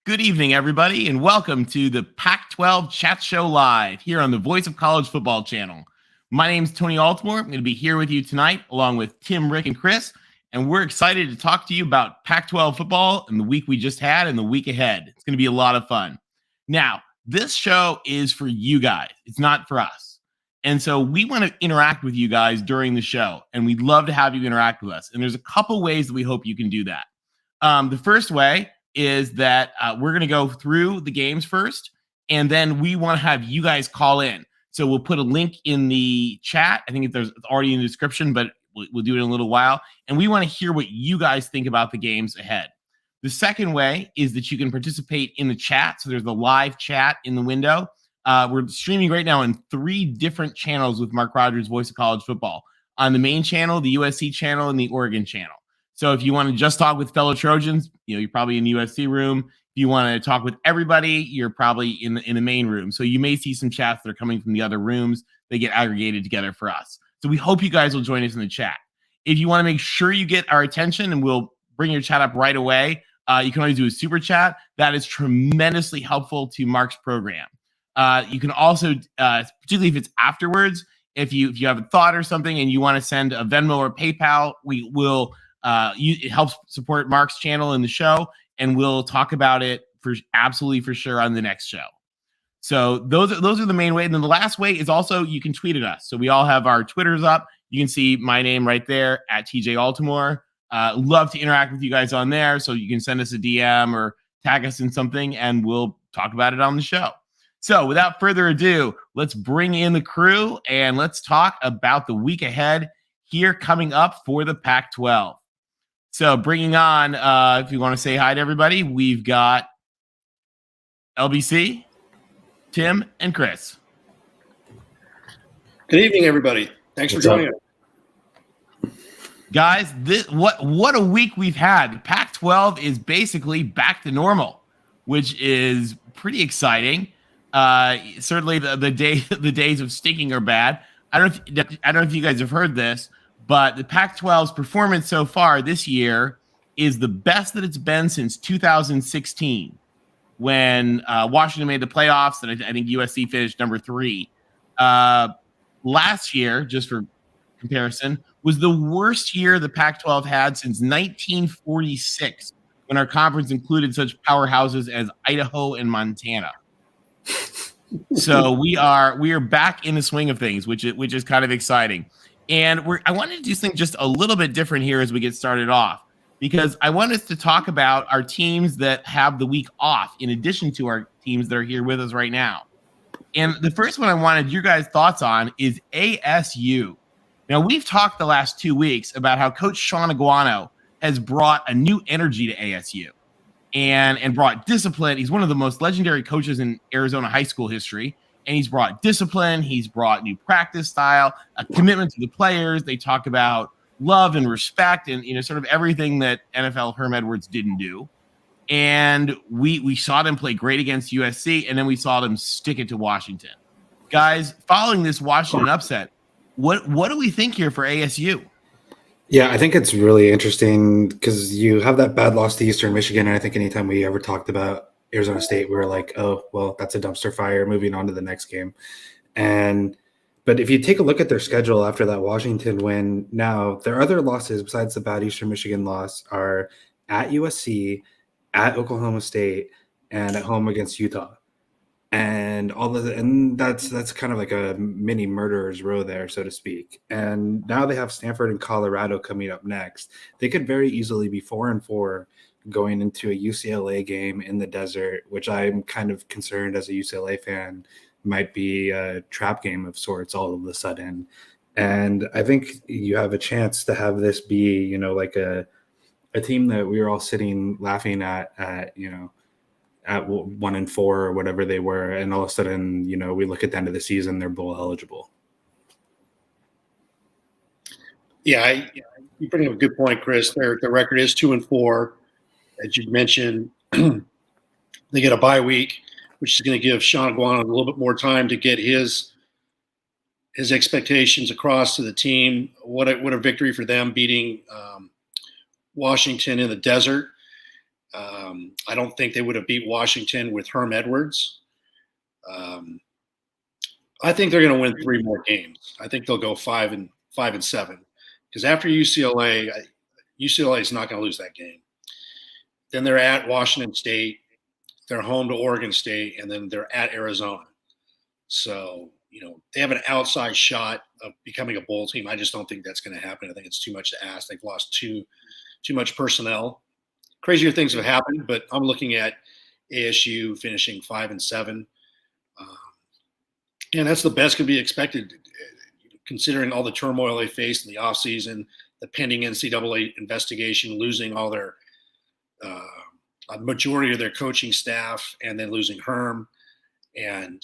Good evening, everybody, and welcome to the Pac-12 Chat Show Live here on the Voice of College Football channel. My name is Tony Altimore. I'm going to be here with you tonight, along with Tim, Rick, and Chris, and we're excited to talk to you about Pac-12 football and the week we just had and the week ahead. It's going to be a lot of fun. Now, this show is for you guys. It's not for us. And so we want to interact with you guys during the show, and we'd love to have you interact with us. And there's a couple ways that we hope you can do that. The first way is that we're going to go through the games first, and then we want to have you guys call in. So we'll put a link in the chat. I think it's already in the description, but we'll do it in a little while. And we want to hear what you guys think about the games ahead. The second way is that you can participate in the chat. So there's the live chat in the window. We're streaming right now in 3 different channels with Mark Rogers, Voice of College Football. On the main channel, the USC channel, and the Oregon channel. So if you want to just talk with fellow Trojans, you're probably in the USC room. If you want to talk with everybody, you're probably in the main room. So you may see some chats that are coming from the other rooms. They get aggregated together for us. So we hope you guys will join us in the chat. If you want to make sure you get our attention, and we'll bring your chat up right away, you can always do a super chat. That is tremendously helpful to Mark's program. You can also, particularly if it's afterwards, if you have a thought or something and you want to send a Venmo or PayPal, we will. It helps support Mark's channel in the show, and we'll talk about it for sure on the next show. So those are the main way. And then the last way is also you can tweet at us. So we all have our Twitters up. You can see my name right there at TJ Altimore. Love to interact with you guys on there. So you can send us a DM or tag us in something, and we'll talk about it on the show. So without further ado, let's bring in the crew and let's talk about the week ahead here coming up for the Pac-12. So bringing on, if you want to say hi to everybody, we've got LBC, Tim, and Chris. Good evening, everybody. Thanks for joining us. Guys, what a week we've had. The Pac-12 is basically back to normal, which is pretty exciting. Certainly the days of stinking are bad. I don't know if you guys have heard this, but the Pac-12's performance so far this year is the best that it's been since 2016, when Washington made the playoffs, and I think USC finished number 3. Last year, just for comparison, was the worst year the Pac-12 had since 1946, when our conference included such powerhouses as Idaho and Montana. So we are back in the swing of things, which is kind of exciting. And I wanted to do something just a little bit different here as we get started off, because I want us to talk about our teams that have the week off, in addition to our teams that are here with us right now. And the first one I wanted your guys' thoughts on is ASU. Now, we've talked the last 2 weeks about how Coach Sean Aguano has brought a new energy to ASU and brought discipline. He's one of the most legendary coaches in Arizona high school history. And he's brought discipline. He's brought new practice style, a commitment to the players. They talk about love and respect and, sort of everything that NFL Herm Edwards didn't do. And we saw them play great against USC, and then we saw them stick it to Washington. Guys, following this Washington upset, what do we think here for ASU? Yeah, I think it's really interesting because you have that bad loss to Eastern Michigan. And I think anytime we ever talked about Arizona State, we were like, oh, well, that's a dumpster fire, moving on to the next game. But if you take a look at their schedule after that Washington win, now their other losses besides the bad Eastern Michigan loss are at USC, at Oklahoma State, and at home against Utah. And that's kind of like a mini murderer's row there, so to speak. And now they have Stanford and Colorado coming up next. They could very easily be 4-4 going into a UCLA game in the desert, which I'm kind of concerned as a UCLA fan might be a trap game of sorts all of a sudden. And I think you have a chance to have this be, like a team that we were all sitting laughing at 1-4 or whatever they were. And all of a sudden, we look at the end of the season, they're bowl eligible. Yeah, you bring up a good point, Chris. Their record is 2-4. As you mentioned, they get a bye week, which is going to give Sean Aguano a little bit more time to get his expectations across to the team. What a victory for them, beating Washington in the desert. I don't think they would have beat Washington with Herm Edwards. I think they're going to win 3 more games. I think they'll go 5-7 because after UCLA is not going to lose that game. Then they're at Washington State, they're home to Oregon State, and then they're at Arizona. So, they have an outside shot of becoming a bowl team. I just don't think that's going to happen. I think it's too much to ask. They've lost too much personnel. Crazier things have happened, but I'm looking at ASU finishing 5-7. And that's the best could be expected, considering all the turmoil they faced in the offseason, the pending NCAA investigation, losing all their a majority of their coaching staff, and then losing Herm, and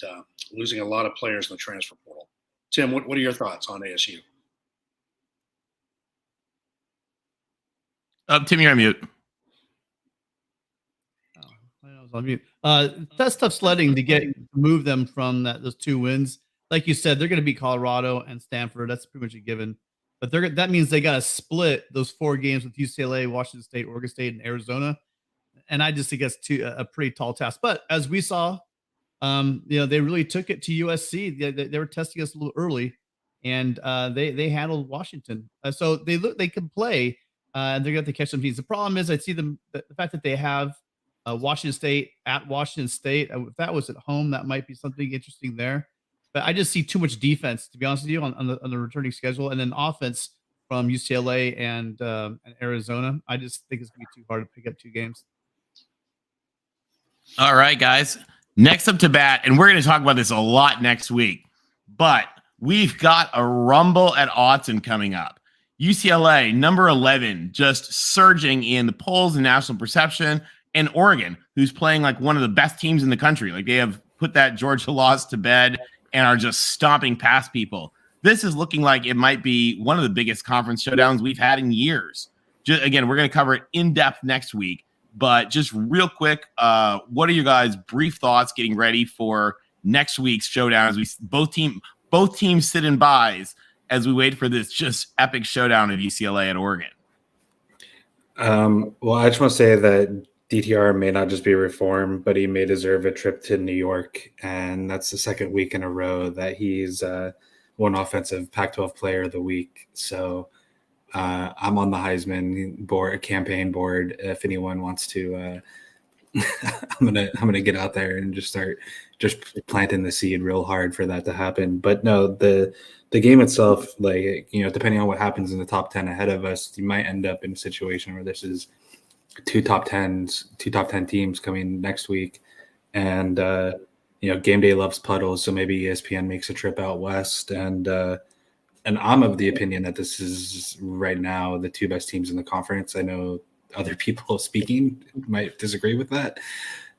losing a lot of players in the transfer portal. Tim, what are your thoughts on ASU? Tim, you're on mute. I was on mute. That's tough sledding to move them from those 2 wins. Like you said, they're going to beat Colorado and Stanford. That's pretty much a given. But that means they got to split those 4 games with UCLA, Washington State, Oregon State, and Arizona. And I just think that's a pretty tall task. But as we saw, they really took it to USC. They were testing us a little early, and they handled Washington. So they can play. They're going to have to catch some teams. The problem is I see the fact that they have Washington State at Washington State. If that was at home, that might be something interesting there. But I just see too much defense, to be honest with you, on the returning schedule, and then offense from UCLA and Arizona. I just think it's going to be too hard to pick up 2 games. All right, guys. Next up to bat, and we're going to talk about this a lot next week, but we've got a rumble at Autzen coming up. UCLA, number 11, just surging in the polls and national perception, and Oregon, who's playing like one of the best teams in the country. Like, they have put that Georgia loss to bed and are just stomping past people. This is looking like it might be one of the biggest conference showdowns we've had in years. Again, we're going to cover it in depth next week, but just real quick, what are your guys' brief thoughts getting ready for next week's showdown as we both teams sit in byes as we wait for this just epic showdown of UCLA and Oregon? Well, I just want to say that DTR may not just be reformed, but he may deserve a trip to New York. And that's the 2nd week in a row that he's won Offensive Pac-12 Player of the Week. So I'm on the Heisman campaign board. If anyone wants to, I'm gonna get out there and just start planting the seed real hard for that to happen. But no, the game itself, like, depending on what happens in the top 10 ahead of us, you might end up in a situation where this is 2 top 10 teams coming next week. And game day loves puddles, so maybe ESPN makes a trip out west. And I'm of the opinion that this is right now the 2 best teams in the conference. I know other people speaking might disagree with that,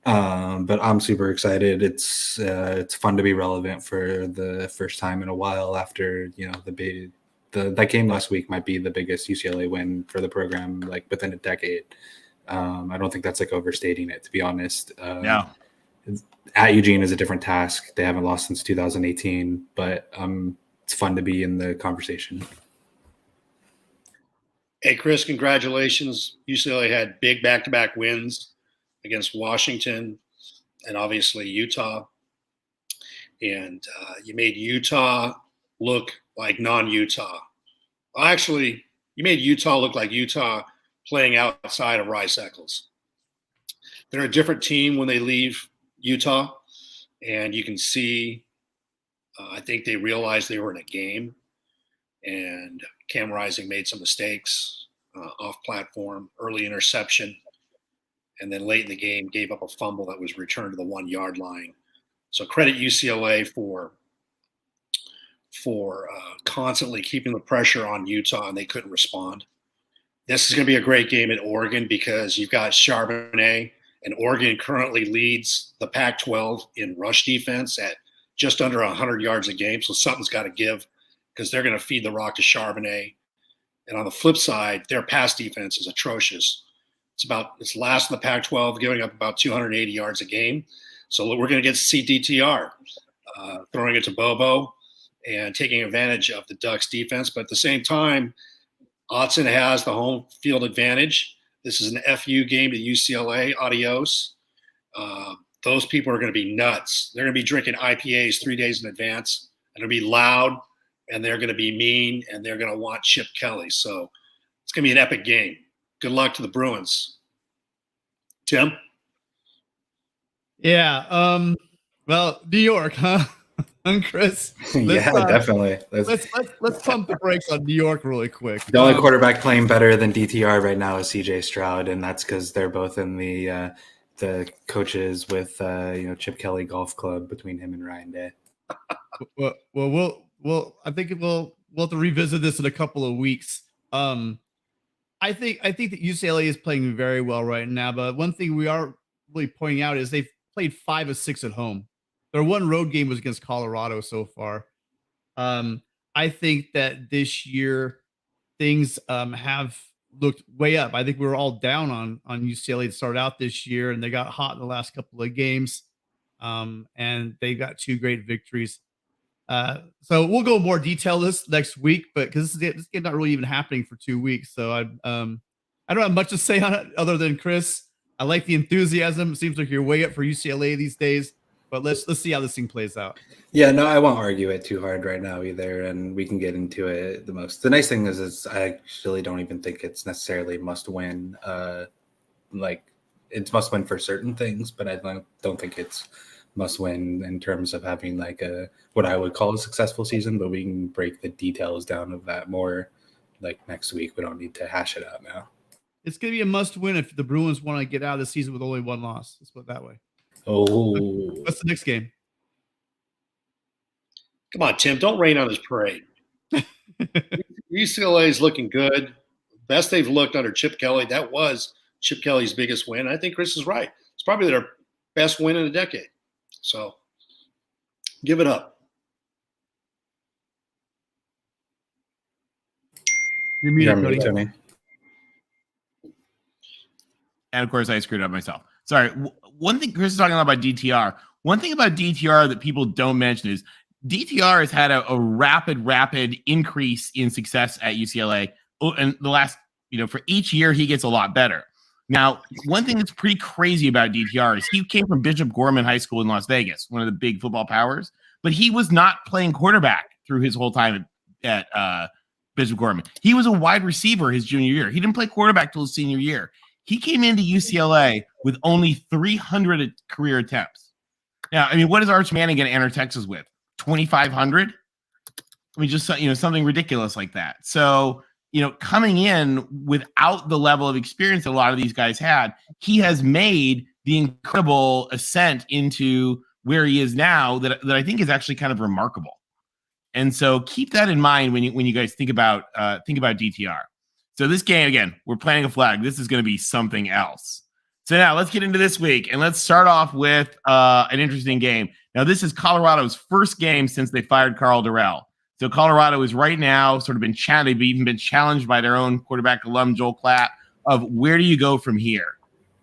but I'm super excited. It's fun to be relevant for the first time in a while after that game last week might be the biggest UCLA win for the program, like, within a decade. I don't think that's like overstating it, to be honest. No. At Eugene is a different task. They haven't lost since 2018, but it's fun to be in the conversation. Hey, Chris, congratulations. UCLA had big back-to-back wins against Washington and obviously Utah. And you made Utah look like non-Utah. Actually, you made Utah look like Utah playing outside of Rice-Eccles. They're a different team when they leave Utah, and you can see I think they realized they were in a game, and Cam Rising made some mistakes off platform, early interception, and then late in the game gave up a fumble that was returned to the 1 yard line. So credit UCLA for constantly keeping the pressure on Utah, and they couldn't respond. This is going to be a great game at Oregon because you've got Charbonnet, and Oregon currently leads the Pac-12 in rush defense at just under 100 yards a game. So something's got to give because they're going to feed the rock to Charbonnet. And on the flip side, their pass defense is atrocious. It's last in the Pac-12, giving up about 280 yards a game. So we're going to get to see DTR throwing it to Bobo and taking advantage of the Ducks defense. But at the same time, Autzen has the home field advantage. This is an FU game to UCLA. Adios. Those people are going to be nuts. They're going to be drinking IPAs 3 days in advance. And it'll be loud, and they're going to be mean, and they're going to want Chip Kelly. So it's going to be an epic game. Good luck to the Bruins. Tim? Yeah. Well, New York, huh? Chris. Definitely. Let's pump the brakes on New York really quick. The only quarterback playing better than DTR right now is CJ Stroud, and that's because they're both in the coaches with Chip Kelly Golf Club between him and Ryan Day. Well, I think we'll have to revisit this in a couple of weeks. I think that UCLA is playing very well right now, but one thing we are really pointing out is they've played 5 of 6 at home. Their one road game was against Colorado so far. I think that this year things have looked way up. I think we were all down on UCLA to start out this year, and they got hot in the last couple of games, and they got 2 great victories. So we'll go more detail this next week, but because this game not really even happening for 2 weeks, so I don't have much to say on it other than Chris. I like the enthusiasm. It seems like you're way up for UCLA these days, but let's see how this thing plays out. Yeah, no, I won't argue it too hard right now either, and we can get into it the most. The nice thing is I actually don't even think it's necessarily must win. Like it's must win for certain things, but I don't think it's must win in terms of having like what I would call a successful season, but we can break the details down of that more like next week. We don't need to hash it out now. It's going to be a must win if the Bruins want to get out of the season with only 1 loss. Let's put it that way. Oh, what's the next game? Come on, Tim. Don't rain on his parade. UCLA is looking good. Best they've looked under Chip Kelly. That was Chip Kelly's biggest win. I think Chris is right. It's probably their best win in a decade. So give it up. You're muted, Tony. And of course, I screwed up myself. Sorry. One thing Chris is talking about DTR. One thing about DTR that people don't mention is DTR has had a rapid increase in success at UCLA. And the last, for each year, he gets a lot better. Now, one thing that's pretty crazy about DTR is he came from Bishop Gorman High School in Las Vegas, one of the big football powers, but he was not playing quarterback through his whole time at Bishop Gorman. He was a wide receiver his junior year. He didn't play quarterback till his senior year. He came into UCLA with only 300 career attempts. Now, what is Arch Manning going to enter Texas with? 2,500? Just something ridiculous like that. So, coming in without the level of experience that a lot of these guys had, he has made the incredible ascent into where he is now that I think is actually kind of remarkable. And so keep that in mind when you guys think about DTR. So this game, again, we're planting a flag. This is going to be something else. So now let's get into this week, and let's start off with an interesting game. Now, this is Colorado's first game since they fired Carl Durrell. So Colorado is right now sort of been they've even been challenged by their own quarterback alum, Joel Klatt, of where do you go from here?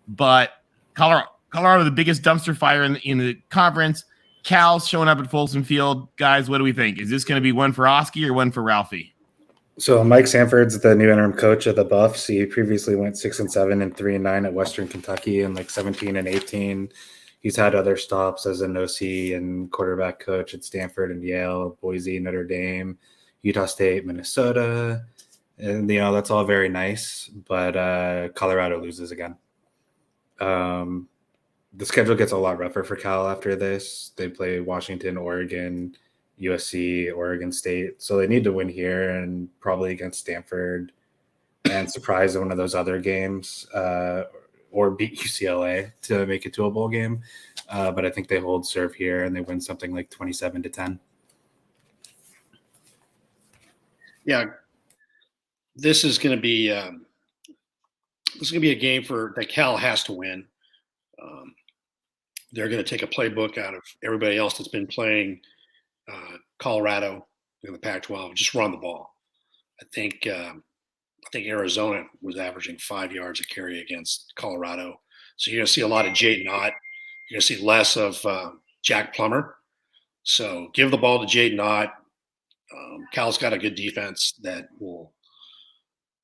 But Colorado, the biggest dumpster fire in the conference. Cal's showing up at Folsom Field. Guys, what do we think? Is this going to be one for Oski or one for Ralphie? So Mike Sanford's the new interim coach of the Buffs. He previously went 6-7 and 3-9 at Western Kentucky and 17 and 18. He's had other stops as an OC and quarterback coach at Stanford and Yale, Boise, Notre Dame, Utah State, Minnesota. And, that's all very nice, but Colorado loses again. The schedule gets a lot rougher for Cal after this. They play Washington, Oregon, USC, Oregon State. So they need to win here and probably against Stanford and surprise in one of those other games or beat UCLA to make it to a bowl game. But I think they hold serve here and they win something like 27-10. Yeah, this is going to be a game that Cal has to win. They're going to take a playbook out of everybody else that's been playing Colorado in the Pac-12. Just run the ball. I think Arizona was averaging 5 yards a carry against Colorado. So you're going to see a lot of Jaden Ott. You're going to see less of Jack Plummer. So give the ball to Jaden Ott. Cal's got a good defense that will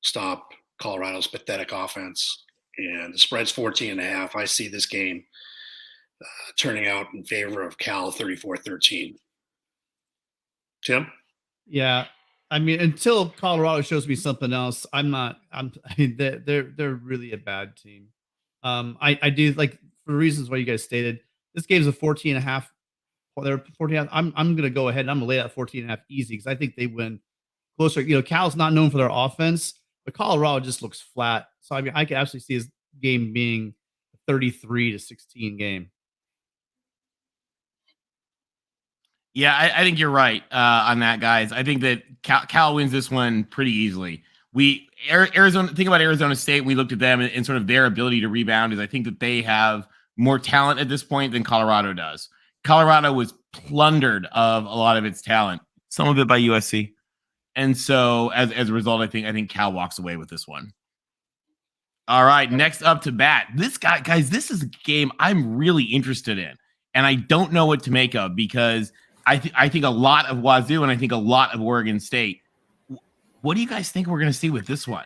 stop Colorado's pathetic offense. and the spread's 14.5. I see this game turning out in favor of Cal 34-13. Tim? Yeah. I mean, until Colorado shows me something else, I mean, they're really a bad team. I do, like, for reasons why you guys stated, this game's a 14.5. They're 14. I'm going to go ahead and I'm going to lay out 14.5 easy because I think they win closer. You know, Cal's not known for their offense, but Colorado just looks flat. So, I mean, I can actually see his game being a 33-16 game. Yeah, I think you're right on that, guys. I think that Cal wins this one pretty easily. Arizona, think about Arizona State. We looked at them and sort of their ability to rebound is I think that they have more talent at this point than Colorado does. Colorado was plundered of a lot of its talent, some of it by USC. And so as a result, I think Cal walks away with this one. All right, next up to bat. This guy, guys, this is a game I'm really interested in. And I don't know what to make of because I think a lot of Wazoo and I think a lot of Oregon State. What do you guys think we're going to see with this one?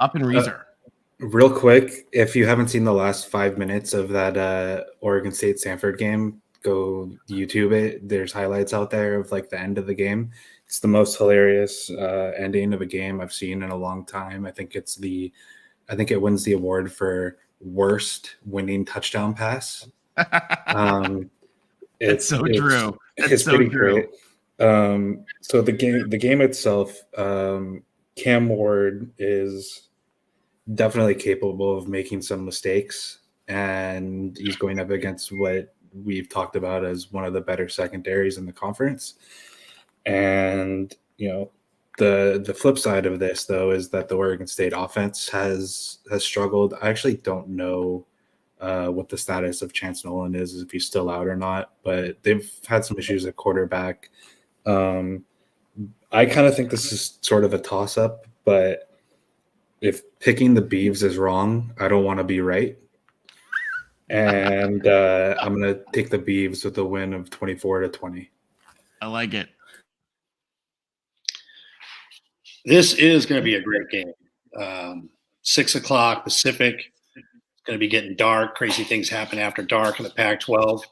Up in Reser. Real quick, if you haven't seen the last 5 minutes of that Oregon State Stanford game, go YouTube it. There's highlights out there of like the end of the game. It's the most hilarious ending of a game I've seen in a long time. I think it wins the award for worst winning touchdown pass. It's so true. It's so pretty true. Great. So the game itself, Cam Ward is definitely capable of making some mistakes, and he's going up against what we've talked about as one of the better secondaries in the conference. And you know, the flip side of this though is that the Oregon State offense has struggled. I actually don't know what the status of Chance Nolan is, if he's still out or not, but they've had some issues at quarterback. I kind of think this is sort of a toss-up, but if picking the Beavs is wrong, I don't want to be right. And I'm going to take the Beavs with a win of 24-20. I like it. This is going to be a great game. 6 o'clock Pacific. It's going to be getting dark. Crazy things happen after dark in the Pac-12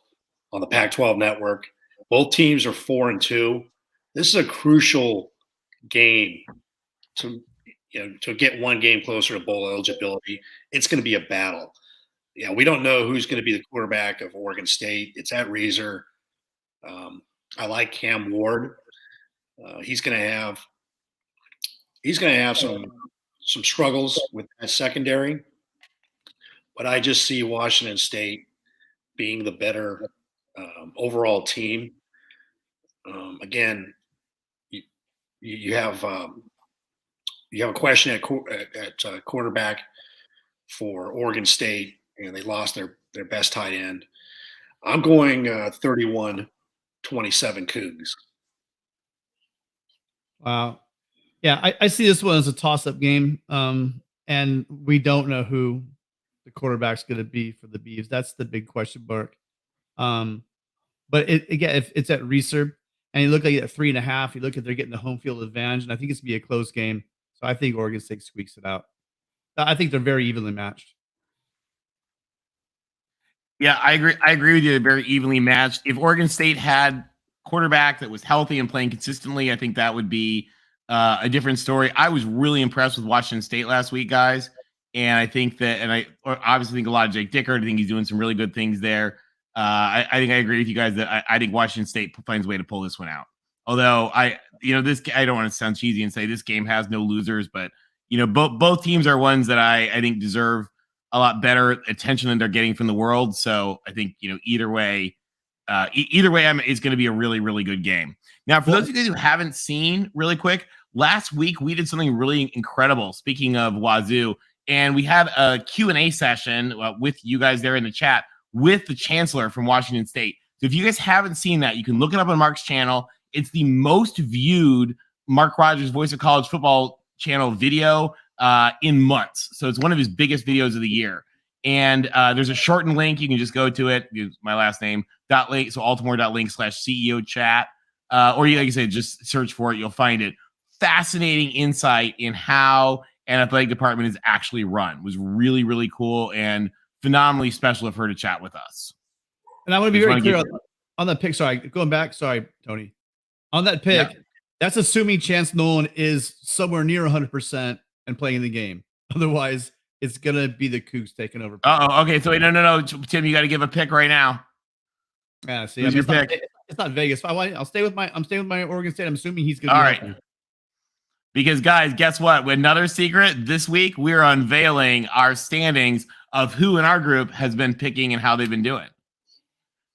on the Pac-12 network. Both teams are 4-2. This is a crucial game to get one game closer to bowl eligibility. It's going to be a battle. Yeah, we don't know who's going to be the quarterback of Oregon State. It's at Reser. I like Cam Ward. He's going to have some struggles with that secondary, but I just see Washington State being the better overall team. Again, you have a question at quarterback for Oregon State, and they lost their best tight end. I'm going 31-27 Cougs. Wow. Yeah, I see this one as a toss-up game, and we don't know who the quarterback's going to be for the Beavs. That's the big question mark. But again, if it's at Reser, and you look like at 3.5, you look at they're getting the home field advantage, and I think it's going to be a close game. So I think Oregon State squeaks it out. I think they're very evenly matched. Yeah, I agree with you. They're very evenly matched. If Oregon State had quarterback that was healthy and playing consistently, I think that would be a different story. I was really impressed with Washington State last week, guys. And I think that, and I obviously think a lot of Jake Dickert. I think he's doing some really good things there. I think I agree with you guys that I think Washington State finds a way to pull this one out. Although I don't want to sound cheesy and say this game has no losers, but both teams are ones that I think deserve a lot better attention than they're getting from the world. So I think either way, it's going to be a really, really good game. Now, for those of you guys who haven't seen, really quick, last week we did something really incredible. Speaking of Wazoo, and we had a Q&A session with you guys there in the chat with the chancellor from Washington State. So if you guys haven't seen that, you can look it up on Mark's channel. It's the most viewed Mark Rogers Voice of College Football channel video in months. So it's one of his biggest videos of the year. And there's a shortened link. You can just go to it. Use my last name, .link, so altimore.link/CEO chat. Or like I said, just search for it. You'll find it. Fascinating insight in how and athletic department is actually run. It was really, really cool and phenomenally special of her to chat with us. And I want to be very clear on that pick. Sorry, going back. Sorry, Tony. On that pick, that's assuming Chance Nolan is somewhere near 100% and playing the game. Otherwise, it's going to be the Cougs taking over. Oh, okay. So wait, no. Tim, you got to give a pick right now. Yeah, see, who's your pick? It's not Vegas. I'm staying with my Oregon State. I'm assuming he's going to be all right. Healthy. Because guys, guess what? Another secret this week, we're unveiling our standings of who in our group has been picking and how they've been doing.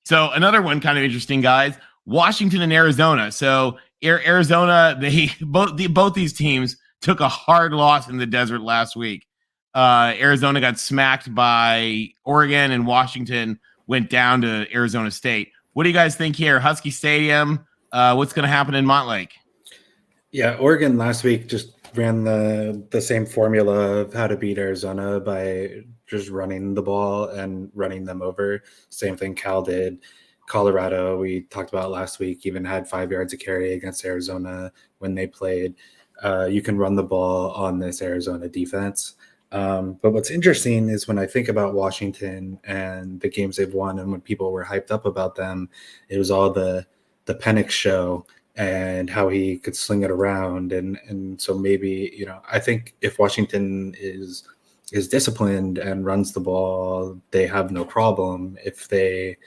So another one kind of interesting, guys, Washington and Arizona. So Arizona, both these teams took a hard loss in the desert last week. Arizona got smacked by Oregon, and Washington went down to Arizona State. What do you guys think here? Husky Stadium, what's going to happen in Montlake? Yeah, Oregon last week just ran the same formula of how to beat Arizona by just running the ball and running them over. Same thing Cal did. Colorado, we talked about last week, even had 5 yards of carry against Arizona when they played. You can run the ball on this Arizona defense. But what's interesting is when I think about Washington and the games they've won and when people were hyped up about them, it was all the Penix show and how he could sling it around. And so maybe, I think if Washington is disciplined and runs the ball, they have no problem. If they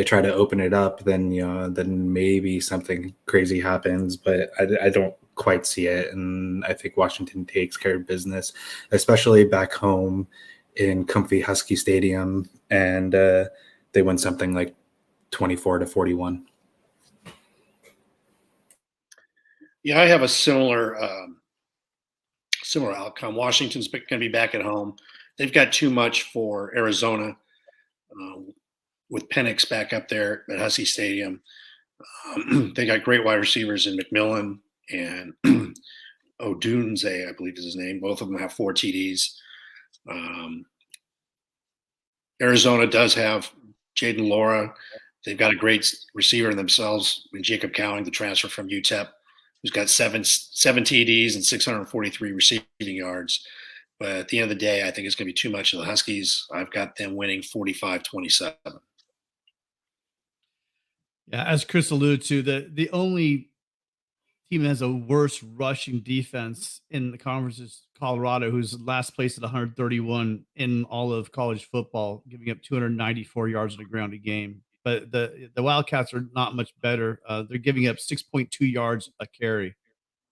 try to open it up, then maybe something crazy happens, but I don't quite see it. And I think Washington takes care of business, especially back home in comfy Husky Stadium, and they win something like 24-41. Yeah, I have a similar outcome. Washington's going to be back at home. They've got too much for Arizona with Penix back up there at Husky Stadium. They got great wide receivers in McMillan and Odunze, I believe is his name. Both of them have 4 TDs. Arizona does have Jaden Laura. They've got a great receiver in themselves in Jacob Cowing, the transfer from UTEP, who's got seven TDs and 643 receiving yards. But at the end of the day, I think it's going to be too much of the Huskies. I've got them winning 45-27. Yeah, as Chris alluded to, the only team that has a worse rushing defense in the conference is Colorado, who's last place at 131 in all of college football, giving up 294 yards on the ground a game. But the Wildcats are not much better. They're giving up 6.2 yards a carry,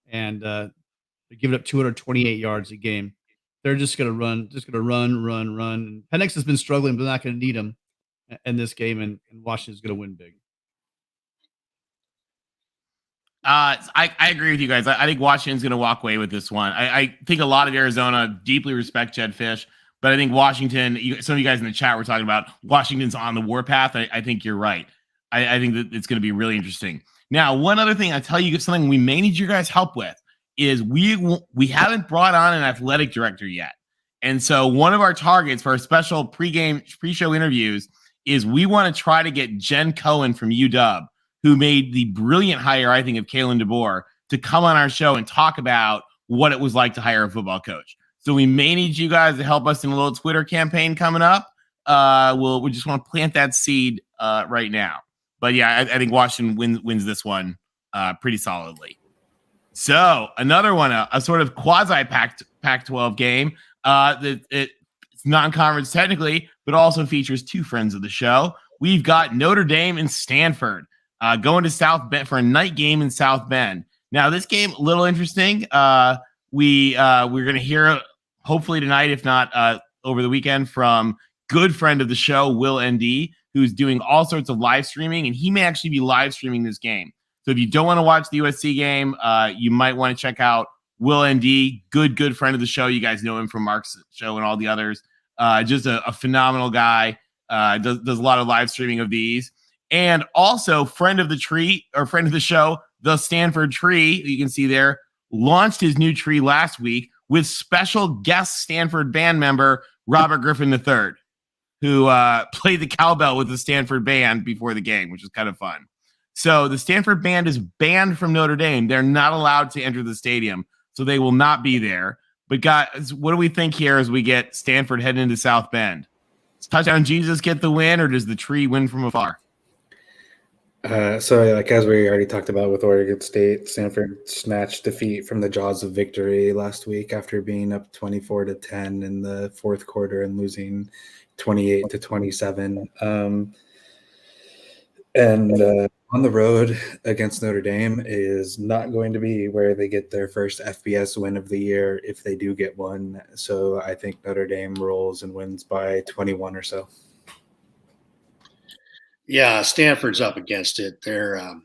and they're giving up 228 yards a game. They're just going to run. And Penix has been struggling, but they're not going to need him in this game, and Washington's going to win big. I agree with you guys. I think Washington's going to walk away with this one. I think a lot of Arizona deeply respect Jed Fish, but I think Washington, some of you guys in the chat were talking about Washington's on the warpath. I think you're right. I think that it's going to be really interesting. Now, one other thing I tell you, something we may need your guys' help with is we haven't brought on an athletic director yet. And so one of our targets for our special pre-show interviews is we want to try to get Jen Cohen from UW, who made the brilliant hire, I think, of Kalen DeBoer, to come on our show and talk about what it was like to hire a football coach. So we may need you guys to help us in a little Twitter campaign coming up. We just want to plant that seed right now. But yeah, I think Washington wins this one pretty solidly. So another one, a sort of quasi Pac-12 game. It's non-conference technically, but also features 2 friends of the show. We've got Notre Dame and Stanford going to South Bend for a night game in South Bend. Now, this game, a little interesting. We're going to hear, hopefully tonight, if not over the weekend, from good friend of the show, Will ND, who's doing all sorts of live streaming, and he may actually be live streaming this game. So if you don't want to watch the USC game, you might want to check out Will ND, good friend of the show. You guys know him from Mark's show and all the others. Just a phenomenal guy. Does a lot of live streaming of these. And also friend of the show, the Stanford Tree, you can see there, launched his new tree last week with special guest Stanford band member Robert Griffin III, who played the cowbell with the Stanford band before the game, which is kind of fun. So the Stanford band is banned from Notre Dame. They're not allowed to enter the stadium, so they will not be there. But guys, what do we think here as we get Stanford heading into South Bend? Does Touchdown Jesus get the win, or does the tree win from afar? So like as we already talked about with Oregon State, Stanford snatched defeat from the jaws of victory last week after being up 24-10 in the fourth quarter and losing 28-27. On the road against Notre Dame is not going to be where they get their first FBS win of the year if they do get one. So I think Notre Dame rolls and wins by 21 or so. Yeah, Stanford's up against it. They're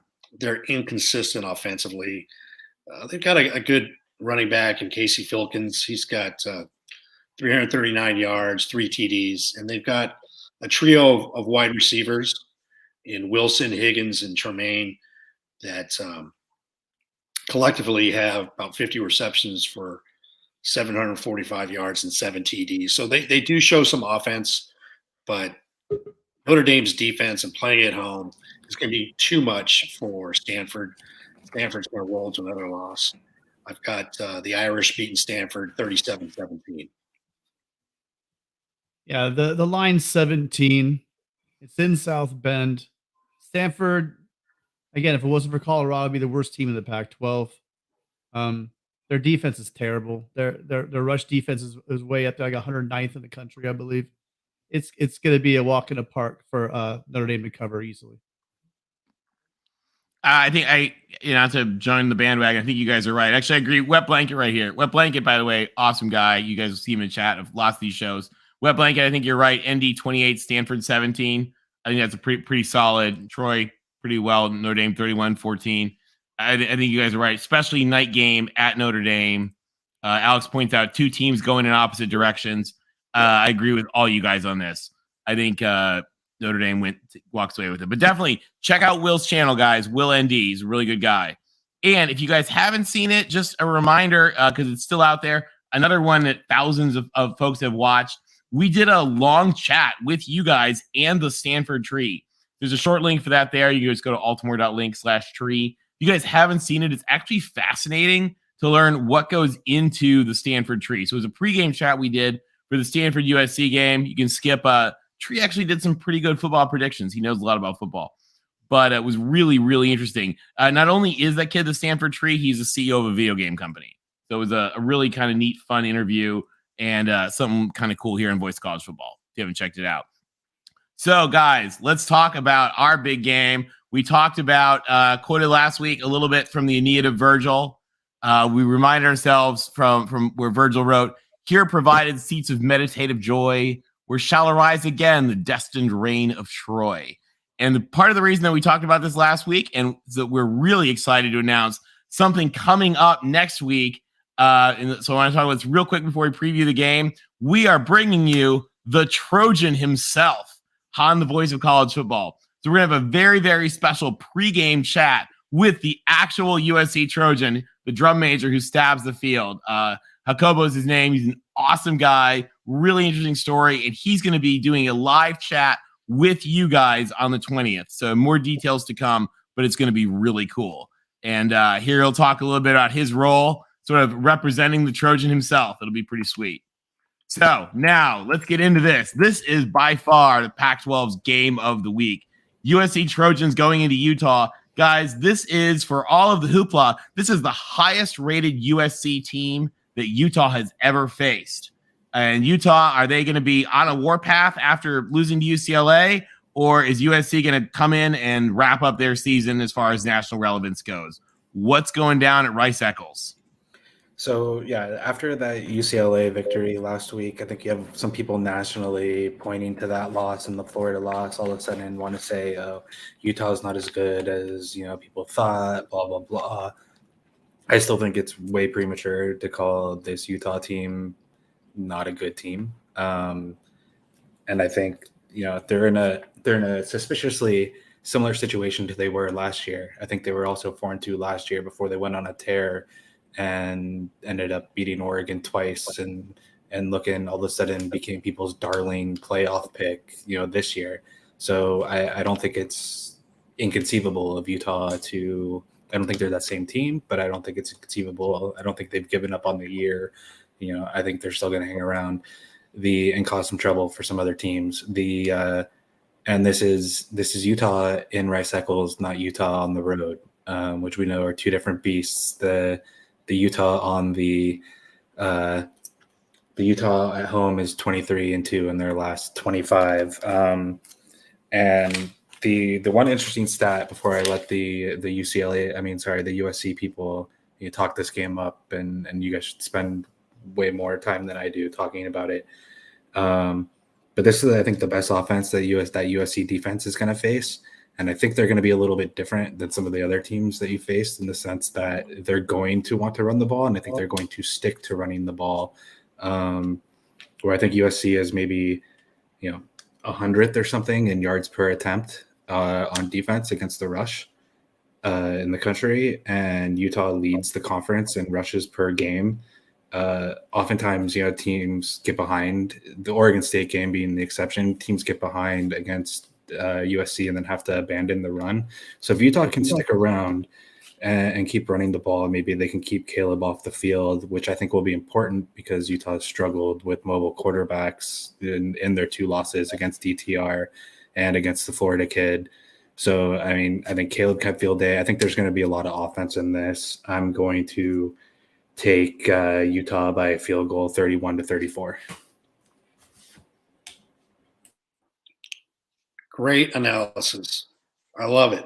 inconsistent offensively. They've got a good running back in Casey Filkins. He's got 339 yards, 3 TDs, and they've got a trio of wide receivers in Wilson, Higgins, and Tremaine that collectively have about 50 receptions for 745 yards and 7 TDs. So they do show some offense, but Notre Dame's defense and playing at home is going to be too much for Stanford. Stanford's going to roll to another loss. I've got the Irish beating Stanford 37-17. Yeah, the line's 17. It's in South Bend. Stanford, again, if it wasn't for Colorado, would be the worst team in the Pac-12. Their defense is terrible. Their rush defense is way up to like 109th in the country, I believe. It's going to be a walk in the park for Notre Dame to cover easily. I think not to join the bandwagon. I think you guys are right. Actually, I agree. Wet Blanket right here. Wet Blanket, by the way, awesome guy. You guys will see him in chat of lots of these shows. Wet Blanket, I think you're right. ND 28, Stanford 17. I think that's a pretty solid. Troy pretty well. Notre Dame 31-14. I think you guys are right, especially night game at Notre Dame. Alex points out 2 teams going in opposite directions. I agree with all you guys on this. I think Notre Dame walks away with it. But definitely check out Will's channel, guys. Will ND. He's a really good guy. And if you guys haven't seen it, just a reminder, because it's still out there, another one that thousands of folks have watched. We did a long chat with you guys and the Stanford tree. There's a short link for that there. You guys go to altimore.link/tree. If you guys haven't seen it, it's actually fascinating to learn what goes into the Stanford tree. So it was a pregame chat we did for the Stanford USC game. You can skip. Tree actually did some pretty good football predictions. He knows a lot about football. But it was really, really interesting. Not only is that kid the Stanford tree, he's the CEO of a video game company. So it was a really kind of neat, fun interview and something kind of cool here in Voice of College Football, if you haven't checked it out. So, guys, let's talk about our big game. We talked about, quoted last week, a little bit from the Aeneid of Virgil. We reminded ourselves from where Virgil wrote, "Here provided seats of meditative joy, where shall arise again the destined reign of Troy." And part of the reason that we talked about this last week and that we're really excited to announce something coming up next week. So I want to talk about this real quick before we preview the game. We are bringing you the Trojan himself on the Voice of College Football. So we're going to have a very, very special pregame chat with the actual USC Trojan, the drum major who stabs the field. Jacobo is his name. He's an awesome guy, really interesting story, and he's going to be doing a live chat with you guys on the 20th. So more details to come, but it's going to be really cool. And here he'll talk a little bit about his role, sort of representing the Trojan himself. It'll be pretty sweet. So now let's get into this. This is by far the Pac-12's game of the week. USC Trojans going into Utah. Guys, this is, for all of the hoopla, this is the highest rated USC team that Utah has ever faced. And Utah, are they going to be on a warpath after losing to UCLA? Or is USC going to come in and wrap up their season as far as national relevance goes? What's going down at Rice-Eccles? So, yeah, after that UCLA victory last week, I think you have some people nationally pointing to that loss and the Florida loss all of a sudden want to say, oh, Utah's not as good as, people thought, blah, blah, blah. I still think it's way premature to call this Utah team not a good team. And I think, they're in a suspiciously similar situation to they were last year. I think they were also 4-2 last year before they went on a tear and ended up beating Oregon twice and looking all of a sudden became people's darling playoff pick, this year. So I don't think it's inconceivable of Utah I don't think they're that same team, but I don't think it's inconceivable. I don't think they've given up on the year I think they're still going to hang around and cause some trouble for some other teams. And this is Utah in Rice-Eccles, not Utah on the road, which we know are two different beasts. The Utah at home is 23-2 in their last 25. And the one interesting stat before I let the USC people talk this game up, and you guys should spend way more time than I do talking about it. But this is, I think, the best offense that USC defense is going to face. And I think they're going to be a little bit different than some of the other teams that you faced, in the sense that they're going to want to run the ball, and I think they're going to stick to running the ball. Where I think USC is maybe, 100th or something in yards per attempt on defense against the rush in the country, and Utah leads the conference in rushes per game. Oftentimes, teams get behind, the Oregon State game being the exception. Teams get behind against USC and then have to abandon the run. So if Utah can stick around and keep running the ball, maybe they can keep Caleb off the field, which I think will be important because Utah has struggled with mobile quarterbacks in their two losses against DTR and against the Florida kid. So, I think Caleb kept field day. I think there's going to be a lot of offense in this. I'm going to take Utah by a field goal, 31-34. Great analysis. I love it.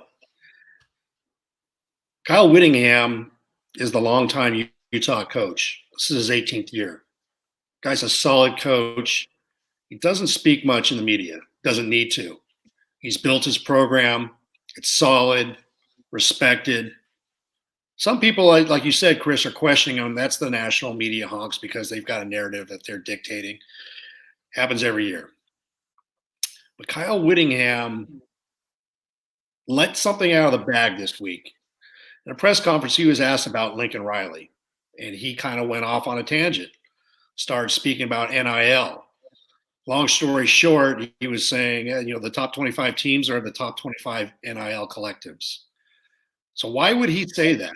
Kyle Whittingham is the longtime Utah coach. This is his 18th year. Guy's a solid coach. He doesn't speak much in the media. Doesn't need to. He's built his program. It's solid, respected. Some people, like you said, Chris, are questioning him. That's the national media honks because they've got a narrative that they're dictating. Happens every year. But Kyle Whittingham let something out of the bag this week. In a press conference, he was asked about Lincoln Riley, and he kind of went off on a tangent, started speaking about NIL. Long story short, he was saying, the top 25 teams are the top 25 NIL collectives. So why would he say that?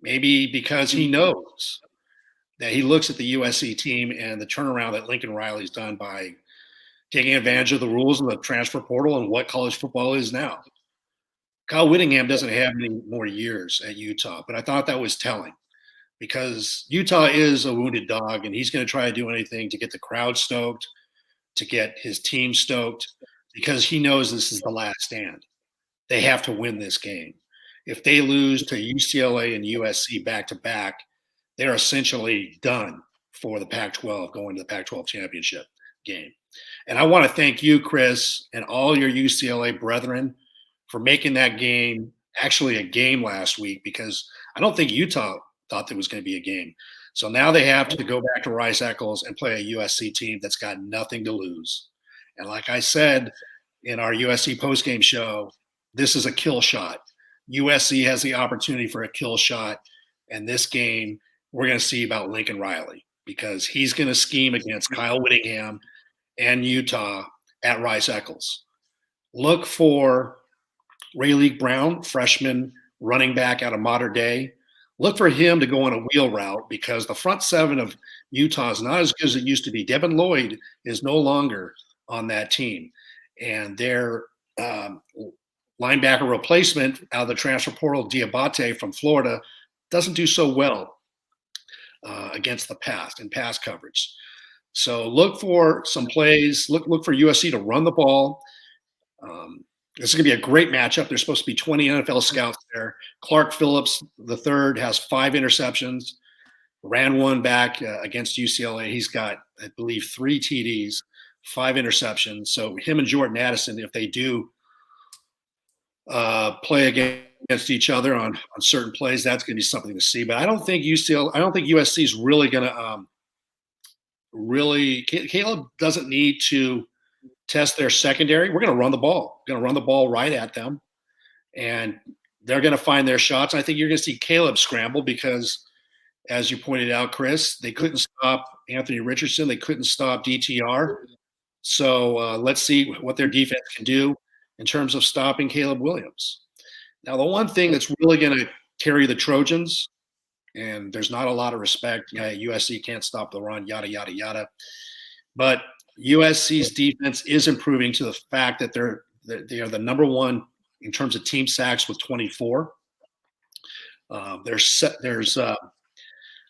Maybe because he knows that he looks at the USC team and the turnaround that Lincoln Riley's done by taking advantage of the rules of the transfer portal and what college football is now. Kyle Whittingham doesn't have any more years at Utah, but I thought that was telling because Utah is a wounded dog, and he's going to try to do anything to get the crowd stoked, to get his team stoked, because he knows this is the last stand. They have to win this game. If they lose to UCLA and USC back-to-back, they're essentially done for the Pac-12, going to the Pac-12 championship game. And I want to thank you, Chris, and all your UCLA brethren for making that game actually a game last week, because I don't think Utah thought there was going to be a game. So now they have to go back to Rice-Eccles and play a USC team that's got nothing to lose. And like I said in our USC postgame show, this is a kill shot. USC has the opportunity for a kill shot. And this game, we're going to see about Lincoln Riley, because he's going to scheme against Kyle Whittingham and Utah at Rice-Eccles. Look for Rayleigh Brown, freshman running back out of Mater Dei. Look for him to go on a wheel route, because the front seven of Utah is not as good as it used to be. Devin Lloyd is no longer on that team. And their linebacker replacement out of the transfer portal, Diabate from Florida, doesn't do so well against the pass and pass coverage. So look for some plays. Look for USC to run the ball. This is going to be a great matchup. There's supposed to be 20 NFL scouts there. Clark Phillips III has 5 interceptions, ran one back against UCLA. He's got, I believe, 3 TDs, 5 interceptions. So him and Jordan Addison, if they do play against each other on certain plays, that's going to be something to see. But I don't think USC is really going to Caleb doesn't need to test their secondary. We're going to run the ball. We're going to run the ball right at them, and they're going to find their shots. I think you're going to see Caleb scramble because, as you pointed out, Chris, they couldn't stop Anthony Richardson. They couldn't stop DTR. So let's see what their defense can do in terms of stopping Caleb Williams. Now, the one thing that's really going to carry the Trojans and there's not a lot of respect. Yeah, USC can't stop the run, yada, yada, yada. But USC's defense is improving to the fact that they are the number one in terms of team sacks with 24. There's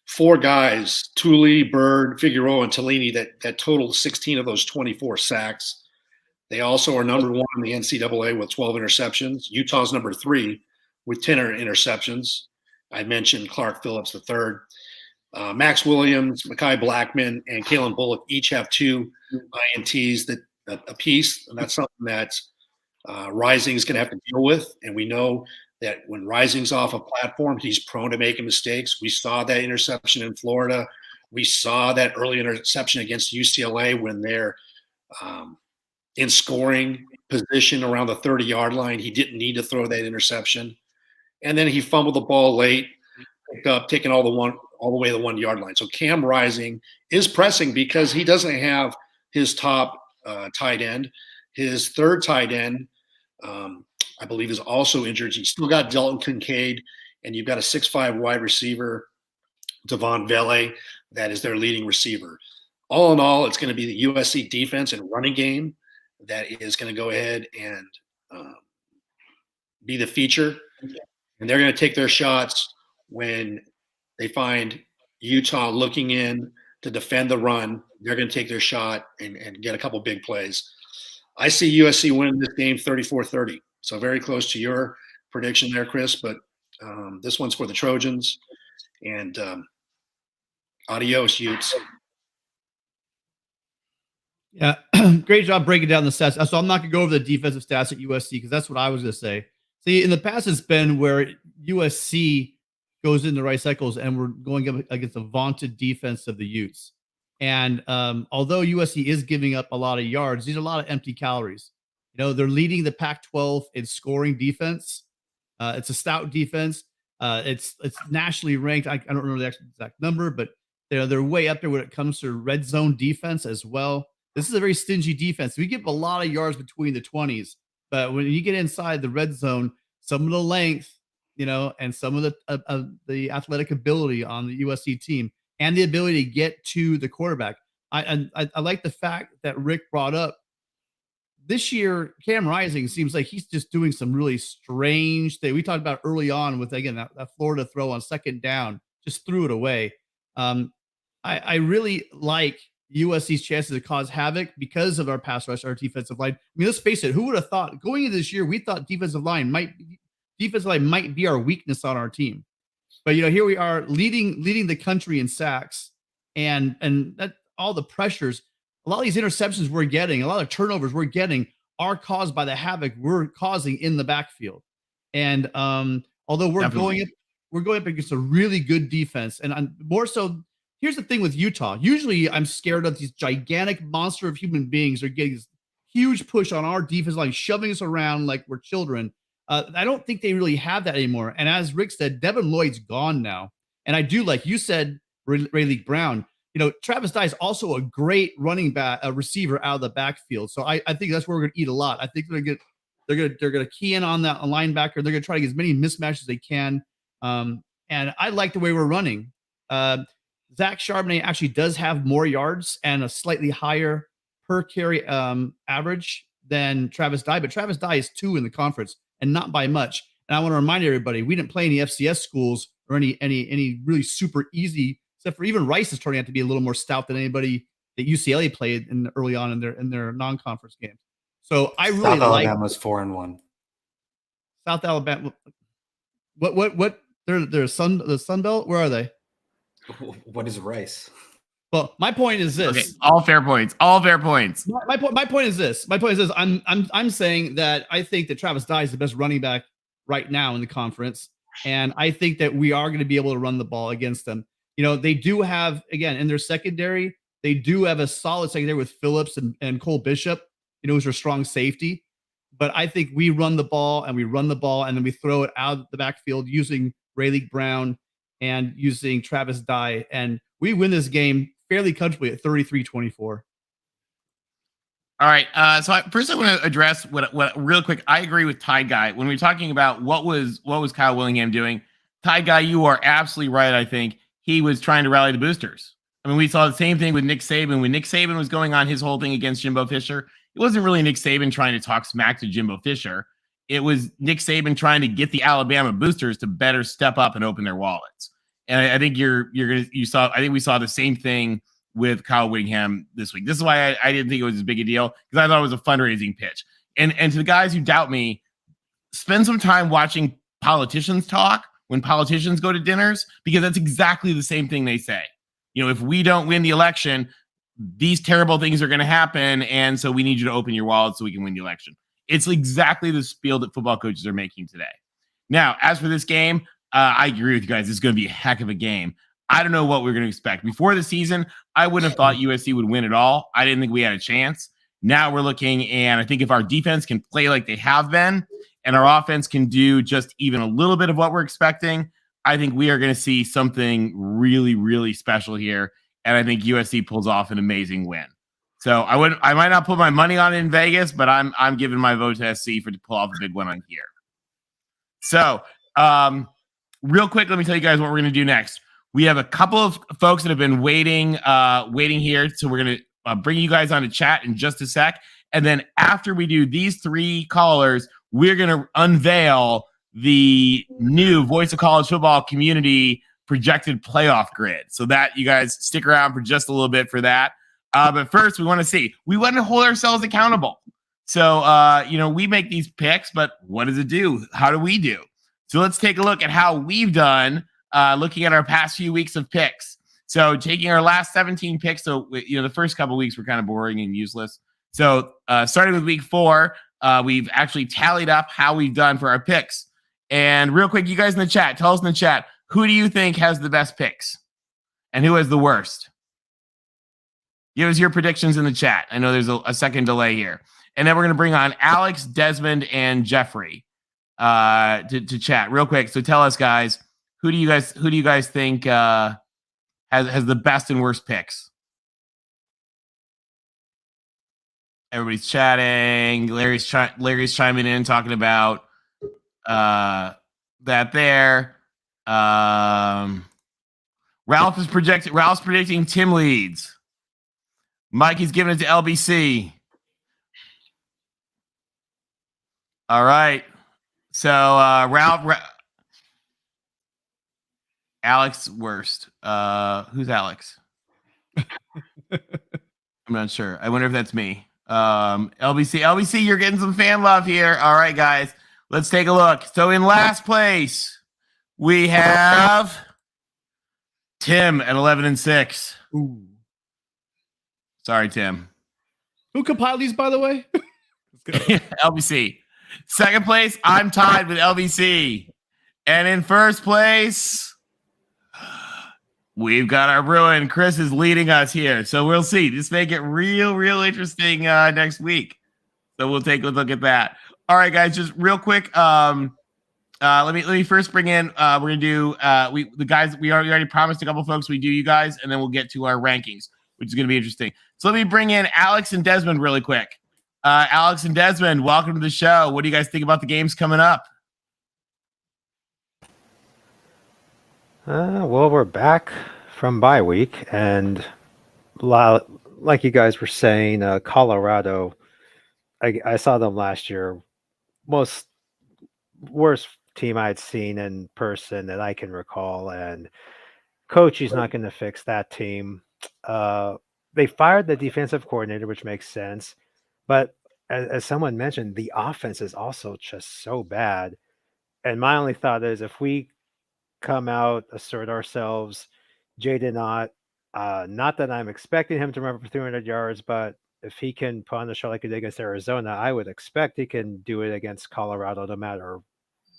4 guys, Thule, Bird, Figueroa, and Tellini, that total 16 of those 24 sacks. They also are number 1 in the NCAA with 12 interceptions. Utah's number 3 with 10 interceptions. I mentioned Clark Phillips III. Max Williams, Mekhi Blackman, and Kalen Bullock each have 2 INTs apiece, and that's something that Rising is going to have to deal with. And we know that when Rising's off a platform, he's prone to making mistakes. We saw that interception in Florida. We saw that early interception against UCLA when they're in scoring position around the 30-yard line. He didn't need to throw that interception. And then he fumbled the ball late, picked up, taking all the way to the 1-yard line. So Cam Rising is pressing because he doesn't have his top tight end. His third tight end, I believe, is also injured. He's still got Dalton Kincaid, and you've got a 6'5" wide receiver, Devon Vele, that is their leading receiver. All in all, it's going to be the USC defense and running game that is going to go ahead and be the feature. And they're going to take their shots when they find Utah looking in to defend the run. They're going to take their shot and get a couple big plays. I see USC winning this game 34-30. So very close to your prediction there, Chris. But this one's for the Trojans. And adios, Utes. Yeah, great job breaking down the stats. So I'm not going to go over the defensive stats at USC because that's what I was going to say. See, in the past, it's been where USC goes in the right cycles and we're going up against the vaunted defense of the Utes. And although USC is giving up a lot of yards, these are a lot of empty calories. You know, they're leading the Pac-12 in scoring defense. It's a stout defense. It's nationally ranked. I don't remember the exact number, but they're way up there when it comes to red zone defense as well. This is a very stingy defense. We give a lot of yards between the 20s, but when you get inside the red zone, some of the length, you know, and some of the athletic ability on the USC team and the ability to get to the quarterback. I like the fact that Rick brought up this year, Cam Rising seems like he's just doing some really strange thing. We talked about early on with, again, that Florida throw on 2nd down, just threw it away. I really like USC's chances to cause havoc because of our pass rush, our defensive line. I mean, let's face it. Who would have thought going into this year, we thought defensive line might be our weakness on our team. But, you know, here we are leading the country in sacks and that all the pressures, a lot of these interceptions we're getting, a lot of turnovers we're getting are caused by the havoc we're causing in the backfield. And although we're going up against a really good defense, and I'm more so, here's the thing with Utah. Usually I'm scared of these gigantic monster of human beings are getting this huge push on our defense line, shoving us around like we're children. I don't think they really have that anymore. And as Rick said, Devin Lloyd's gone now. And I do, like you said, Rayleigh Brown, you know, Travis Dye is also a great running back, a receiver out of the backfield. So I think that's where we're going to eat a lot. I think they're going to key in on that linebacker. They're going to try to get as many mismatches as they can. And I like the way we're running. Zach Charbonnet actually does have more yards and a slightly higher per carry average than Travis Dye, but Travis Dye is 2 in the conference and not by much. And I want to remind everybody, we didn't play any FCS schools or any really super easy, except for even Rice is turning out to be a little more stout than anybody that UCLA played early on in their non-conference games. So I really South like Alabama's 4-1. South Alabama. What? They're the Sun Belt. Where are they? What is Rice? Well, my point is this. Okay, all fair points. All fair points. My point is this. I'm saying that I think that Travis Dye is the best running back right now in the conference, and I think that we are going to be able to run the ball against them. You know, they do have, again, in their secondary, they do have a solid secondary with Phillips and Cole Bishop, you know, who's a strong safety. But I think we run the ball, and then we throw it out of the backfield using Rayleigh Brown and using Travis Dye, and we win this game fairly comfortably at 33-24. All right. So first I want to address what real quick. I agree with Tide Guy when we're talking about what was Kyle Willingham doing. Ty Guy, you are absolutely right. I think he was trying to rally the boosters. I mean, we saw the same thing with Nick Saban. When Nick Saban was going on his whole thing against Jimbo Fisher, it wasn't really Nick Saban trying to talk smack to Jimbo Fisher. It was Nick Saban trying to get the Alabama boosters to better step up and open their wallets. And I think I think we saw the same thing with Kyle Whittingham this week. This is why I didn't think it was as big a deal, because I thought it was a fundraising pitch. And to the guys who doubt me, spend some time watching politicians talk when politicians go to dinners, because that's exactly the same thing they say. If we don't win the election, these terrible things are going to happen, and so we need you to open your wallet so we can win the election. It's exactly the spiel that football coaches are making today. Now, as for this game, I agree with you guys. It's going to be a heck of a game. I don't know what we're going to expect. Before the season, I wouldn't have thought USC would win at all. I didn't think we had a chance. Now we're looking, and I think if our defense can play like they have been, and our offense can do just even a little bit of what we're expecting, I think we are going to see something really, really special here. And I think USC pulls off an amazing win. So I might not put my money on it in Vegas, but I'm giving my vote to SC to pull off a big one on here. So real quick, let me tell you guys what we're going to do next. We have a couple of folks that have been waiting here. So we're going to bring you guys on to chat in just a sec. And then after we do these three callers, we're going to unveil the new Voice of College Football community projected playoff grid. So that you guys stick around for just a little bit for that. But first, we want to hold ourselves accountable. So, we make these picks, but what does it do? How do we do? So let's take a look at how we've done looking at our past few weeks of picks. So taking our last 17 picks. So, the first couple of weeks were kind of boring and useless. So starting with week 4, we've actually tallied up how we've done for our picks. And real quick, you guys in the chat, tell us in the chat, who do you think has the best picks and who has the worst? Give us your predictions in the chat. I know there's a second delay here. And then we're going to bring on Alex, Desmond, and Jeffrey to chat real quick. So tell us, guys, who do you guys think has the best and worst picks? Everybody's chatting. Larry's chiming in, talking about that there. Ralph's predicting Tim leads. Mikey's giving it to LBC. All right. So Alex worst. Who's Alex? I'm not sure. I wonder if that's me. LBC, you're getting some fan love here. All right, guys, let's take a look. So in last place, we have Tim at 11-6. Ooh. Sorry, Tim. Who compiled these, by the way? LBC. Second place, I'm tied with LBC. And in first place, we've got our Bruin. Chris is leading us here. So we'll see. This may get real interesting next week. So we'll take a look at that. All right, guys, just real quick. Let me first bring in. We're gonna do the guys. We already promised a couple folks we do you guys, and then we'll get to our rankings, which is gonna be interesting. So let me bring in Alex and Desmond really quick. Alex and Desmond, welcome to the show. What do you guys think about the games coming up? Well, we're back from bye week, and like you guys were saying, Colorado, I saw them last year. Worst team I'd seen in person that I can recall, and coach is not going to fix that team. They fired the defensive coordinator, which makes sense, but as someone mentioned, the offense is also just so bad. And my only thought is, if we come out, assert ourselves, Jaden not that I'm expecting him to run for 300 yards, but if he can put on the show like he did against Arizona, I would expect he can do it against Colorado, no matter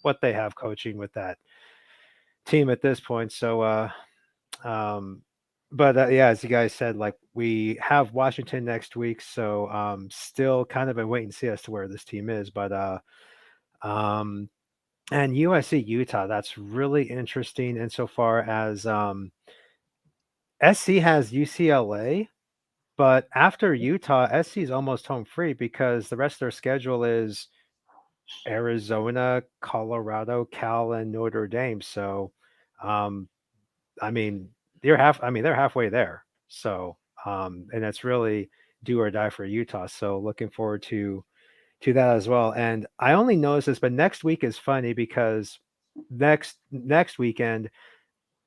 what they have coaching with that team at this point. So, yeah, as you guys said, like, we have Washington next week, so still kind of a wait and see as to where this team is. But and USC Utah, that's really interesting insofar as SC has UCLA, but after Utah, SC is almost home free because the rest of their schedule is Arizona, Colorado, Cal, and Notre Dame. So, I mean, they're halfway there. So, and it's really do or die for Utah. So, looking forward to that as well. And I only noticed this, but next week is funny because next weekend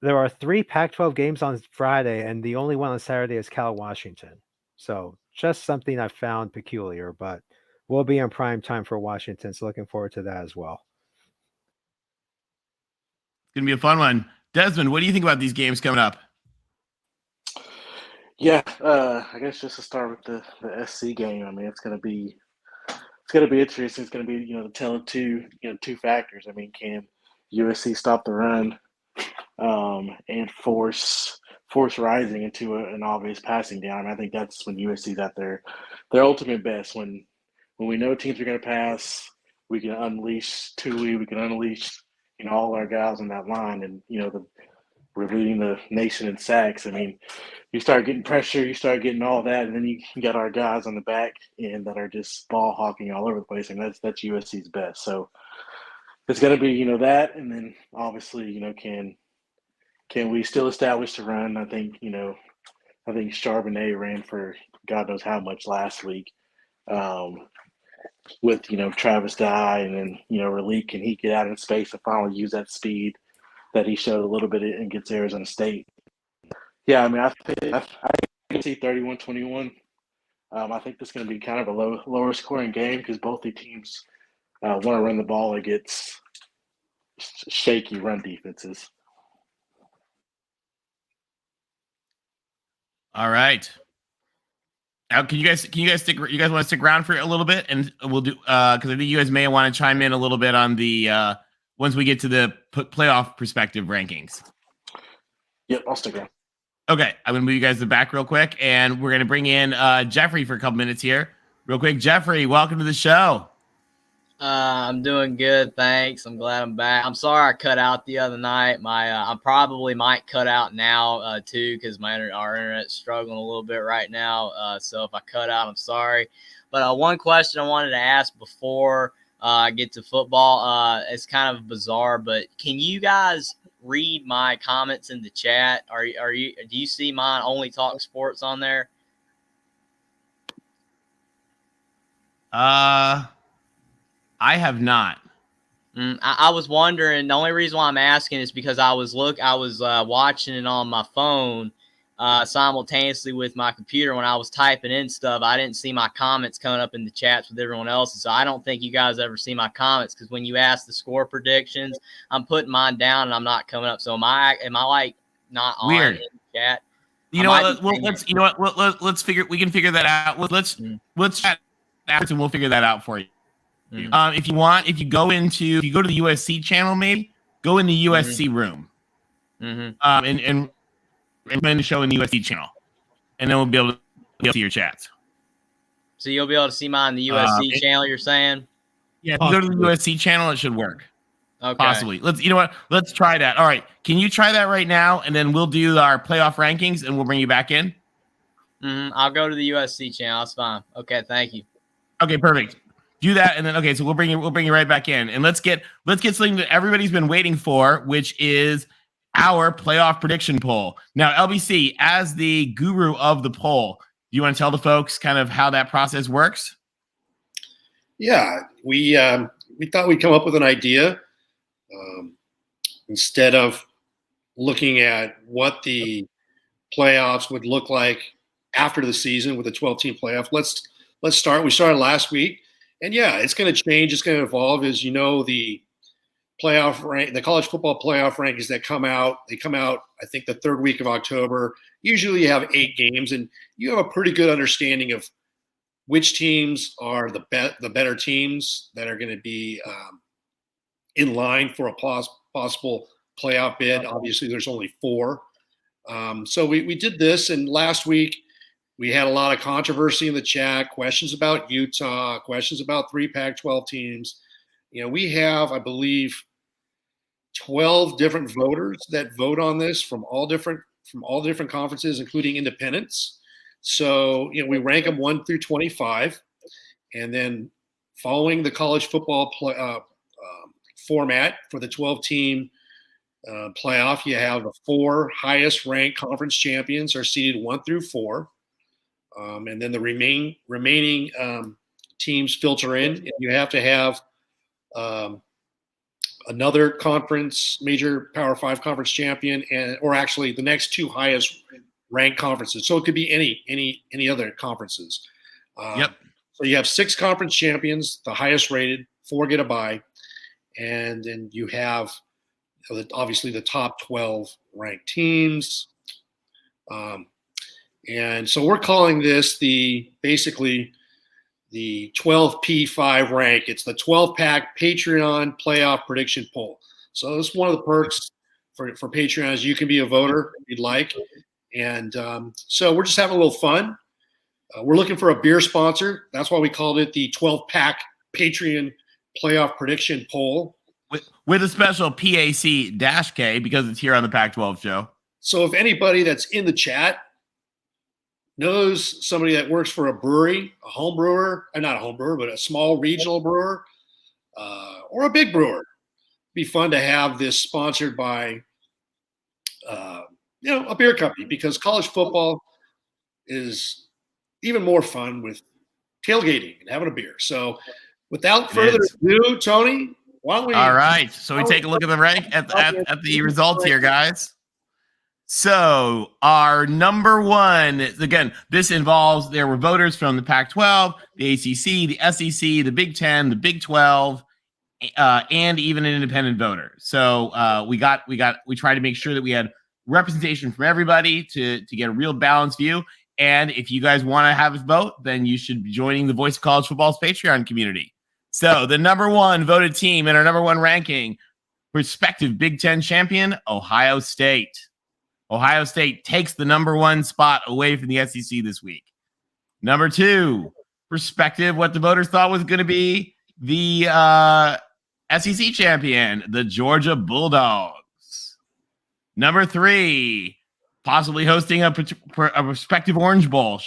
there are 3 Pac-12 games on Friday, and the only one on Saturday is Cal Washington. So just something I found peculiar, but we'll be in prime time for Washington. So looking forward to that as well. It's going to be a fun one. Desmond, what do you think about these games coming up? Yeah, I guess just to start with the SC game. I mean, it's gonna be interesting. It's gonna be the tale of two factors. I mean, can USC stop the run and force Rising into an obvious passing down? I mean, I think that's when USC's at their ultimate best. When we know teams are gonna pass, we can unleash Tui. We can unleash all our guys on that line, and we're leading the nation in sacks. I mean, you start getting pressure, you start getting all that, and then you got our guys on the back end that are just ball hawking all over the place, and that's USC's best. So it's going to be that, and then obviously can we still establish the run? I think Charbonnet ran for God knows how much last week. With Travis Dye, and then Raleek, can he get out in space and finally use that speed that he showed a little bit against Arizona State? Yeah, I mean, I can see 31-21. I think this is going to be kind of a lower scoring game because both the teams want to run the ball against shaky run defenses. All right. Now, can you guys stick? You guys want to stick around for a little bit, and we'll do because I think you guys may want to chime in a little bit on the once we get to the playoff perspective rankings. Yep, I'll stick around. Okay, I'm gonna move you guys to the back real quick, and we're gonna bring in Jeffrey for a couple minutes here, real quick. Jeffrey, welcome to the show. I'm doing good, thanks. I'm glad I'm back. I'm sorry I cut out the other night. I probably might cut out now too because our internet's struggling a little bit right now. So if I cut out, I'm sorry. But one question I wanted to ask before I get to football, it's kind of bizarre, but can you guys read my comments in the chat? Do you see mine only talk sports on there? I have not. I was wondering. The only reason why I'm asking is because I was watching it on my phone simultaneously with my computer. When I was typing in stuff, I didn't see my comments coming up in the chats with everyone else. So I don't think you guys ever see my comments because when you ask the score predictions, I'm putting mine down and I'm not coming up. So am I like not on Weird. in the chat? You know what? Let's figure. We can figure that out. Let's chat afterwards and we'll figure that out for you. If you want, if you go to the USC channel, maybe go in the USC room, and run the show in the USC channel, and then we'll be able to see your chats. So you'll be able to see mine in the USC channel. You're saying? Yeah, if you go to the USC channel, it should work. Okay. Possibly. Let's try that. All right, can you try that right now, and then we'll do our playoff rankings, and we'll bring you back in. I'll go to the USC channel. That's fine. Okay, thank you. Okay, perfect. Do that, and then so we'll bring you right back in, and let's get something that everybody's been waiting for, which is our playoff prediction poll. Now, LBC, as the guru of the poll, do you want to tell the folks kind of how that process works? Yeah, we thought we'd come up with an idea instead of looking at what the playoffs would look like after the season with a 12-team playoff. Let's start. We started last week. And yeah, it's going to change. It's going to evolve. As you know, the playoff rank, the college football playoff rankings that come out, I think the third week of October. Usually you have 8 games, and you have a pretty good understanding of which teams are the better teams that are going to be in line for a possible playoff bid. Obviously, there's only 4. So we did this, and last week we had a lot of controversy in the chat, questions about Utah, questions about 3 Pac-12 teams. We have, I believe, 12 different voters that vote on this from all different conferences, including independents. So, we rank them 1 through 25, and then following the college football format for the 12-team playoff, you have the 4 highest ranked conference champions are seeded 1 through 4. And then the remaining teams filter in. And you have to have another conference, major Power 5 conference champion, or actually the next 2 highest ranked conferences. So it could be any other conferences. Yep. So you have 6 conference champions, the highest rated, 4 get a bye, and then you have obviously the top 12 ranked teams. And so we're calling this basically the 12P5 rank. It's the 12-pack Patreon playoff prediction poll. So this is one of the perks for Patreon is you can be a voter if you'd like. And so we're just having a little fun. We're looking for a beer sponsor. That's why we called it the 12-pack Patreon playoff prediction poll. With a special PAC-K because it's here on the Pac-12 show. So if anybody that's in the chat knows somebody that works for a brewery, a home brewer, not a home brewer, but a small regional brewer, or a big brewer, it'd be fun to have this sponsored by a beer company, because college football is even more fun with tailgating and having a beer. So without further ado, Tony, why don't we? All right. So we take a look at the rank at the results here, guys. So our number one, again, there were voters from the Pac-12, the ACC, the SEC, the Big 10, the Big 12, and even an independent voter. So we tried to make sure that we had representation from everybody to get a real balanced view. And if you guys want to have a vote, then you should be joining the Voice of College Football's Patreon community. So the number one voted team in our number one ranking, prospective Big 10 champion, Ohio State. Ohio State takes the number one spot away from the SEC this week. Number two, prospective, what the voters thought was going to be the SEC champion, the Georgia Bulldogs. Number three, possibly hosting a prospective Orange Bowl,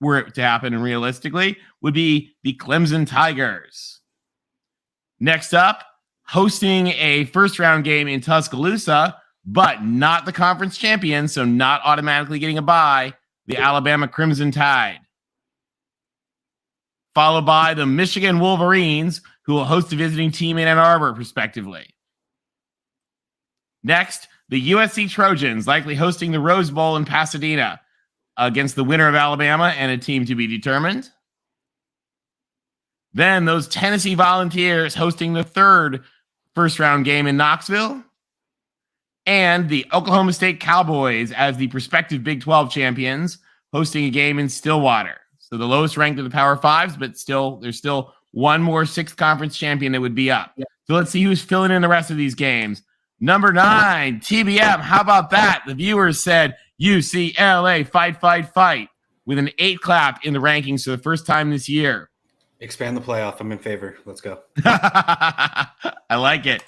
were it to happen, and realistically, would be the Clemson Tigers. Next up, hosting a first-round game in Tuscaloosa, but not the conference champion, so not automatically getting a bye, the Alabama Crimson Tide. Followed by the Michigan Wolverines, who will host a visiting team in Ann Arbor, respectively. Next, the USC Trojans, likely hosting the Rose Bowl in Pasadena against the winner of Alabama and a team to be determined. Then those Tennessee Volunteers hosting the third first-round game in Knoxville. And the Oklahoma State Cowboys as the prospective Big 12 champions hosting a game in Stillwater. So the lowest ranked of the Power Fives, but there's still one more sixth conference champion that would be up. Yeah. So let's see who's filling in the rest of these games. Number 9, TBM. How about that? The viewers said UCLA, fight, fight, fight, with an 8 clap in the rankings for the first time this year. Expand the playoff. I'm in favor. Let's go. I like it.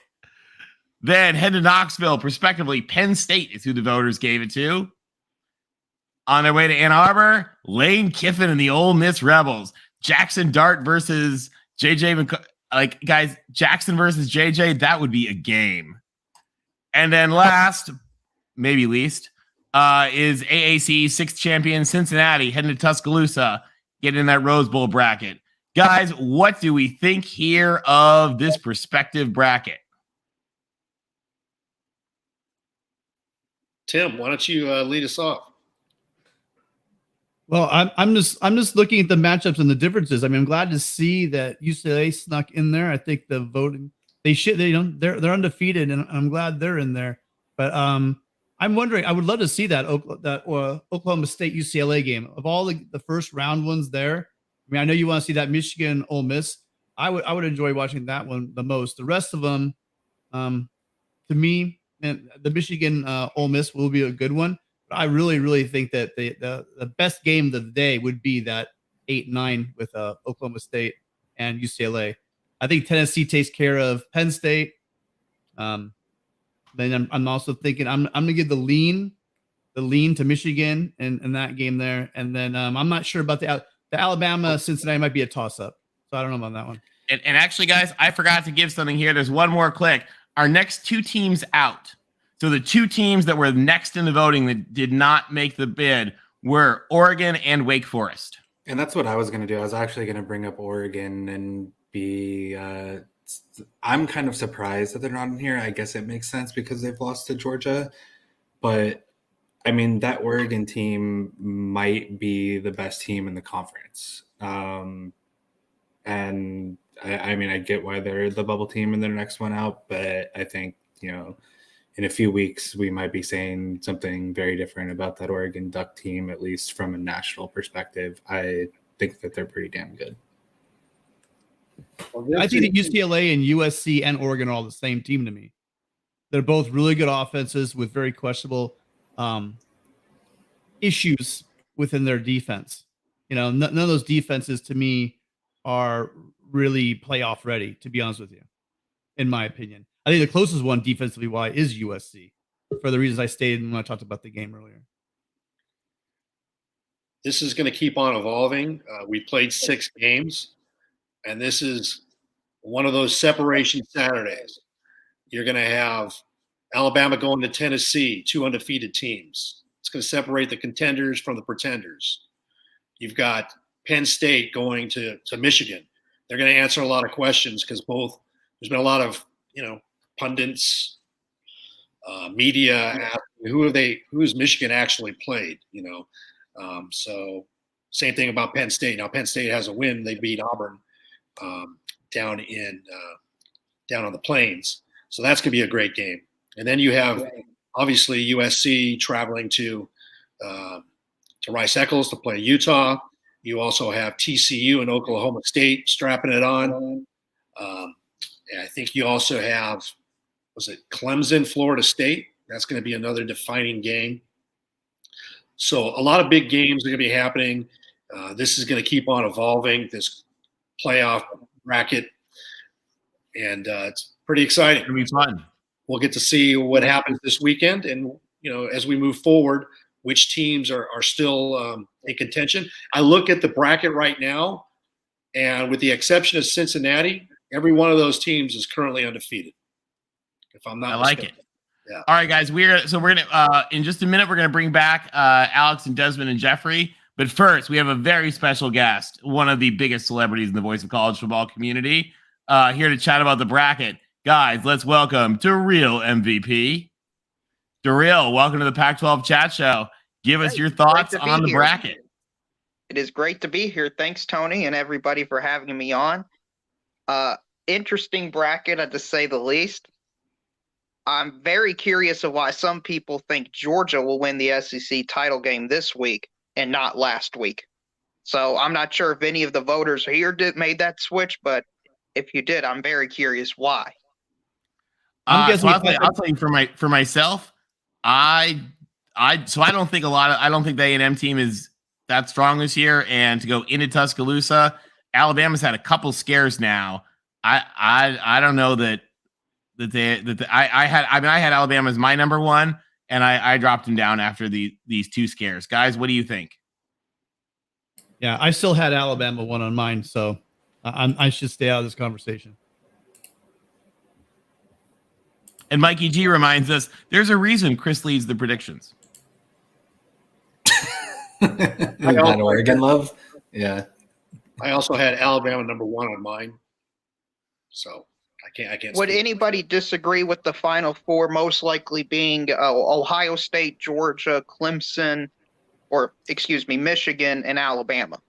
Then head to Knoxville, prospectively. Penn State is who the voters gave it to. On their way to Ann Arbor, Lane Kiffin and the Ole Miss Rebels. Jackson Dart versus JJ. Guys, Jackson versus JJ, that would be a game. And then last, maybe least, is AAC 6th champion Cincinnati heading to Tuscaloosa, getting in that Rose Bowl bracket. Guys, what do we think here of this prospective bracket? Tim, why don't you lead us off? Well, I'm just looking at the matchups and the differences. I mean, I'm glad to see that UCLA snuck in there. I think the voting they're undefeated, and I'm glad they're in there. But I'm wondering, I would love to see that Oklahoma State UCLA game of all the first round ones there. I mean, I know you want to see that Michigan Ole Miss. I would enjoy watching that one the most. The rest of them, to me, and the Michigan Ole Miss will be a good one. But I really, really think that the best game of the day would be that 8-9 with Oklahoma State and UCLA. I think Tennessee takes care of Penn State. Then I'm also thinking I'm going to give the lean to Michigan in that game there. And then I'm not sure about the Alabama Cincinnati might be a toss up. So I don't know about that one. And actually, guys, I forgot to give something here. There's one more click. Our next 2 teams out. So the 2 teams that were next in the voting that did not make the bid were Oregon and Wake Forest. And that's what I was going to do. I was actually going to bring up Oregon and be I'm kind of surprised that they're not in here. I guess it makes sense because they've lost to Georgia. But, I mean, that Oregon team might be the best team in the conference. And, I mean, I get why they're the bubble team and they're the next one out. But I think, you know, in a few weeks, we might be saying something very different about that Oregon Duck team, at least from a national perspective. I think that they're pretty damn good. I think that UCLA and USC and Oregon are all the same team to me. They're both really good offenses with very questionable issues within their defense. You know, none of those defenses to me are really playoff ready, to be honest with you, in my opinion. I think the closest one defensively wise is USC for the reasons I stated when I talked about the game earlier. This is going to keep on evolving. We played 6 games, and this is one of those separation Saturdays. You're going to have Alabama going to Tennessee, 2 undefeated teams. It's going to separate the contenders from the pretenders. You've got Penn State going to Michigan. They're going to answer a lot of questions because there's been a lot of, pundits, media asking, who's Michigan actually played, so same thing about Penn State. Now Penn State has a win. They beat Auburn down on the Plains. So that's going to be a great game. And then you have obviously USC traveling to Rice-Eccles to play Utah. You also have TCU and Oklahoma State strapping it on. And I think you also have, Clemson, Florida State? That's going to be another defining game. So a lot of big games are going to be happening. This is going to keep on evolving, this playoff bracket. And it's pretty exciting. It's going to be fun. We'll get to see what happens this weekend. And, as we move forward, which teams are still in contention. I look at the bracket right now, and with the exception of Cincinnati, every one of those teams is currently undefeated. If I'm not I like mistaken. it. Yeah. All right, guys. We're gonna in just a minute. We're gonna bring back Alex and Desmond and Jeffrey. But first, we have a very special guest, one of the biggest celebrities in the voice of college football community, here to chat about the bracket. Guys, let's welcome Darrell MVP. Darrell, welcome to the Pac-12 Chat Show. Give us your thoughts on the bracket. It is great to be here. Thanks, Tony, and everybody for having me on. Interesting bracket, to say the least. I'm very curious of why some people think Georgia will win the SEC title game this week and not last week. So I'm not sure if any of the voters here made that switch, but if you did, I'm very curious why. I'll tell you for myself. I don't think the A&M team is that strong this year, and to go into Tuscaloosa, Alabama's had a couple scares now. I don't know that I had Alabama as my number one, and I dropped him down after these 2 scares. Guys, what do you think? Yeah, I still had Alabama one on mine, so I should stay out of this conversation. And Mikey G reminds us there's a reason Chris leads the predictions. That Oregon love? Yeah. I also had Alabama number 1 on mine. So I can't. Would anybody disagree with the Final Four most likely being Ohio State, Georgia, Clemson, Michigan, and Alabama?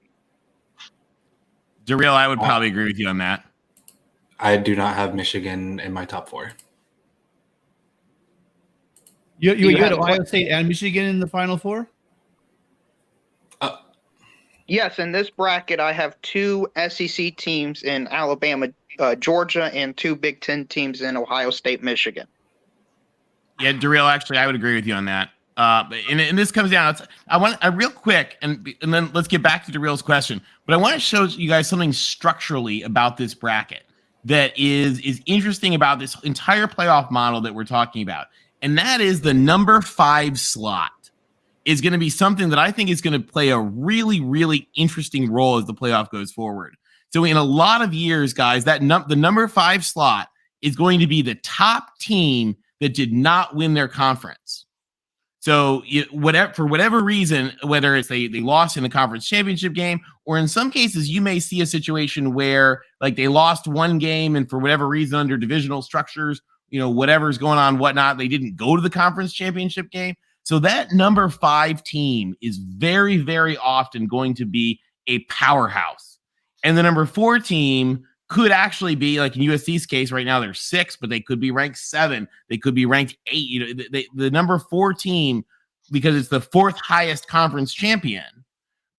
Darrell, I would probably agree with you on that. I do not have Michigan in my top 4. You had Ohio State and Michigan in the Final Four? Yes, in this bracket, I have 2 SEC teams in Alabama, Georgia, and 2 Big Ten teams in Ohio State, Michigan. Yeah, Darrell, actually, I would agree with you on that. And this comes down. I want real quick, and then let's get back to Darrell's question. But I want to show you guys something structurally about this bracket that is interesting about this entire playoff model that we're talking about, and that is the number 5 slot is going to be something that I think is going to play a really, really interesting role as the playoff goes forward. So in a lot of years, guys, the number 5 slot is going to be the top team that did not win their conference. So for whatever reason, whether it's they lost in the conference championship game, or in some cases you may see a situation where like they lost one game and for whatever reason under divisional structures, whatever's going on, whatnot, they didn't go to the conference championship game. So that number 5 team is very, very often going to be a powerhouse. And the number 4 team could actually be, like in USC's case right now, they're 6, but they could be ranked 7. They could be ranked 8. The number 4 team, because it's the 4th highest conference champion,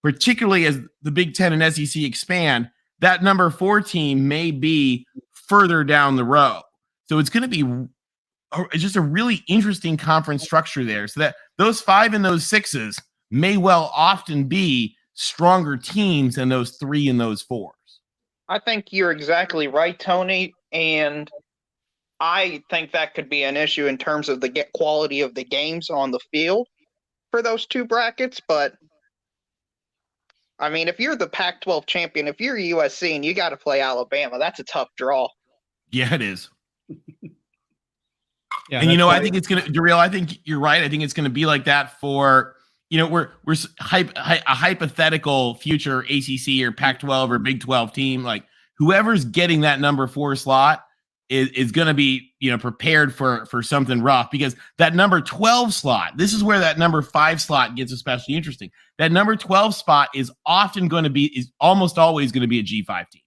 particularly as the Big Ten and SEC expand, that number 4 team may be further down the road. So it's going to be just a really interesting conference structure there. So that those 5 and those 6s may well often be stronger teams than those 3 and those 4s. I think you're exactly right, Tony, and I think that could be an issue in terms of the quality of the games on the field for those 2 brackets. But I mean, if you're the Pac-12 champion, if you're USC and you got to play Alabama, that's a tough draw. Yeah, it is. Yeah, and I think it's Darrell, I think you're right. I think it's gonna be like that for we're a hypothetical future ACC or Pac-12 or Big 12 team. Like whoever's getting that number 4 slot is going to be, prepared for something rough, because that number 12 slot, this is where that number 5 slot gets especially interesting. That number 12 spot is almost always going to be a G5 team,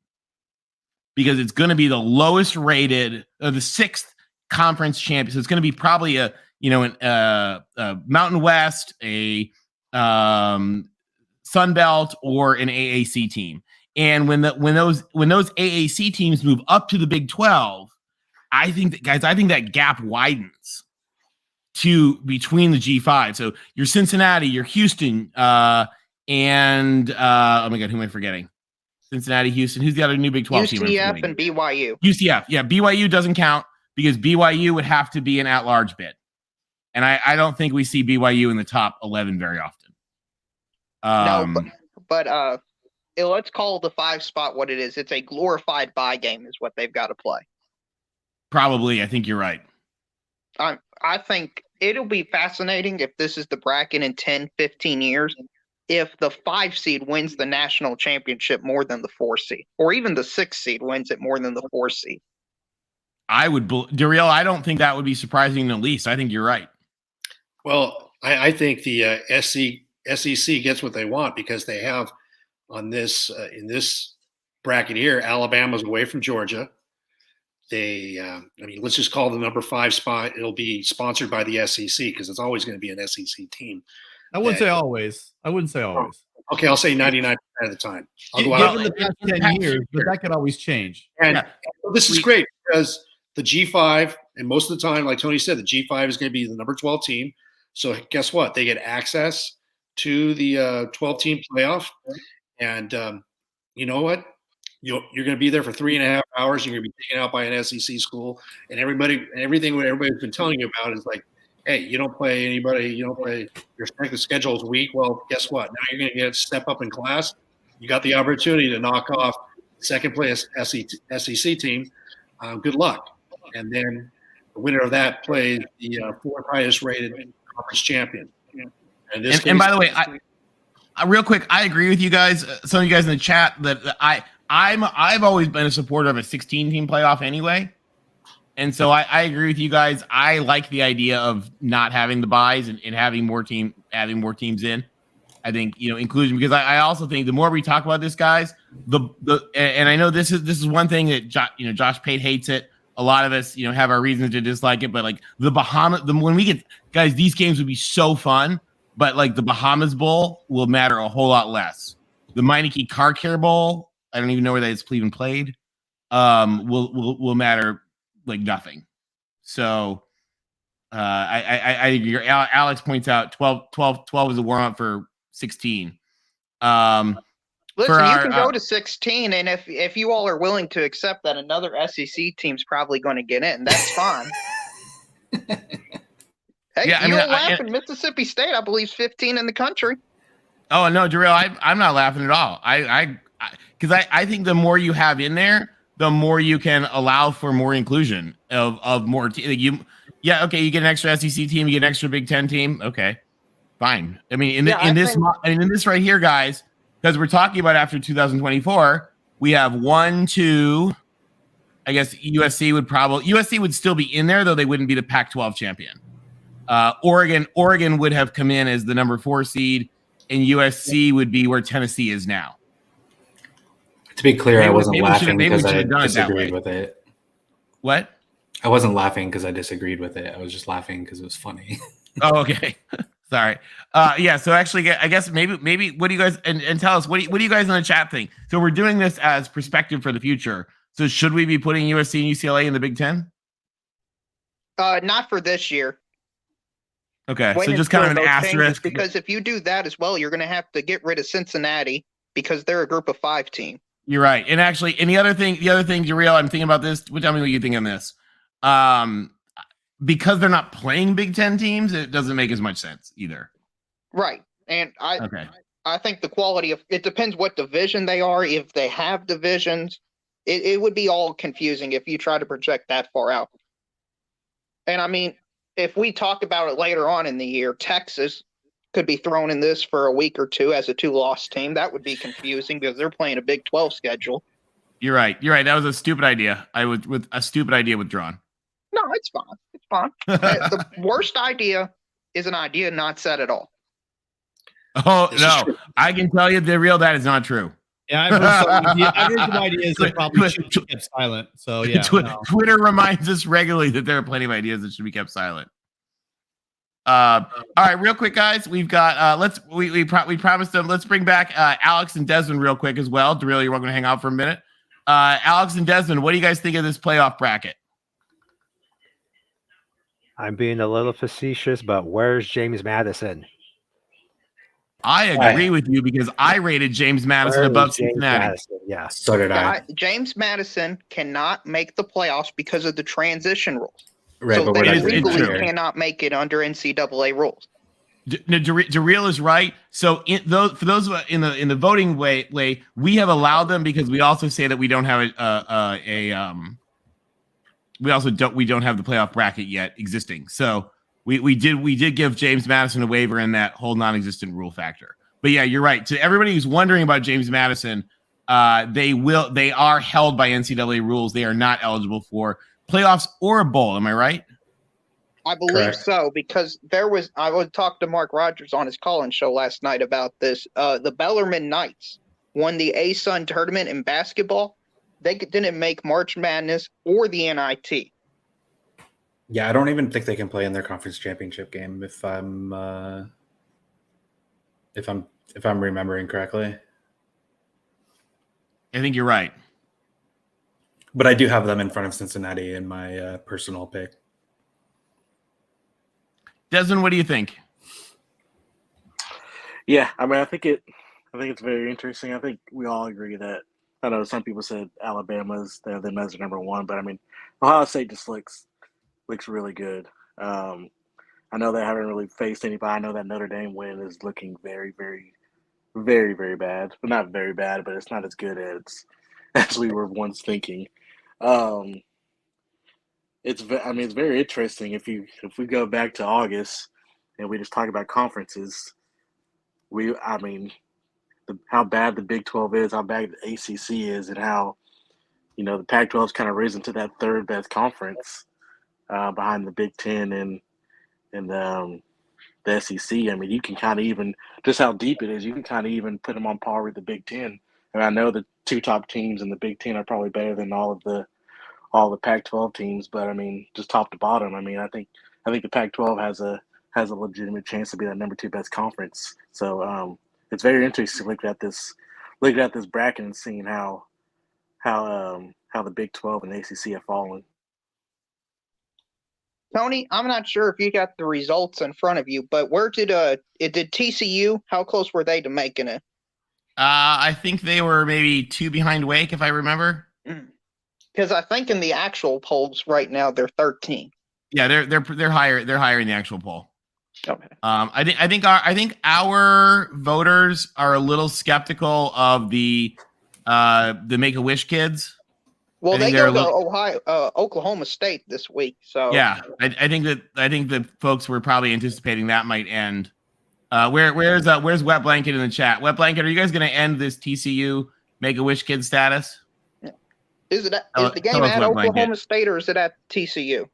because it's going to be the lowest rated, the 6th conference champion. So it's going to be probably a Mountain West, a Sun Belt, or an AAC team. And when those AAC teams move up to the Big 12, I think that gap widens between the G5. So your Cincinnati, your Houston, and oh my God, who am I forgetting? Cincinnati, Houston. Who's the other new Big 12 team? UCF and BYU. UCF, yeah, BYU doesn't count because BYU would have to be an at-large bid. And I don't think we see BYU in the top 11 very often. No, but let's call the 5 spot what it is. It's a glorified bye game is what they've got to play. Probably. I think you're right. I think it'll be fascinating if this is the bracket in 10, 15 years, if the 5 seed wins the national championship more than the 4 seed, or even the 6 seed wins it more than the 4 seed. Darrell, I don't think that would be surprising in the least. I think you're right. Well, I think the SEC gets what they want, because they have on this in this bracket here, Alabama's away from Georgia. Let's just call the number 5 spot. It'll be sponsored by the SEC, because it's always going to be an SEC team. I wouldn't say always. Okay, I'll say 99% of the time. Given the past 10 years, but that could always change. And this is great, because the G5, and most of the time, like Tony said, the G5 is going to be the number 12 team. So guess what? They get access to the 12-team playoff. And you know what? You're going to be there for 3.5 hours. You're going to be taken out by an SEC school. And everything what everybody's been telling you about is like, hey, you don't play anybody. You don't play. Your strength of schedule is weak. Well, guess what? Now you're going to get a step up in class. You got the opportunity to knock off second place SEC team. Good luck. And then the winner of that plays the 4th highest rated conference champion. And by the way, real quick, I agree with you guys. Some of you guys in the chat that I've always been a supporter of a 16-team playoff anyway. And so I agree with you guys. I like the idea of not having the buys and having more teams in. I think, inclusion, because I also think the more we talk about this, guys, and I know this is one thing that Josh Pate hates it. A lot of us, have our reasons to dislike it, but like when we get, guys, these games would be so fun, but like the Bahamas Bowl will matter a whole lot less. The Meineke Car Care Bowl, I don't even know where that is even played, will matter like nothing. So I agree. Alex points out 12 is a warm up for 16. Listen, you can go to 16, and if you all are willing to accept that another SEC team's probably going to get in, that's fine. Hey, yeah, you're laughing. Mississippi State, I believe, is 15 in the country. Oh no, Darrell, I'm not laughing at all. I because I think the more you have in there, the more you can allow for more inclusion of more. You get an extra SEC team, you get an extra Big Ten team. Okay, fine. I mean, in this right here, guys, because we're talking about after 2024, we have 1, 2. I guess USC would still be in there, though they wouldn't be the Pac-12 champion. Oregon would have come in as the number 4 seed, and USC would be where Tennessee is now. To be clear, I wasn't laughing maybe we because should I have done it that disagreed way. with it. What? I wasn't laughing because I disagreed with it. I was just laughing because it was funny. Oh, okay. Sorry. Yeah. So actually, I guess maybe what do you guys and tell us what do you guys in the chat think? So we're doing this as perspective for the future. So should we be putting USC and UCLA in the Big Ten? Not for this year. Okay. So just kind of an asterisk. Because if you do that as well, you're going to have to get rid of Cincinnati because they're a Group of 5 team. You're right. And actually, the other thing, Jareel, I'm thinking about this. Tell me what you think on this. Because they're not playing Big Ten teams, it doesn't make as much sense either. Right. And I think the quality of it depends what division they are. If they have divisions, it would be all confusing if you try to project that far out. And I mean, if we talk about it later on in the year, Texas could be thrown in this for a week or two as a 2-loss team. That would be confusing because they're playing a Big 12 schedule. You're right. That was a stupid idea. With a stupid idea withdrawn. No, it's fine. It's fine. The worst idea is an idea not said at all. Oh, no. I can tell you that is not true. Yeah, I've heard some ideas that probably should be kept silent. So yeah, Twitter reminds us regularly that there are plenty of ideas that should be kept silent. All right, real quick, guys. We've got we promised them. Let's bring back Alex and Desmond real quick as well. Darrell, you're welcome to hang out for a minute. Alex and Desmond, what do you guys think of this playoff bracket? I'm being a little facetious, but where's James Madison? I agree with you because I rated James Madison above Cincinnati. Yeah, so did I. James Madison cannot make the playoffs because of the transition rules. Right, so but they legally cannot make it under NCAA rules. Darrell is right. So for those in the voting way, we have allowed them because we also say that we don't have we don't have the playoff bracket yet existing. So we did give James Madison a waiver in that whole non-existent rule factor. But yeah, you're right. To everybody who's wondering about James Madison, they are held by NCAA rules. They are not eligible for playoffs or a bowl. Am I right? I believe so, because I would talk to Mark Rogers on his call-in show last night about this. The Bellarmine Knights won the ASUN tournament in basketball. They didn't make March Madness or the NIT. Yeah, I don't even think they can play in their conference championship game if I'm remembering correctly. I think you're right. But I do have them in front of Cincinnati in my personal pick. Desmond, what do you think? Yeah, I mean, I think it's very interesting. I think we all agree that. I know some people said Alabama's they have them as number 1, but I mean, Ohio State just looks really good. I know they haven't really faced anybody. I know that Notre Dame win is looking very, very, very, very bad. Well, not very bad, but it's not as good as we were once thinking. It's very interesting if we go back to August and we just talk about conferences. How bad the Big 12 is, how bad the ACC is, and how the Pac-12's kind of risen to that third best conference behind the Big 10 and the SEC. I mean, you can kind of even just how deep it is. You can kind of even put them on par with the Big 10. And I know the 2 top teams in the Big 10 are probably better than all the Pac-12 teams, but I mean, just top to bottom. I mean, I think the Pac-12 has a legitimate chance to be that number 2 best conference. So it's very interesting looking at this bracket and seeing how the Big 12 and the ACC have fallen. Tony, I'm not sure if you got the results in front of you, but where did TCU? How close were they to making it? I think they were maybe 2 behind Wake, if I remember. Because I think in the actual polls right now they're 13. Yeah, they're higher. They're higher in the actual poll. Okay. I think our voters are a little skeptical of the the Make-A-Wish kids. Well, I they think go they're to Oklahoma State this week. So Yeah, I think that folks were probably anticipating that might end. Where's Wet Blanket in the chat? Wet Blanket, are you guys going to end this TCU Make-A-Wish kid status? is the Tell game us, at Wet Oklahoma Blanket. State or is it at TCU?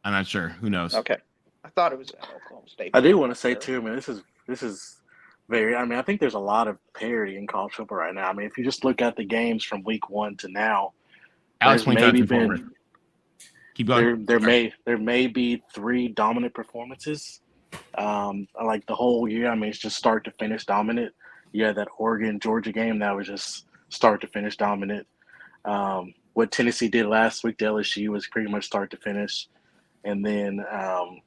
I'm not sure. Who knows? Okay, I thought it was at Oklahoma State. I do want to say too, man, this is very. I mean, I think there's a lot of parity in college football right now. I mean, if you just look at the games from week 1 to now, Alex there's points out maybe to forward. been Keep going. there may be 3 dominant performances. Like the whole year. I mean, it's just start to finish dominant. You had that Oregon Georgia game that was just start to finish dominant. What Tennessee did last week to LSU was pretty much start to finish. And then, I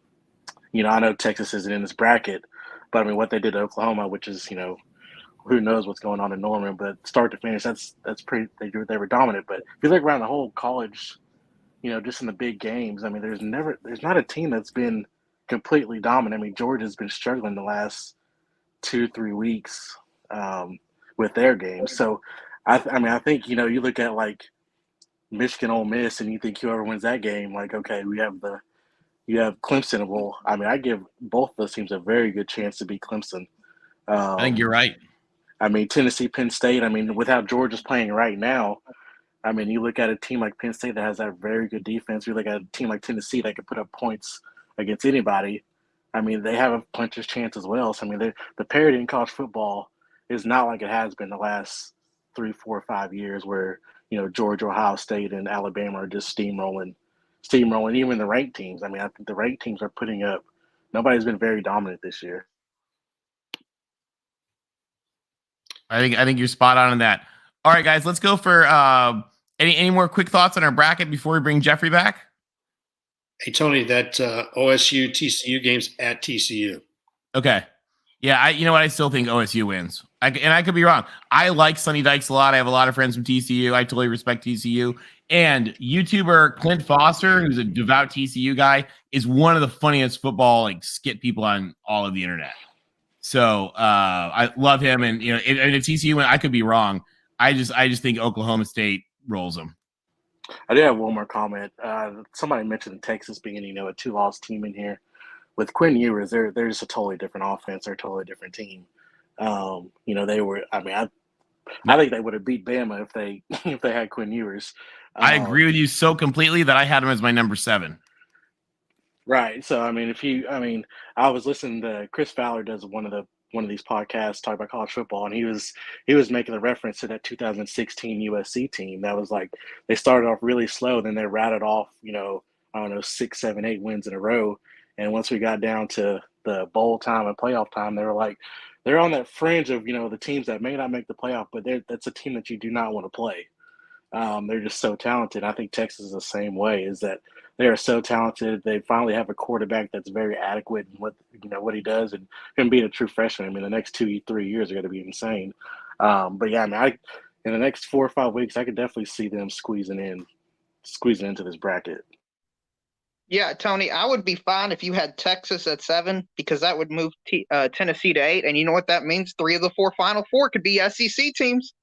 know Texas isn't in this bracket, but I mean, what they did to Oklahoma, which is, who knows what's going on in Norman, but start to finish, that's pretty. They were dominant. But if you look around the whole college, just in the big games, I mean, there's not a team that's been completely dominant. I mean, Georgia's been struggling the last 2-3 weeks with their games. So, I think you look at like Michigan, Ole Miss, and you think whoever wins that game, like, okay, you have Clemson. Well, I mean, I give both those teams a very good chance to beat Clemson. I think you're right. I mean, Tennessee, Penn State. I mean, with how Georgia's playing right now, I mean, you look at a team like Penn State that has that very good defense. You look at a team like Tennessee that can put up points against anybody. I mean, they have a puncher's chance as well. So, I mean, the parity in college football is not like it has been the last 3, 4, 5 years where, Georgia, Ohio State, and Alabama are just steamrolling even the ranked teams. I mean, I think the ranked teams are putting up – nobody's been very dominant this year. I think you're spot on in that. All right, guys, let's go for any more quick thoughts on our bracket before we bring Jeffrey back? Hey, Tony, that OSU TCU game's at TCU. Okay. Yeah, I still think OSU wins. I could be wrong. I like Sonny Dykes a lot. I have a lot of friends from TCU. I totally respect TCU. And YouTuber Clint Foster, who's a devout TCU guy, is one of the funniest football skit people on all of the internet. So I love him. And if TCU win, I could be wrong. I just think Oklahoma State rolls them. I do have one more comment. Somebody mentioned Texas being, a 2-loss team in here. With Quinn Ewers, they're just a totally different offense. They're a totally different team. They were. I mean, I think they would have beat Bama if they had Quinn Ewers. I agree with you so completely that I had him as my number 7. Right. So I mean, I was listening to Chris Fowler does one of these podcasts talking about college football, and he was making a reference to that 2016 USC team that was like they started off really slow, then they rattled off 6, 7, 8 wins in a row. And once we got down to the bowl time and playoff time, they were like, they're on that fringe of, the teams that may not make the playoff, but that's a team that you do not want to play. They're just so talented. I think Texas is the same way, is that they are so talented. They finally have a quarterback that's very adequate in what he does, and him being a true freshman. I mean, the next 2-3 years are going to be insane. But yeah, I mean, in the next 4 or 5 weeks, I could definitely see them squeezing into this bracket. Yeah, Tony, I would be fine if you had Texas at 7 because that would move Tennessee to 8. And you know what that means? 3 of the 4 Final Four could be SEC teams.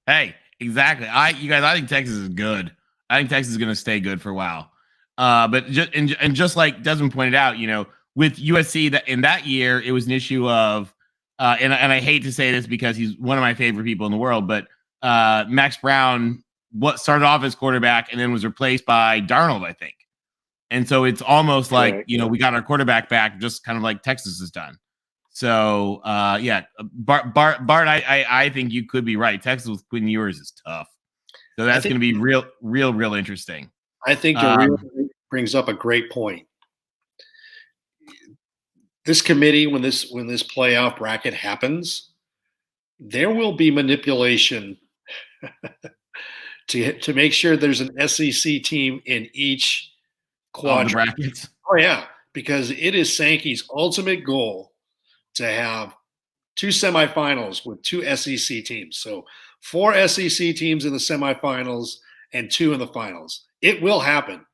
Hey, exactly. I think Texas is good. I think Texas is going to stay good for a while. But just like Desmond pointed out, with USC in that year, it was an issue of, and I hate to say this because he's one of my favorite people in the world, but Max Brown started off as quarterback and then was replaced by Darnold, I think. And so it's almost like, we got our quarterback back, just kind of like Texas has done. So, Bart, I think you could be right. Texas with Quinn Ewers is tough. So that's going to be real interesting. I think it brings up a great point. This committee, when this playoff bracket happens, there will be manipulation to make sure there's an SEC team in each quadrant. Brackets. Oh yeah, because it is Sankey's ultimate goal to have 2 semifinals with 2 SEC teams. So 4 SEC teams in the semifinals and 2 in the finals. It will happen.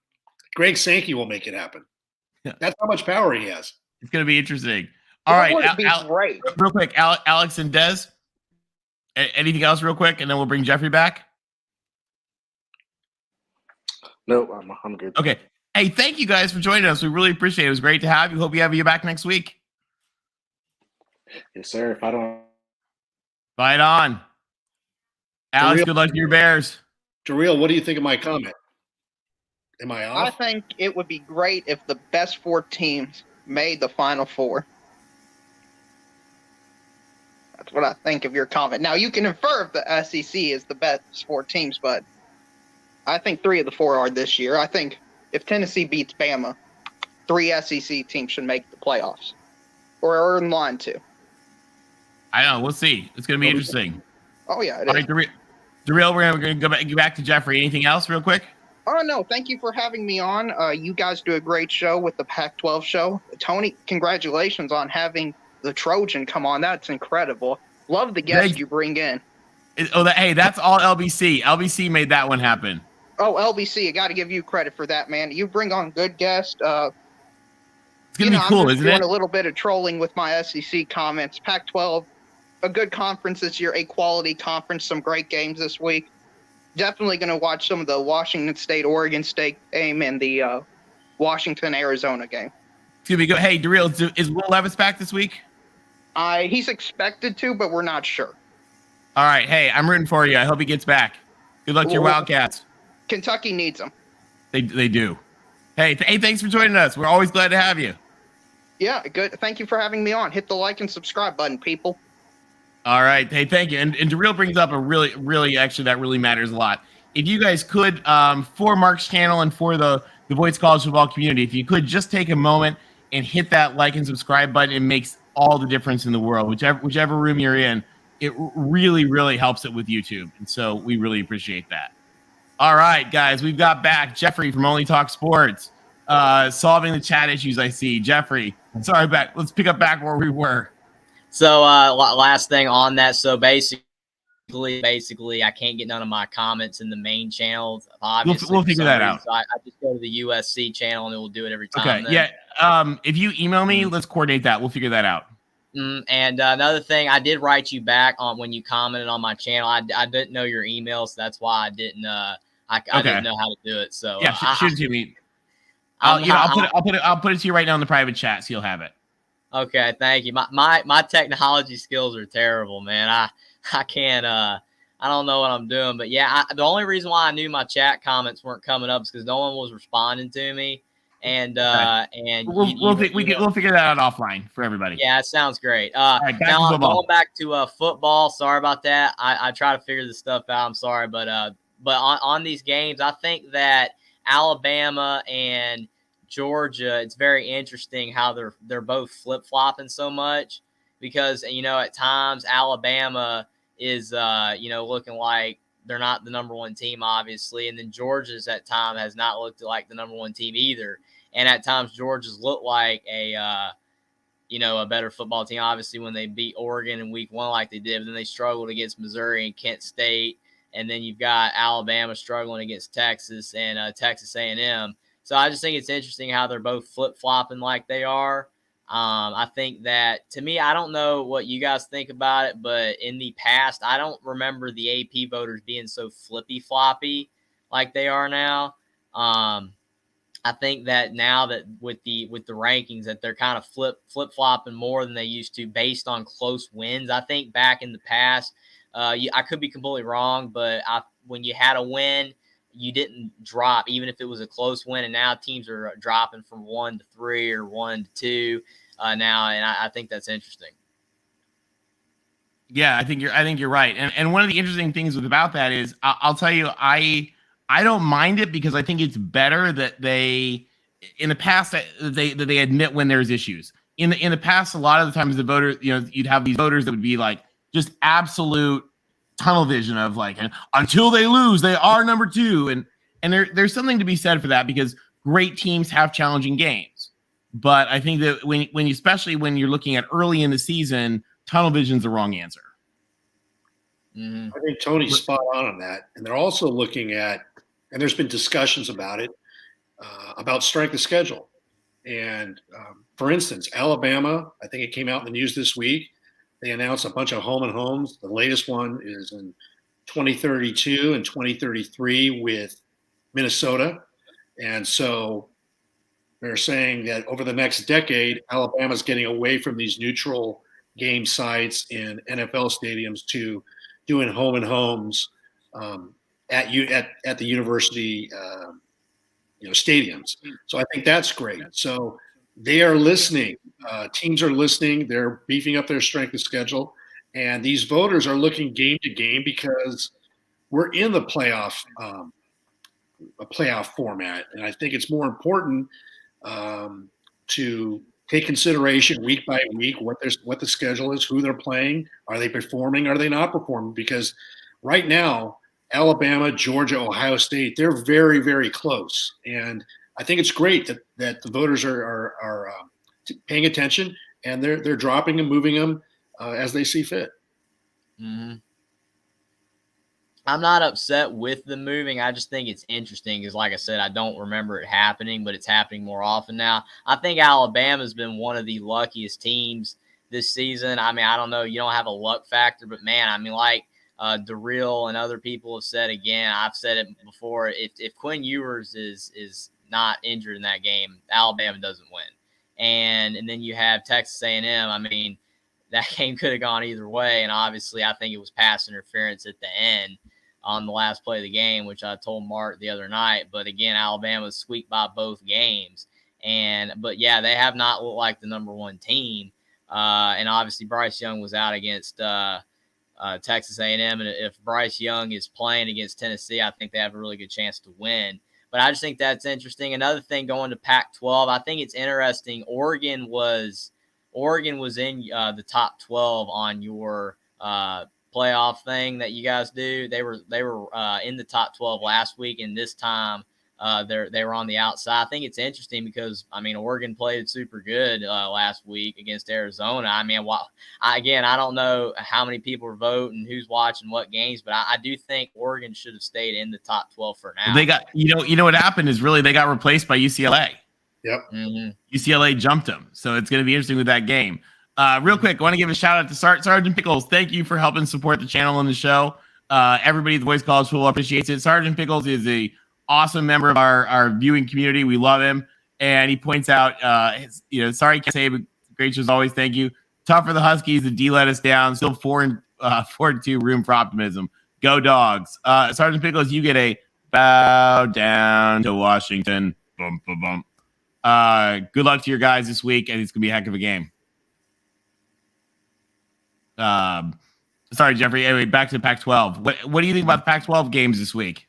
Greg Sankey will make it happen. That's how much power he has. It's going to be interesting. All right, Great. real quick, Alex and Des, Anything else real quick, and then we'll bring Jeffrey back? No, I'm good. Okay. Hey, thank you guys for joining us. We really appreciate it. It was great to have you. Hope we have you back next week. Yes, sir. If I don't. Fight on. Alex, good luck to your Bears. Darrell, what do you think of my comment? Am I I off? think it would be great if the best 4 teams made the Final Four. That's what I think of your comment. Now, you can infer if the SEC is the best 4 teams, but I think 3 of the 4 are this year. I think if Tennessee beats Bama, 3 SEC teams should make the playoffs or are in line to. I know. We'll see. It's going to be interesting. Oh, yeah, it All is. right, Darrell, we're going to go back to Jeffrey. Anything else real quick? Oh, no, thank you for having me on. You guys do a great show with the Pac-12 show. Tony, congratulations on having the Trojan come on. That's incredible. Love the guests you bring in. Hey, that's all LBC. LBC made that one happen. Oh, LBC, I got to give you credit for that, man. You bring on good guests. It's going to be cool, I'm just isn't doing it? a little bit of trolling with my SEC comments. Pac-12, a good conference this year, a quality conference, some great games this week. Definitely going to watch some of the Washington State, Oregon State game and the Washington, Arizona game. It's going to be good. Hey, Darrell, is Will Levis back this week? He's expected to, but we're not sure. All right. Hey, I'm rooting for you. I hope he gets back. Good luck to your Wildcats. Kentucky needs him. They do. Hey, thanks for joining us. We're always glad to have you. Yeah, good. Thank you for having me on. Hit the like and subscribe button, people. All right. Hey, thank you. And Darrell brings up a really, actually, that really matters a lot. If you guys could, for Mark's channel and for the Voice College football community, if you could just take a moment and hit that like and subscribe button, it makes all the difference in the world. Whichever room you're in, it really helps it with YouTube. And so we really appreciate that. All right, guys, we've got back Jeffrey from Only Talk Sports, solving the chat issues I see. Jeffrey, sorry, let's pick up back where we were. So last thing on that. So basically, I can't get none of my comments in the main channel. Obviously, we'll figure that out. So I just go to the USC channel and it will do it every time. Okay, then. yeah. If you email me, let's coordinate that. We'll figure that out. And another thing, I did write you back on when you commented on my channel. I didn't know your email, so that's why I didn't. I didn't know how to do it. So yeah, shoot it to me. I'll put it to you right now in the private chat, so you'll have it. Okay, thank you. My technology skills are terrible, man. I can't. I don't know what I'm doing, but yeah, the only reason why I knew my chat comments weren't coming up is because no one was responding to me. And and we'll figure that out offline for everybody. Yeah, it sounds great. Right, now going back to football. Sorry about that. I try to figure this stuff out. I'm sorry, but on these games, I think that Alabama and Georgia, it's very interesting how they're both flip-flopping so much because at times Alabama is looking like they're not the number 1 team, obviously, and then Georgia's at time has not looked like the number 1 team either. And at times Georgia's looked like a better football team, obviously, when they beat Oregon in week 1 like they did, but then they struggled against Missouri and Kent State. And then you've got Alabama struggling against Texas and Texas A&M. So I just think it's interesting how they're both flip-flopping like they are. I think that, to me, I don't know what you guys think about it, but in the past, I don't remember the AP voters being so flippy-floppy like they are now. I think that now that with the rankings that they're kind of flip-flopping more than they used to based on close wins. I think back in the past, I could be completely wrong, but when you had a win, you didn't drop, even if it was a close win. And now teams are dropping from 1 to 3 or 1 to 2 now, and I think that's interesting. Yeah, I think you're right. And one of the interesting things about that is, I'll tell you, I don't mind it because I think it's better that they, in the past, they admit when there's issues. In the past, a lot of the times the voters, you'd have these voters that would be like just absolute tunnel vision of like, until they lose, they are number 2. And there's something to be said for that because great teams have challenging games. But I think that when especially when you're looking at early in the season, tunnel vision's the wrong answer. I think Tony's spot on that. And they're also looking at, and there's been discussions about it, about strength of schedule. And for instance, Alabama, I think it came out in the news this week, They announced a bunch of home and homes. The latest one is in 2032 and 2033 with Minnesota. And so they're saying that over the next decade, Alabama's getting away from these neutral game sites in NFL stadiums to doing home and homes at the university stadiums. So I think that's great. So they are listening. Teams are listening. They're beefing up their strength of schedule, and these voters are looking game to game because we're in the playoff a playoff format, and I think it's more important to take consideration week by week what the schedule is, who they're playing, are they performing, are they not performing? Because right now, Alabama, Georgia, Ohio State, they're very, very close, and I think it's great that the voters are paying attention and they're dropping and moving them as they see fit. Mm-hmm. I'm not upset with the moving. I just think it's interesting because, like I said, I don't remember it happening, but it's happening more often now. I think Alabama's been one of the luckiest teams this season. I mean, I don't know. You don't have a luck factor, but, man, I mean, like DeReal and other people have said again, I've said it before, if Quinn Ewers is not injured in that game, Alabama doesn't win. And then you have Texas A&M. I mean, that game could have gone either way, and obviously I think it was pass interference at the end on the last play of the game, which I told Mark the other night. But again, Alabama was squeaked by both games. But yeah, they have not looked like the number one team. And obviously Bryce Young was out against Texas A&M. And if Bryce Young is playing against Tennessee, I think they have a really good chance to win. But I just think that's interesting. Another thing going to Pac-12, I think it's interesting. Oregon was in the top 12 on your playoff thing that you guys do. They were in the top 12 last week, and this time they were on the outside. I think it's interesting because, I mean, Oregon played super good last week against Arizona. I mean, I don't know how many people are voting, who's watching what games, but I do think Oregon should have stayed in the top 12 for now. They got, you know what happened is really they got replaced by UCLA. Yep. Mm-hmm. UCLA jumped them. So it's going to be interesting with that game. Real quick, I want to give a shout out to Sergeant Pickles. Thank you for helping support the channel and the show. Everybody at the Voice of College Football appreciates it. Sergeant Pickles is a awesome member of our viewing community. We love him. And he points out, sorry, can't say, but great show as always. Thank you. Tough for the Huskies. The D let us down. Still 4-2, room for optimism. Go Dogs. Sergeant Pickles, you get a bow down to Washington. Bump, bump, bump. Good luck to your guys this week, and it's going to be a heck of a game. Sorry, Jeffrey. Anyway, back to the Pac-12. What do you think about the Pac-12 games this week?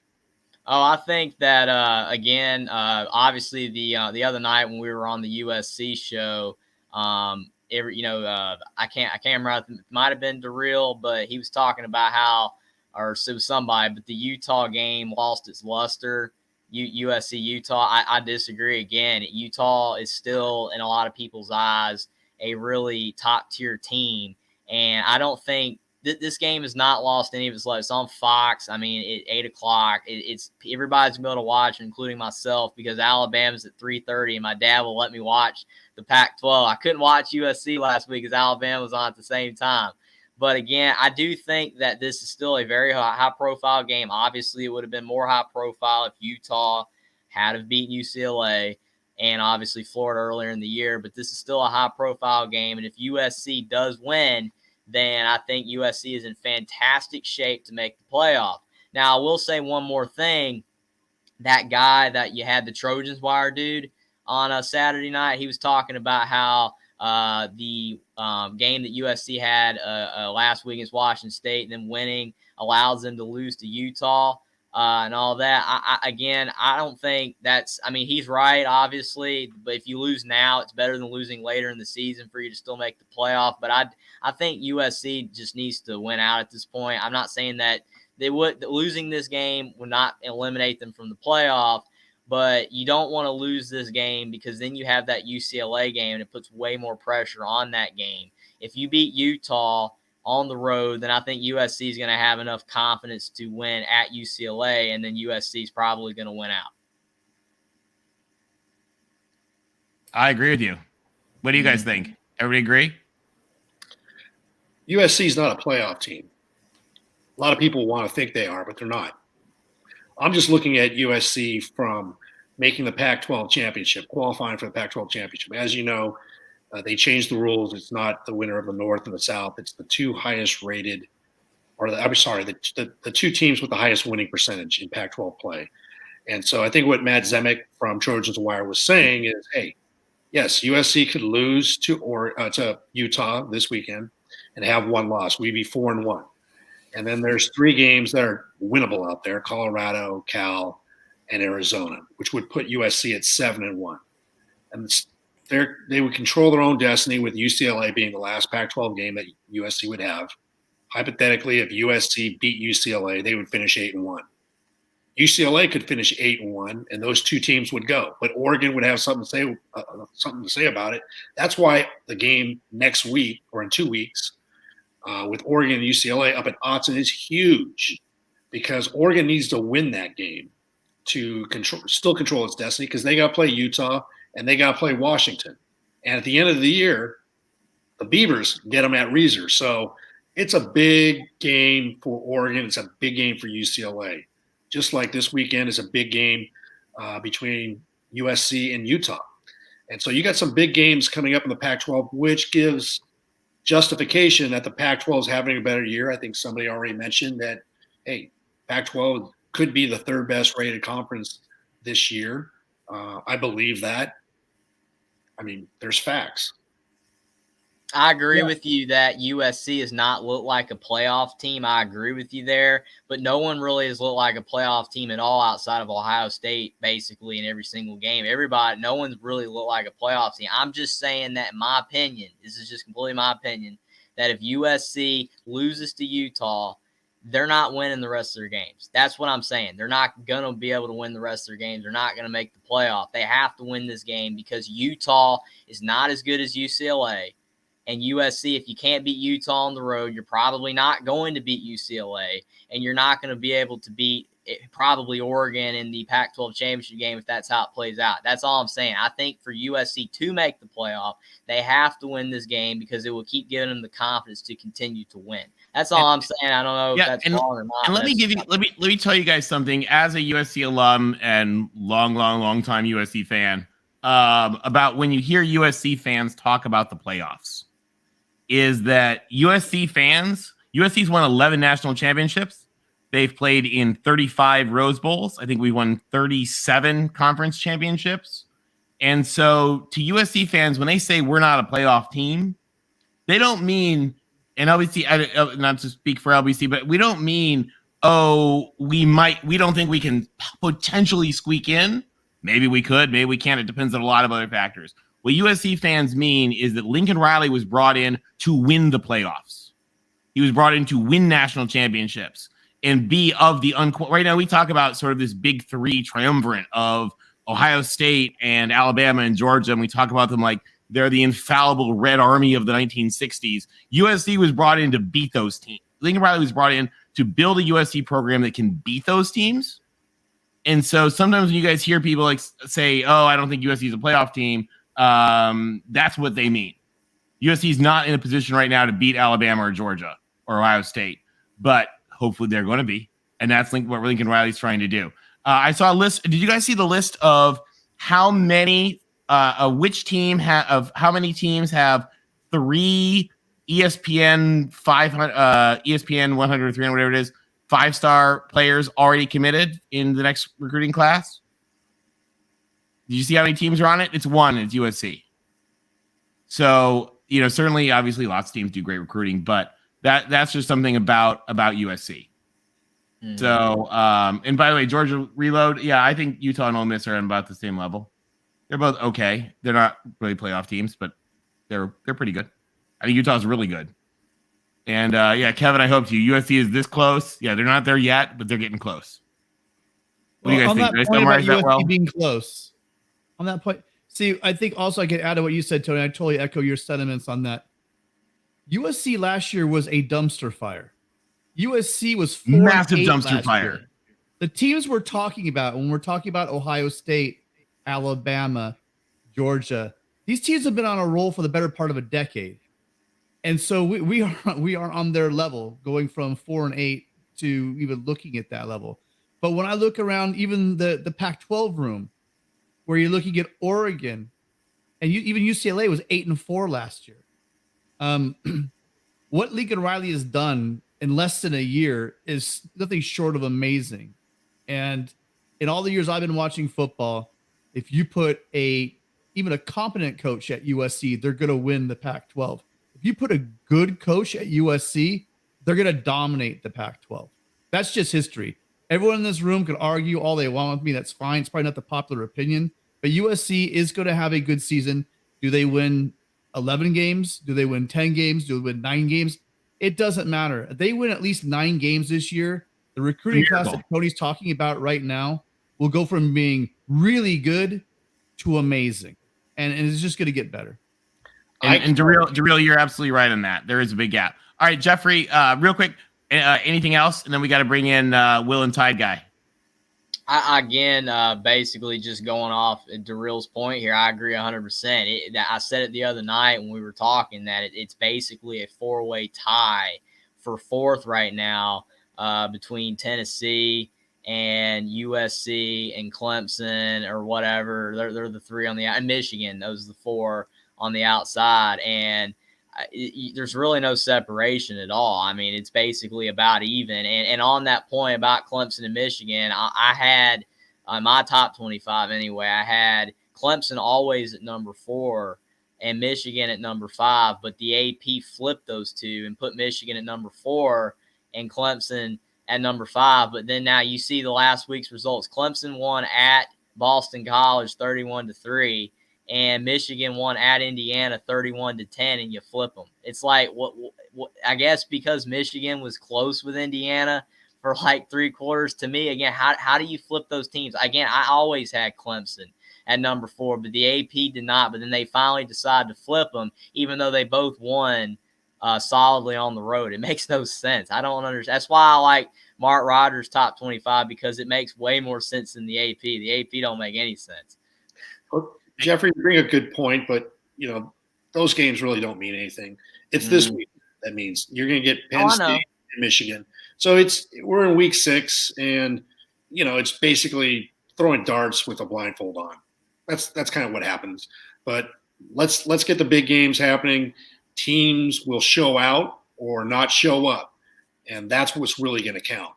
Oh, I think that obviously the other night when we were on the USC show, I can't remember. It might have been DeReal, but he was talking about how, or it was somebody, but the Utah game lost its luster. USC Utah. I disagree again. Utah is still in a lot of people's eyes a really top tier team. And I don't think this game has not lost any of its love. It's on Fox. I mean, at 8 o'clock, it's everybody's going to be able to watch, including myself, because Alabama's at 3:30, and my dad will let me watch the Pac-12. I couldn't watch USC last week because Alabama was on at the same time. But again, I do think that this is still a very high-profile game. Obviously, it would have been more high-profile if Utah had have beaten UCLA and obviously Florida earlier in the year. But this is still a high-profile game, and if USC does win, then I think USC is in fantastic shape to make the playoff. Now, I will say one more thing. That guy that you had, the Trojans Wire dude, on a Saturday night, he was talking about how the game that USC had last week against Washington State and then winning allows them to lose to Utah and all that. I don't think that's – I mean, he's right, obviously, but if you lose now, it's better than losing later in the season for you to still make the playoff. But I think USC just needs to win out at this point. I'm not saying that losing this game would not eliminate them from the playoff, but you don't want to lose this game because then you have that UCLA game and it puts way more pressure on that game. If you beat Utah on the road, then I think USC is going to have enough confidence to win at UCLA, and then USC is probably going to win out. I agree with you. What do you guys think? Everybody agree? USC is not a playoff team. A lot of people want to think they are, but they're not. I'm just looking at USC from making the Pac-12 championship, qualifying for the Pac-12 championship. As you know, they changed the rules. It's not the winner of the North and the South. It's the two highest rated, the two teams with the highest winning percentage in Pac-12 play. And so I think what Matt Zemek from Trojans Wire was saying is, hey, yes, USC could lose to Utah this weekend and have one loss. We'd be 4-1. And then there's 3 games that are winnable out there: Colorado, Cal, and Arizona, which would put USC at 7-1. And they would control their own destiny, with UCLA being the last Pac-12 game that USC would have. Hypothetically, if USC beat UCLA, they would finish 8-1. UCLA could finish 8-1, and those 2 teams would go. But Oregon would have something to say about it. That's why the game next week, or in 2 weeks, with Oregon and UCLA up at Autzen, is huge, because Oregon needs to win that game to still control its destiny, because they got to play Utah and they got to play Washington. And at the end of the year, the Beavers get them at Reeser. So it's a big game for Oregon. It's a big game for UCLA. Just like this weekend is a big game between USC and Utah. And so you got some big games coming up in the Pac-12, which gives justification that the Pac-12 is having a better year. I think somebody already mentioned that, hey, Pac-12 could be the 3rd best rated conference this year. I believe that. I mean, there's facts. I agree with you that USC has not looked like a playoff team. I agree with you there, but no one really has looked like a playoff team at all outside of Ohio State, basically, in every single game. No one's really looked like a playoff team. I'm just saying that, in my opinion, this is just completely my opinion, that if USC loses to Utah, they're not winning the rest of their games. That's what I'm saying. They're not going to be able to win the rest of their games. They're not going to make the playoff. They have to win this game, because Utah is not as good as UCLA. And USC, if you can't beat Utah on the road, you're probably not going to beat UCLA, and you're not going to be able to beat probably Oregon in the Pac-12 championship game if that's how it plays out. That's all I'm saying. I think for USC to make the playoff, they have to win this game, because it will keep giving them the confidence to continue to win. That's all I'm saying. I don't know if that's wrong or not. And let me tell you guys something as a USC alum and long time USC fan about when you hear USC fans talk about the playoffs. Is that USC's won 11 national championships. They've played in 35 Rose Bowls. I think we won 37 conference championships. And so to USC fans, when they say we're not a playoff team, they don't mean, and LBC, not to speak for LBC, but we don't mean, we don't think we can potentially squeak in. Maybe we could, maybe we can't. It depends on a lot of other factors. What USC fans mean is that Lincoln Riley was brought in to win the playoffs. He was brought in to win national championships and be of the right now we talk about sort of this big 3 triumvirate of Ohio State and Alabama and Georgia, and we talk about them like they're the infallible Red Army of the 1960s. USC was brought in to beat those teams. Lincoln Riley was brought in to build a USC program that can beat those teams. And so sometimes when you guys hear people like say, "Oh, I don't think USC is a playoff team," that's what they mean. USC is not in a position right now to beat Alabama or Georgia or Ohio State, but hopefully they're going to be. And that's what Lincoln Riley's trying to do. I saw a list. Did you guys see the list of how many, how many teams have 3 ESPN 500, ESPN 100, 300, whatever it is, 5-star players already committed in the next recruiting class? Did you see how many teams are on it? It's 1. It's USC. So, certainly, obviously, lots of teams do great recruiting, but that's just something about USC. Mm-hmm. So, and by the way, Georgia Reload, yeah, I think Utah and Ole Miss are on about the same level. They're both okay. They're not really playoff teams, but they're pretty good. I think Utah's really good. And yeah, Kevin, I hope to you. USC is this close. Yeah, they're not there yet, but they're getting close. What do you guys think? Did I summarize that well? Being close. On that point, see, I think also I could add to what you said, Tony. I totally echo your sentiments on that. USC last year was a dumpster fire. USC was massive dumpster fire. Year. The teams we're talking about, when we're talking about Ohio State, Alabama, Georgia, these teams have been on a roll for the better part of a decade. And so we are on their level, going from 4-8 to even looking at that level. But when I look around, even the Pac-12 room, where you're looking at Oregon, and even UCLA was 8-4 last year. What Lincoln Riley has done in less than a year is nothing short of amazing. And in all the years I've been watching football, if you put even a competent coach at USC, they're going to win the Pac-12. If you put a good coach at USC, they're going to dominate the Pac-12. That's just history. Everyone in this room could argue all they want with me. That's fine. It's probably not the popular opinion, but USC is going to have a good season. Do they win 11 games? Do they win 10 games? Do they win 9 games? It doesn't matter. If they win at least 9 games this year, the recruiting class that Tony's talking about right now will go from being really good to amazing. And it's just going to get better. And Darrell, you're absolutely right on that. There is a big gap. All right, Jeffrey, real quick, anything else? And then we got to bring in Will and Tide Guy. Basically just going off Darrell's point here, I agree 100%. I said it the other night when we were talking that it's basically a 4-way tie for 4th right now between Tennessee and USC and Clemson or whatever. They're the 3 on the outside. Michigan, those are the 4 on the outside. And there's really no separation at all. I mean, it's basically about even. And on that point about Clemson and Michigan, I had my top 25 anyway. I had Clemson always at number 4 and Michigan at number 5, but the AP flipped those two and put Michigan at number 4 and Clemson at number 5. But then now you see the last week's results. Clemson won at Boston College 31-3. And Michigan won at Indiana 31-10, and you flip them. It's like what I guess because Michigan was close with Indiana for like 3 quarters. To me, again, how do you flip those teams? Again, I always had Clemson at number 4, but the AP did not. But then they finally decided to flip them, even though they both won solidly on the road. It makes no sense. I don't understand. That's why I like Mark Rogers' top 25, because it makes way more sense than the AP. The AP don't make any sense. Well, Jeffrey, you bring a good point, but those games really don't mean anything. It's this week that means you're going to get Penn State and Michigan. So we're in week 6, and it's basically throwing darts with a blindfold on. That's kind of what happens. But let's get the big games happening. Teams will show out or not show up, and that's what's really going to count.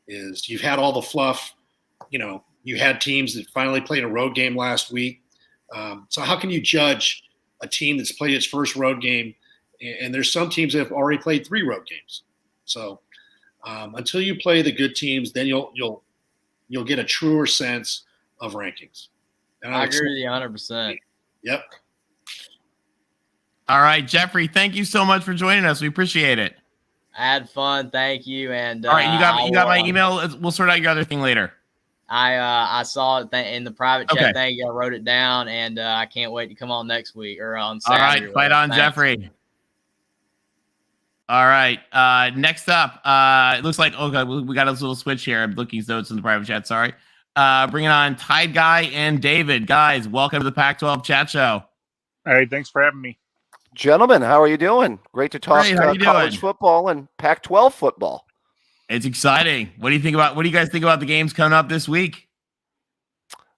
Is you've had all the fluff. You had teams that finally played a road game last week. So how can you judge a team that's played its first road game? And there's some teams that have already played 3 road games. So until you play the good teams, then you'll get a truer sense of rankings. And I agree with you 100%. Yep. All right, Jeffrey, thank you so much for joining us. We appreciate it. I had fun. Thank you. And all right, you got my email. We'll sort out your other thing later. I saw it in the private chat. Thank you. I wrote it down, and I can't wait to come on next week or on Saturday. All right, fight on, Jeffrey. All right, next up, it looks like we got a little switch here. I'm looking at notes in the private chat. Sorry. Bringing on Tide Guy and David. Guys, welcome to the Pac-12 Chat Show. All right, thanks for having me. Gentlemen, how are you doing? Great to talk college football and Pac-12 football. It's exciting. What do you guys think about the games coming up this week?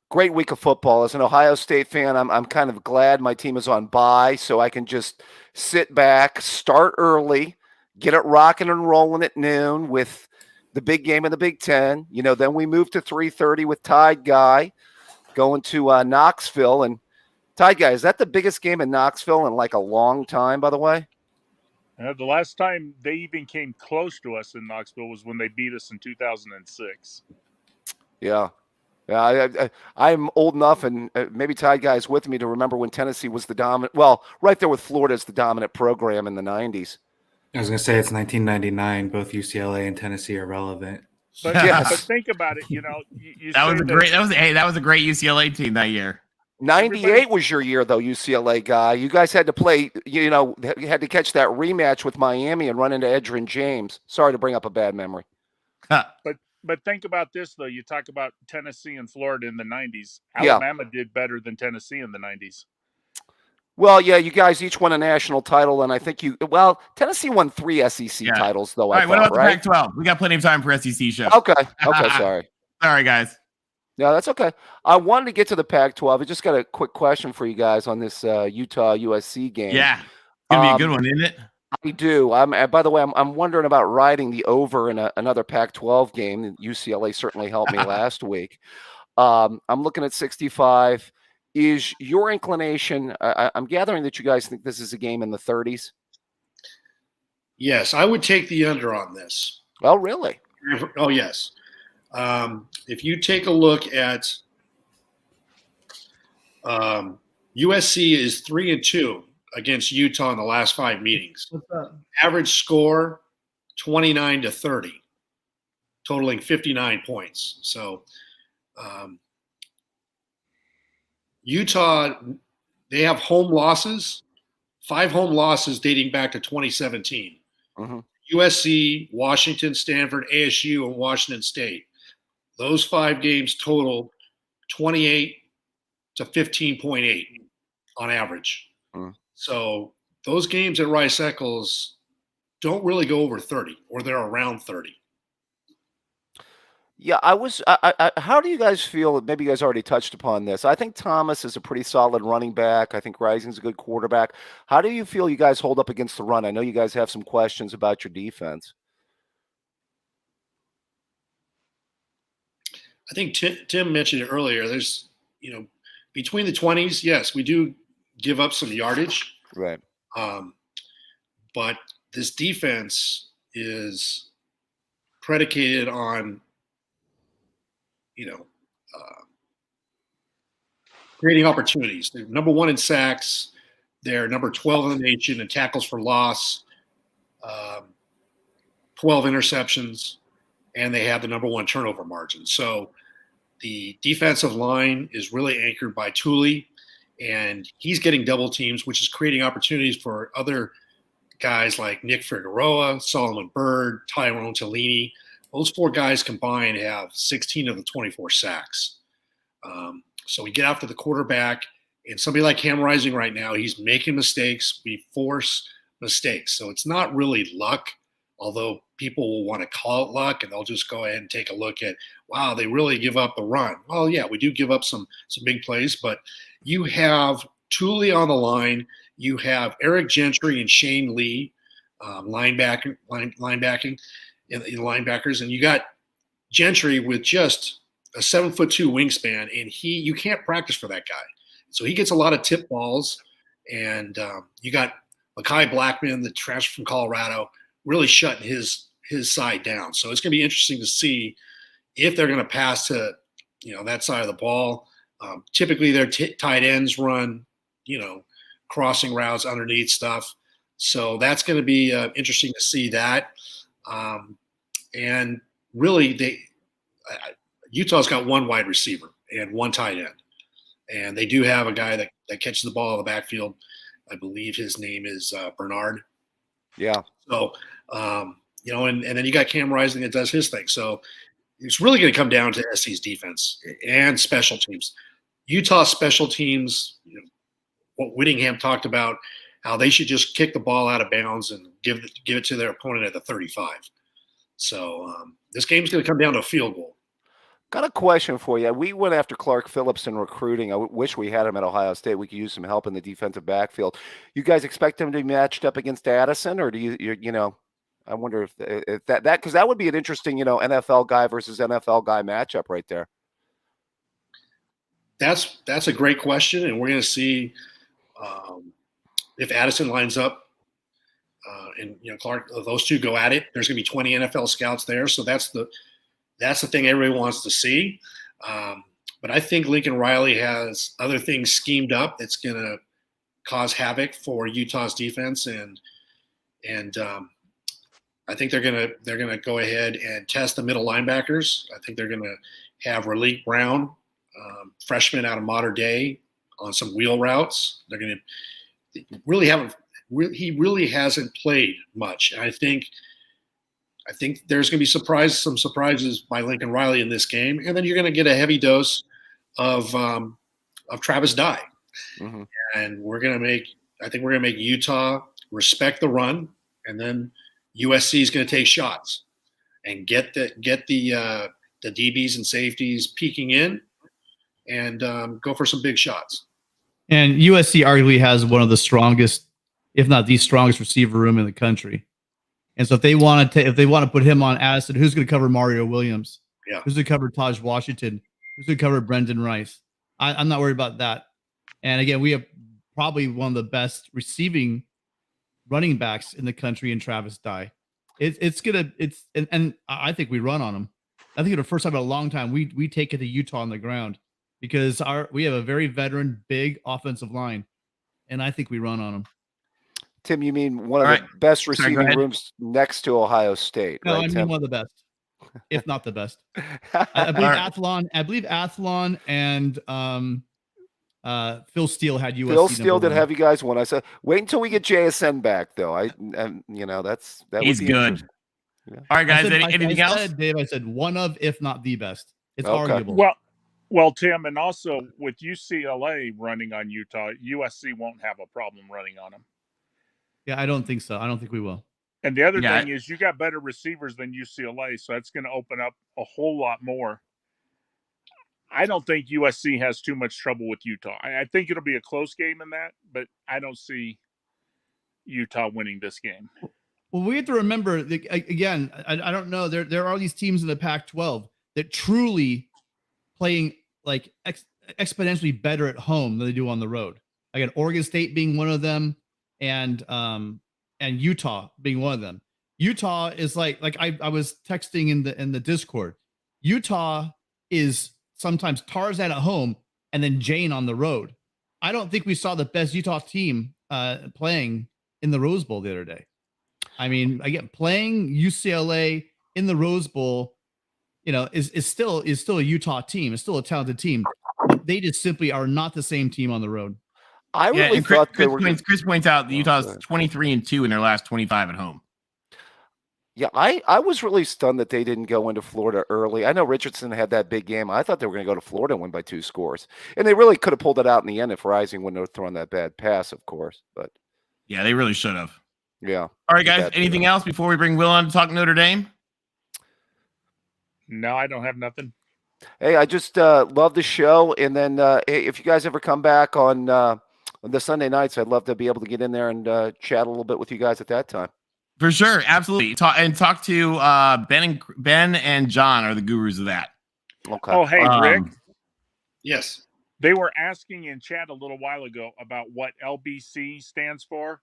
Great week of football. As an Ohio State fan, I'm kind of glad my team is on bye, so I can just sit back, start early, get it rocking and rolling at noon with the big game in the Big Ten. Then we move to 3:30 with Tide Guy going to Knoxville. And Tide Guy, is that the biggest game in Knoxville in like a long time, by the way? The last time they even came close to us in Knoxville was when they beat us in 2006. Yeah. I'm old enough, and maybe Tide Guy's with me, to remember when Tennessee was the dominant. Well, right there with Florida as the dominant program in the 90s. I was going to say it's 1999. Both UCLA and Tennessee are relevant. But, but think about it. You that was a great UCLA team that year. 98 was your year, though, UCLA guy. You guys had to play, you had to catch that rematch with Miami and run into Edgerrin James. Sorry to bring up a bad memory. But think about this, though. You talk about Tennessee and Florida in the 90s. Alabama did better than Tennessee in the 90s. Well, yeah, you guys each won a national title, and I think Tennessee won 3 SEC Yeah. titles, though. All right, I what thought, about the right? Pac-12? We got plenty of time for SEC show. Okay, sorry. Sorry, guys. No, that's okay. I wanted to get to the Pac-12. I just got a quick question for you guys on this Utah USC game. Yeah, it's gonna be a good one, isn't it? I do. By the way, I'm wondering about riding the over in another Pac-12 game. UCLA certainly helped me last week. I'm looking at 65. Is your inclination? I'm gathering that you guys think this is a game in the 30s. Yes, I would take the under on this. Oh, really? Oh, yes. If you take a look at USC is 3-2 against Utah in the last 5 meetings. What's that? Average score 29-30, totaling 59 points. So Utah, they have home losses, 5 home losses dating back to 2017. USC, Washington, Stanford, ASU, and Washington State. Those 5 games total 28 to 15.8 on average. So those games at Rice-Eccles don't really go over 30, or they're around 30. Yeah, how do you guys feel? Maybe you guys already touched upon this. I think Thomas is a pretty solid running back. I think Rising's a good quarterback. How do you feel you guys hold up against the run? I know you guys have some questions about your defense. I think Tim mentioned it earlier. There's, between the 20s, yes, we do give up some yardage. Right. But this defense is predicated on, creating opportunities. They're number 1 in sacks. They're number 12 in the nation in tackles for loss, 12 interceptions, and they have the number 1 turnover margin. So the defensive line is really anchored by Thule, and he's getting double teams, which is creating opportunities for other guys like Nick Figueroa, Solomon Byrd, Tyrone Tellini. Those 4 guys combined have 16 of the 24 sacks. So we get after the quarterback, and somebody like Cam Rising right now, he's making mistakes. We force mistakes. So it's not really luck, although people will want to call it luck, and they'll just go ahead and take a look at, wow, they really give up the run. Well, yeah, we do give up some big plays, but you have Thule on the line. You have Eric Gentry and Shane Lee linebacking in linebackers, and you got Gentry with just a 7'2" wingspan, and you can't practice for that guy. So he gets a lot of tip balls, and you got Mekhi Blackman, the transfer from Colorado, really shutting his side down. So it's going to be interesting to see if they're going to pass to that side of the ball. Typically, their tight ends run crossing routes underneath stuff. So that's going to be interesting to see that. And really, Utah's got 1 wide receiver and 1 tight end. And they do have a guy that catches the ball in the backfield. I believe his name is Bernard. Yeah. So, and then you got Cam Rising that does his thing. So it's really going to come down to SC's defense and special teams. Utah special teams, what Whittingham talked about, how they should just kick the ball out of bounds and give it to their opponent at the 35. So this game's going to come down to a field goal. Got a question for you. We went after Clark Phillips in recruiting. I wish we had him at Ohio State. We could use some help in the defensive backfield. You guys expect him to be matched up against Addison, or do you I wonder if that because that would be an interesting, NFL guy versus NFL guy matchup right there. That's a great question, and we're going to see if Addison lines up and Clark. Those 2 go at it. There's going to be 20 NFL scouts there, so that's the thing everybody wants to see. But I think Lincoln Riley has other things schemed up that's going to cause havoc for Utah's defense, and I think they're gonna go ahead and test the middle linebackers. I think they're going to have Raleek Brown, freshman out of Mater Dei, on some wheel routes. They're going to he really hasn't played much. And I think there's going to be some surprises by Lincoln Riley in this game, and then you're going to get a heavy dose of Travis Dye. Mhm. And I think we're gonna make Utah respect the run, and then USC is gonna take shots and get the DBs and safeties peeking in, and go for some big shots. And USC arguably has one of the strongest, if not the strongest, receiver room in the country. And so if they want to put him on Addison, who's going to cover Mario Williams? Yeah. Who's going to cover Taj Washington? Who's going to cover Brendan Rice? I'm not worried about that. And again, we have probably one of the best receiving running backs in the country in Travis Dye. And I think we run on him. I think for the first time in a long time, we take it to Utah on the ground because we have a very veteran, big offensive line, and I think we run on them. Tim, you mean one of the best receiving rooms next to Ohio State? No, right, I mean Tim? one of the best, if not the best. I believe Athlon and Phil Steele had USC. Phil Steele did one. have you guys one. I said, wait until we get JSN back, though. That He's would be good. Yeah. All right, guys. I Anything else? Dave, I said one of, if not the best. It's Okay. arguable. Well, Tim, and also with UCLA running on Utah, USC won't have a problem running on them. Yeah, I don't think so. I don't think we will. And the other thing is you got better receivers than UCLA, so that's going to open up a whole lot more. I don't think USC has too much trouble with Utah. I think it'll be a close game in that, but I don't see Utah winning this game. Well, we have to remember, again, I don't know. There are these teams in the Pac-12 that truly playing like exponentially better at home than they do on the road. Again, Oregon State being one of them, and Utah being one of them. Utah is like I was texting in the Discord. Utah is sometimes Tarzan at home and then Jane on the road. I don't think we saw the best Utah team playing in the Rose Bowl the other day. I mean, again, playing UCLA in the Rose Bowl, is still a Utah team. It's still a talented team. But they just simply are not the same team on the road. I really thought Chris points out that Utah's 23-2 in their last 25 at home. Yeah, I was really stunned that they didn't go into Florida early. I know Richardson had that big game. I thought they were going to go to Florida and win by 2 scores. And they really could have pulled it out in the end if Rising wouldn't have thrown that bad pass, of course. But yeah, they really should have. Yeah. All right, guys. Anything else before we bring Will on to talk Notre Dame? No, I don't have nothing. Hey, I just love the show. And then if you guys ever come back on the Sunday nights, I'd love to be able to get in there and chat a little bit with you guys at that time. For sure. Absolutely. Talk to Ben and John are the gurus of that. Okay. Oh, hey, Rick. Yes. They were asking in chat a little while ago about what LBC stands for.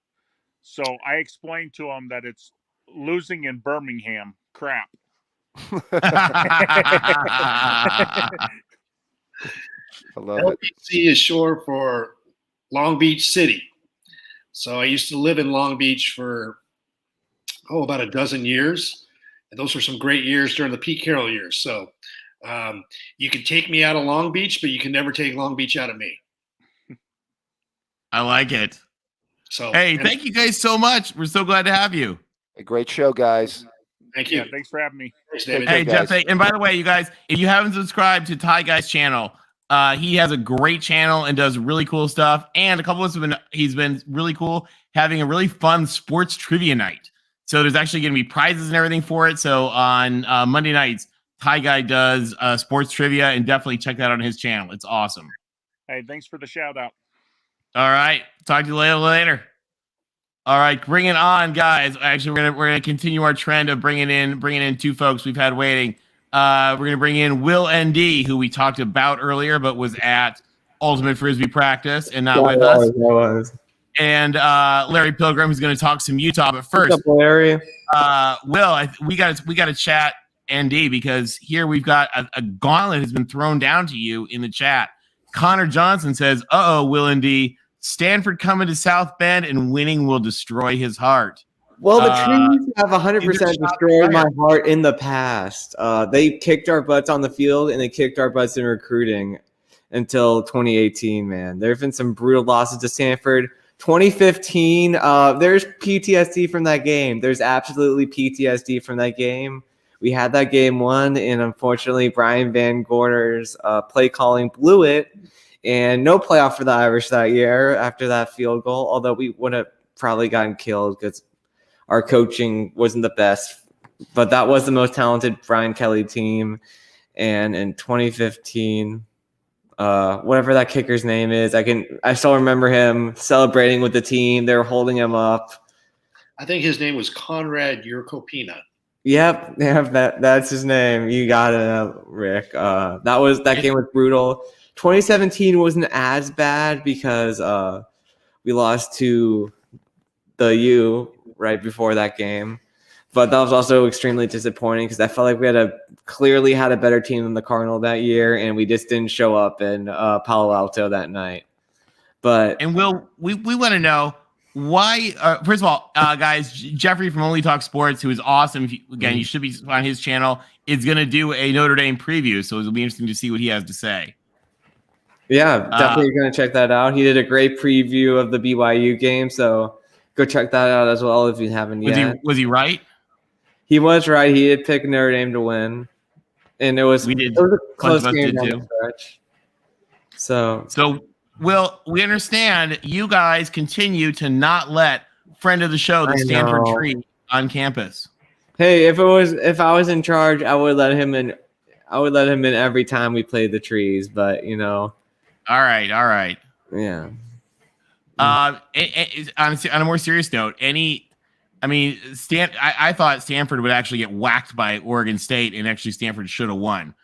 So I explained to them that it's losing in Birmingham. Crap. I love it. LBC is short for Long Beach City. So I used to live in Long Beach for about a dozen years, and those were some great years during the Pete Carroll years. So you can take me out of Long Beach, but you can never take Long Beach out of me. I like it. So hey, thank you guys so much. We're so glad to have you. A great show, guys. Thank you. Yeah, thanks for having me. Thanks, David. Hey, Jeff. And by the way, you guys, if you haven't subscribed to Ty Guy's channel, he has a great channel and does really cool stuff. And a couple of us he's been really cool having a really fun sports trivia night. So there's actually going to be prizes and everything for it. So on Monday nights, Ty Guy does sports trivia, and definitely check that out on his channel. It's awesome. Hey, thanks for the shout out. All right. Talk to you later. All right, bring it on, guys. Actually, we're gonna continue our trend of bringing in 2 folks we've had waiting. We're gonna bring in Will ND, who we talked about earlier, but was at Ultimate Frisbee practice and not with us. And Larry Pilgrim, who's gonna talk some Utah. But first, what's up, Larry? Will, we got to chat ND because here we've got a gauntlet has been thrown down to you in the chat. Connor Johnson says, Will ND. Stanford coming to South Bend and winning will destroy his heart. Well, the trees have 100% destroyed my heart in the past. They kicked our butts on the field, and they kicked our butts in recruiting until 2018, man. There have been some brutal losses to Stanford. 2015, there's PTSD from that game. There's absolutely PTSD from that game. We had that game won, and unfortunately, Brian Van Gorder's play calling blew it. and no playoff for the Irish that year after that field goal, although we would have probably gotten killed because our coaching wasn't the best. But that was the most talented Brian Kelly team. And in 2015, whatever that kicker's name is, I still remember him celebrating with the team. They were holding him up. I think his name was Conrad Yurkopina. Yep, that's his name. You got it, Rick. That game was brutal. 2017 wasn't as bad because we lost to the U right before that game. But that was also extremely disappointing because I felt like we clearly had a better team than the Cardinal that year, and we just didn't show up in Palo Alto that night. And Will, we want to know why. First of all, guys, Jeffrey from Only Talk Sports, who is awesome. You should be on his channel. Is going to do a Notre Dame preview, so it'll be interesting to see what he has to say. Yeah, definitely going to check that out. He did a great preview of the BYU game, so go check that out as well if you haven't yet. Was he right? He was right. He did pick Notre Dame to win, and it was a close game down the stretch. So, Will, we understand you guys continue to not let friend of the show, the Stanford Tree, on campus. Hey, if I was in charge, I would let him in. I would let him in every time we played the trees, but All right. Yeah. On a more serious note, I thought Stanford would actually get whacked by Oregon State, and actually Stanford should have won.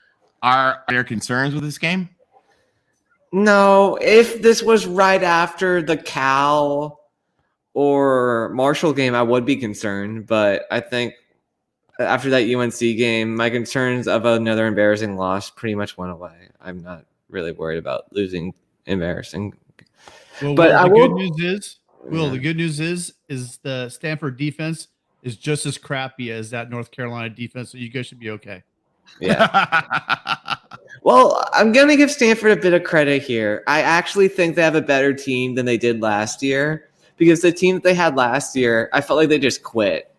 Are there concerns with this game? No, if this was right after the Cal or Marshall game, I would be concerned. But I think after that UNC game, my concerns of another embarrassing loss pretty much went away. I'm not really worried about losing embarrassing. Well, but the good news is the Stanford defense is just as crappy as that North Carolina defense, so you guys should be okay. Yeah. Well, I'm going to give Stanford a bit of credit here. I actually think they have a better team than they did last year because the team that they had last year, I felt like they just quit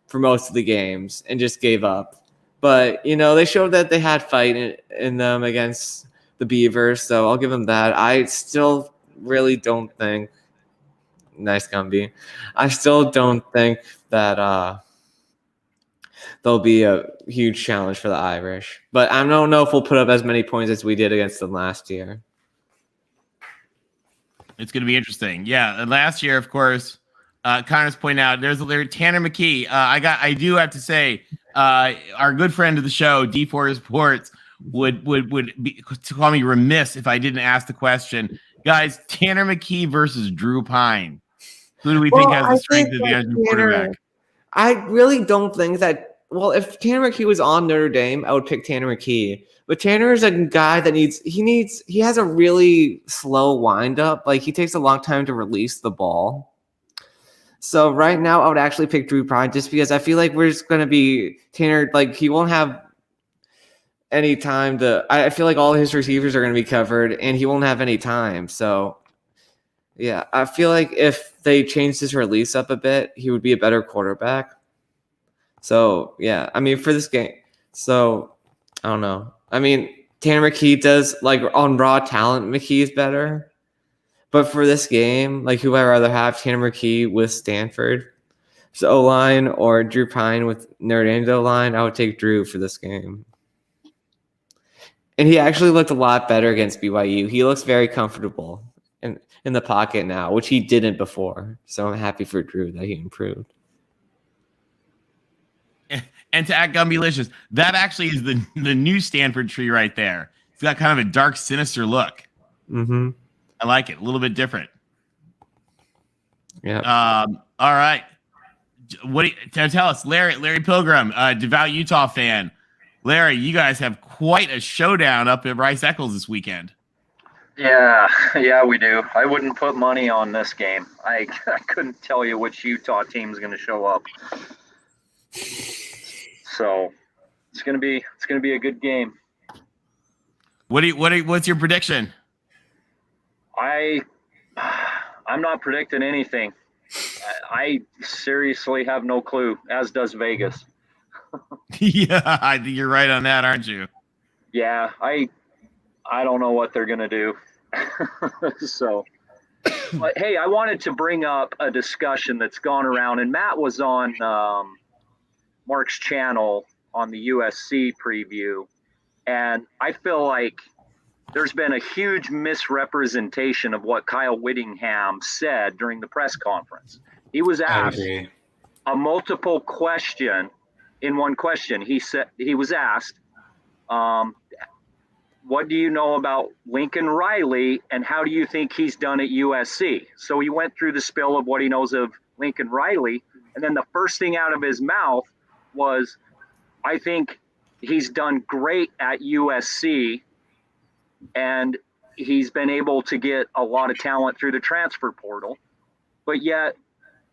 for most of the games and just gave up. But, they showed that they had fight in them against the Beavers, so I'll give them that. I still really don't think – nice Gumby. I still don't think that there'll be a huge challenge for the Irish. But I don't know if we'll put up as many points as we did against them last year. It's going to be interesting. Yeah, and last year, of course, Connor's pointing out there's Tanner McKee. I do have to say, our good friend of the show, D4 Sports, would be to call me remiss if I didn't ask the question, guys. Tanner McKee versus Drew Pine. Who do we think has the strength of the quarterback? I really don't think that. Well, if Tanner McKee was on Notre Dame, I would pick Tanner McKee. But Tanner is a guy that he has a really slow windup. Like, he takes a long time to release the ball. So right now, I would actually pick Drew Pine just because I feel like we're just going to be Tanner. Like, he won't have any time to. I feel like all his receivers are going to be covered, and he won't have any time. So, yeah, I feel like if they changed his release up a bit, he would be a better quarterback. So, yeah, for this game. So, I don't know. Tanner McKee does, on raw talent, McKee is better. But for this game, who would I rather have, Tanner McKee with Stanford, O-line, or Drew Pine with Notre Dame's O-line? I would take Drew for this game. And he actually looked a lot better against BYU. He looks very comfortable in the pocket now, which he didn't before. So I'm happy for Drew that he improved. And to act Gumbylicious, that actually is the new Stanford tree right there. It's got kind of a dark, sinister look. Mm-hmm. I like it. A little bit different. Yeah. All right. What do you tell us, Larry Pilgrim, devout Utah fan? Larry, you guys have quite a showdown up at Rice Eccles this weekend. Yeah, we do. I wouldn't put money on this game. I couldn't tell you which Utah team's going to show up. So it's gonna be a good game. What's your prediction? I'm not predicting anything. I seriously have no clue, as does Vegas. Yeah, I think you're right on that, aren't you? Yeah, I don't know what they're gonna do. So, but hey, I wanted to bring up a discussion that's gone around, and Matt was on Mark's channel on the USC preview, and I feel like there's been a huge misrepresentation of what Kyle Whittingham said during the press conference. He was asked a multiple question in one question. He was asked, what do you know about Lincoln Riley and how do you think he's done at USC? So he went through the spill of what he knows of Lincoln Riley. And then the first thing out of his mouth was, I think he's done great at USC and he's been able to get a lot of talent through the transfer portal. But yet,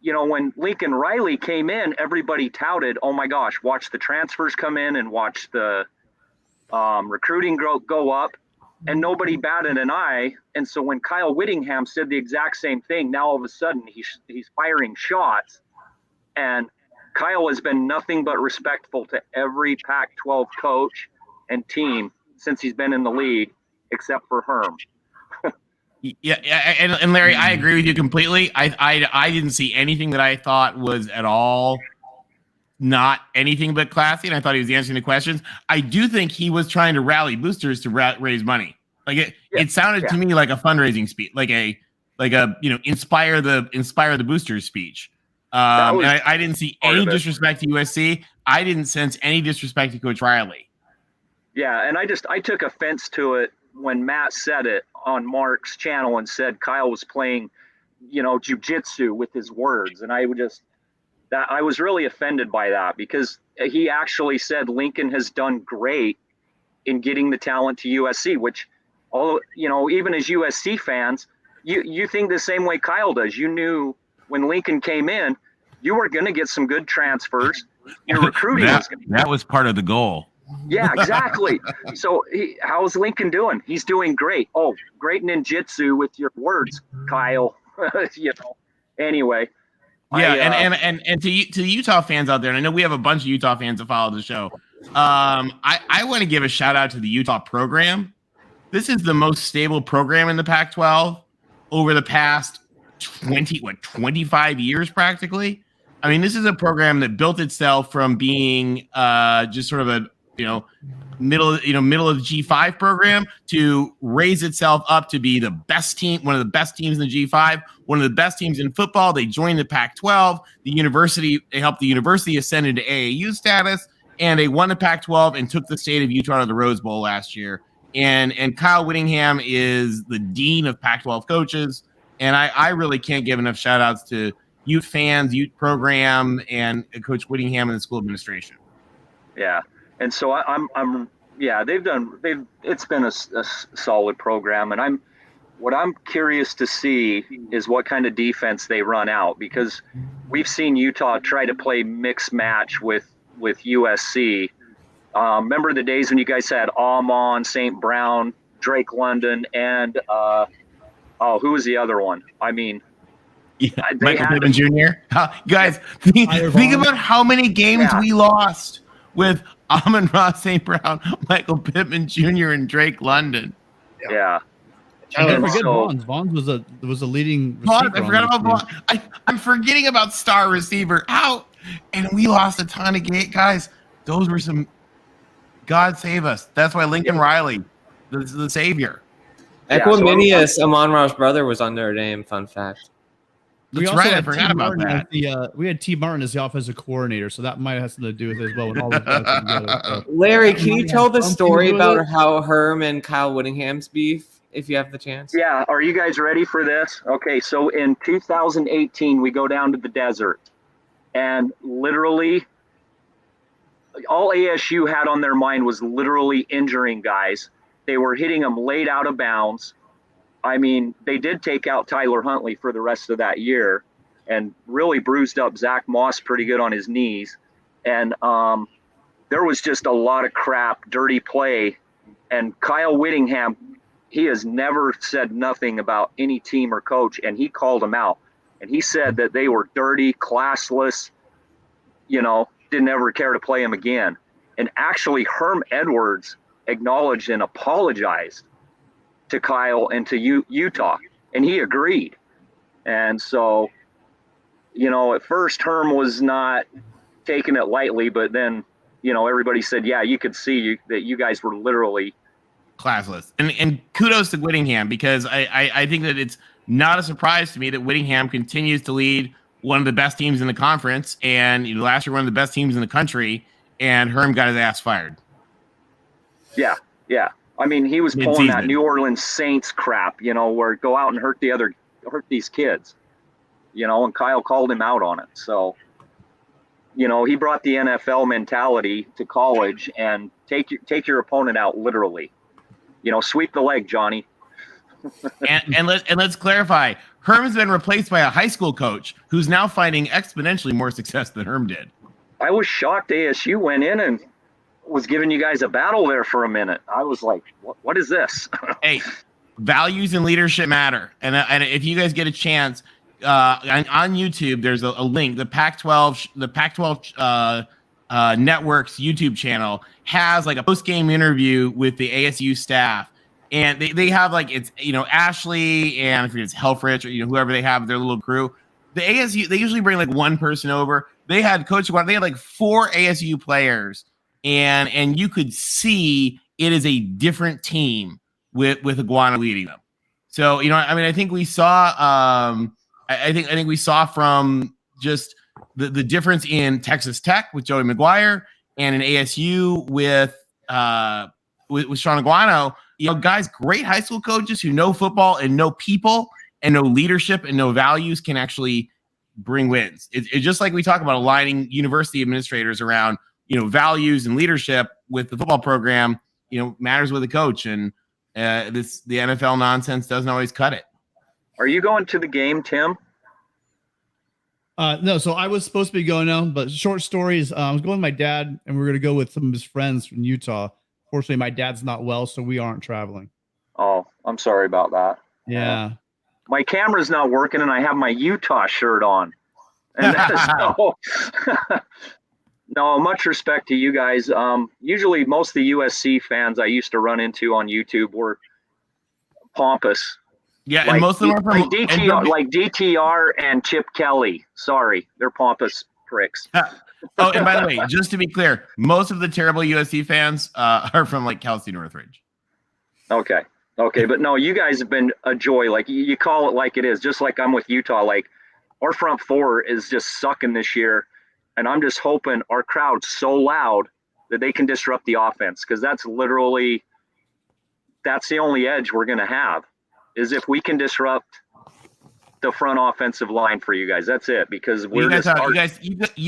you know, when Lincoln Riley came in, everybody touted, oh my gosh, watch the transfers come in and watch the recruiting go up, and nobody batted an eye. And so when Kyle Whittingham said the exact same thing, now all of a sudden he's firing shots. And Kyle has been nothing but respectful to every Pac-12 coach and team since he's been in the league, except for Herm. Yeah, and Larry, I agree with you completely. I didn't see anything that I thought was at all not anything but classy, and I thought he was answering the questions. I do think he was trying to rally boosters to raise money. Like it sounded to me like a fundraising speech, like a inspire the boosters speech. And I didn't see any disrespect to USC. I didn't sense any disrespect to Coach Riley. Yeah, and I took offense to it when Matt said it on Mark's channel and said Kyle was playing, jujitsu with his words, and I was really offended by that because he actually said Lincoln has done great in getting the talent to USC, which, even as USC fans, you think the same way Kyle does. You knew when Lincoln came in, you were going to get some good transfers. Your recruiting that was part of the goal. Yeah, exactly. So how's Lincoln doing? He's doing great. Oh, great ninjutsu with your words, Kyle. Anyway. Yeah, and to Utah fans out there, and I know we have a bunch of Utah fans that follow the show. I want to give a shout out to the Utah program. This is the most stable program in the Pac-12 over the past 25 years practically. I mean, this is a program that built itself from being just sort of a middle of the G5 program to raise itself up to be the best team, one of the best teams in the G5, one of the best teams in football. They joined the Pac-12. They helped the university ascend into AAU status, and they won the Pac-12 and took the state of Utah to the Rose Bowl last year. And Kyle Whittingham is the dean of Pac-12 coaches, and I really can't give enough shout outs to Ute fans, Ute program, and Coach Whittingham and the school administration. Yeah. And so it's been a solid program, and what I'm curious to see is what kind of defense they run out, because we've seen Utah try to play mix match with USC. Remember the days when you guys had Amon, St. Brown, Drake London, and who was the other one? I mean, Michael Pittman Jr. Guys, think about how many games we lost with Amon-Ra St. Brown, Michael Pittman Jr., and Drake London. Yeah. Don't forget Vaughns. Vaughns was a leading receiver. I forgot about Vaughn. I'm forgetting about star receiver out, and we lost a ton of games. Guys, those were some – God save us. That's why Lincoln Riley is the savior. Equiminius, Amon-Ra's brother, was on Notre Dame, fun fact. That's right. I forgot about that. We had T. Martin as the offensive coordinator, so that might have something to do with it as well. With all the guys together, so. Larry, can you tell the story about how Herm and Kyle Whittingham's beef, if you have the chance? Yeah. Are you guys ready for this? Okay. So in 2018, we go down to the desert, and literally all ASU had on their mind was literally injuring guys. They were hitting them late out of bounds. I mean, they did take out Tyler Huntley for the rest of that year and really bruised up Zach Moss pretty good on his knees. And there was just a lot of crap, dirty play. And Kyle Whittingham, he has never said nothing about any team or coach, and he called them out. And he said that they were dirty, classless, didn't ever care to play him again. And actually, Herm Edwards acknowledged and apologized to Kyle and to Utah, and he agreed. And so, at first Herm was not taking it lightly, but then, everybody said, yeah, you could see that you guys were literally classless. And kudos to Whittingham, because I think that it's not a surprise to me that Whittingham continues to lead one of the best teams in the conference, and last year one of the best teams in the country, and Herm got his ass fired. Yeah. I mean, he was pulling that New Orleans Saints crap, where go out and hurt these kids, and Kyle called him out on it. So, he brought the NFL mentality to college and take your opponent out literally. Sweep the leg, Johnny. and let's clarify. Herm's been replaced by a high school coach who's now finding exponentially more success than Herm did. I was shocked ASU went in and was giving you guys a battle there for a minute. I was like, what is this? Hey, values and leadership matter. And if you guys get a chance, on YouTube, there's a link. The Pac-12 Network's YouTube channel has like a post-game interview with the ASU staff. And they have like, it's, Ashley and I forget it's Helfrich or, whoever they have, their little crew. The ASU, they usually bring like one person over. They had they had like 4 ASU players, and you could see it is a different team with Iguana leading them. So, I think we saw, I think we saw from just the difference in Texas Tech with Joey McGuire and in ASU with Sean Aguano. Guys, great high school coaches who know football and know people and know leadership and know values can actually bring wins. It's just like we talk about aligning university administrators around, values and leadership with the football program, matters with a coach. And the NFL nonsense doesn't always cut it. Are you going to the game, Tim? No, so I was supposed to be going now, but short stories. I was going with my dad, and we're going to go with some of his friends from Utah. Fortunately, my dad's not well, so we aren't traveling. Oh, I'm sorry about that. Yeah. My camera's not working, and I have my Utah shirt on. And so, no, much respect to you guys. Usually, most of the USC fans I used to run into on YouTube were pompous. Yeah, and most of them are from DTR and Chip Kelly. Sorry, they're pompous pricks. Oh, and by the way, just to be clear, most of the terrible USC fans are from like Cal State Northridge. Okay, but no, you guys have been a joy. Like you call it like it is, just like I'm with Utah. Like our front four is just sucking this year, and I'm just hoping our crowd's so loud that they can disrupt the offense, because that's the only edge we're gonna have. Is if we can disrupt the front offensive line for you guys. That's it, because you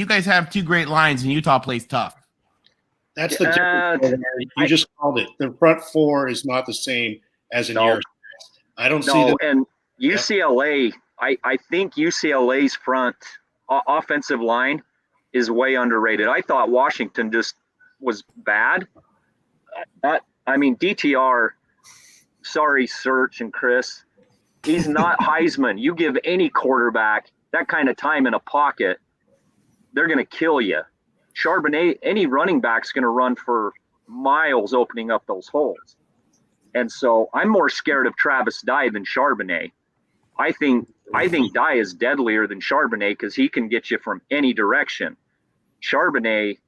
guys have 2 great lines, and Utah plays tough. That's the difference. You just called it. The front 4 is not the same as in years past. I don't see that. And UCLA, I think UCLA's front offensive line is way underrated. I thought Washington just was bad. DTR. Sorry, Serge and Chris. He's not Heisman. You give any quarterback that kind of time in a pocket, they're going to kill you. Charbonnet, any running back's going to run for miles opening up those holes. And so I'm more scared of Travis Dye than Charbonnet. I think Dye is deadlier than Charbonnet because he can get you from any direction. Charbonnet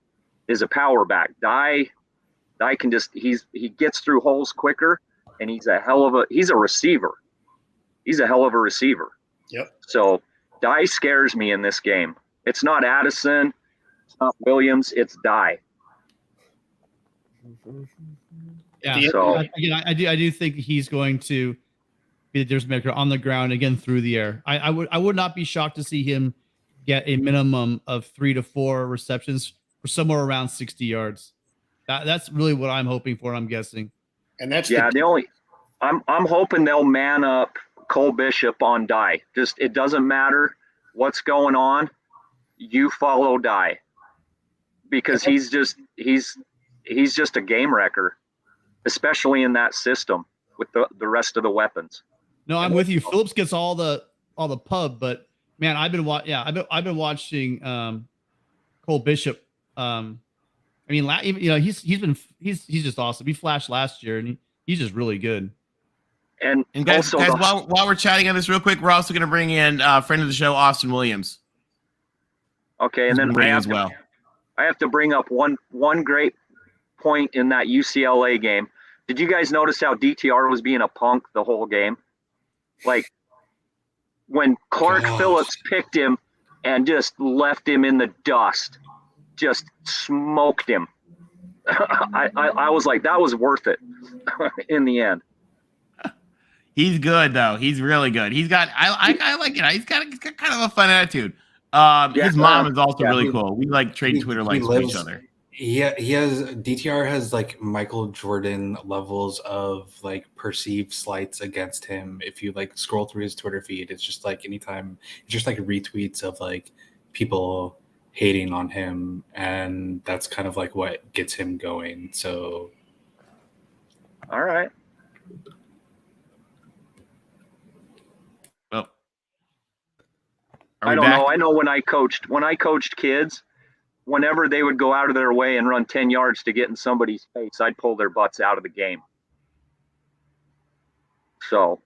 is a power back. Dye can he gets through holes quicker. And he's a receiver. He's a hell of a receiver. Yep. So Dye scares me in this game. It's not Addison. It's not Williams. It's Dye. Yeah. So I do think he's going to be the difference maker on the ground again through the air. I would not be shocked to see him get a minimum of 3 to 4 receptions for somewhere around 60 yards. That's really what I'm hoping for. I'm guessing. And that's I'm hoping they'll man up Cole Bishop on Dye. Just it doesn't matter what's going on, you follow Dye, because he's just a game wrecker, especially in that system with the rest of the weapons. No, I'm with you. Phillips gets all the pub, but man, I've been watching Cole Bishop. He's just awesome. He flashed last year, and he's just really good. And guys, also, while we're chatting on this real quick, we're also going to bring in friend of the show, Austin Williams. Okay, and then I have to bring up one great point in that UCLA game. Did you guys notice how DTR was being a punk the whole game? Like when Clark Phillips picked him and just left him in the dust, just smoked him. I was like, that was worth it in the end. He's good though. He's really good. He's got I like it. He's got kind of a fun attitude. His mom is also really cool. We like trade Twitter likes with each other. Yeah, DTR has like Michael Jordan levels of like perceived slights against him. If you like scroll through his Twitter feed, it's just like anytime, it's just like retweets of like people hating on him, and that's kind of like what gets him going. So, all right. Well, I don't know. I know when I coached kids, whenever they would go out of their way and run 10 yards to get in somebody's face, I'd pull their butts out of the game. So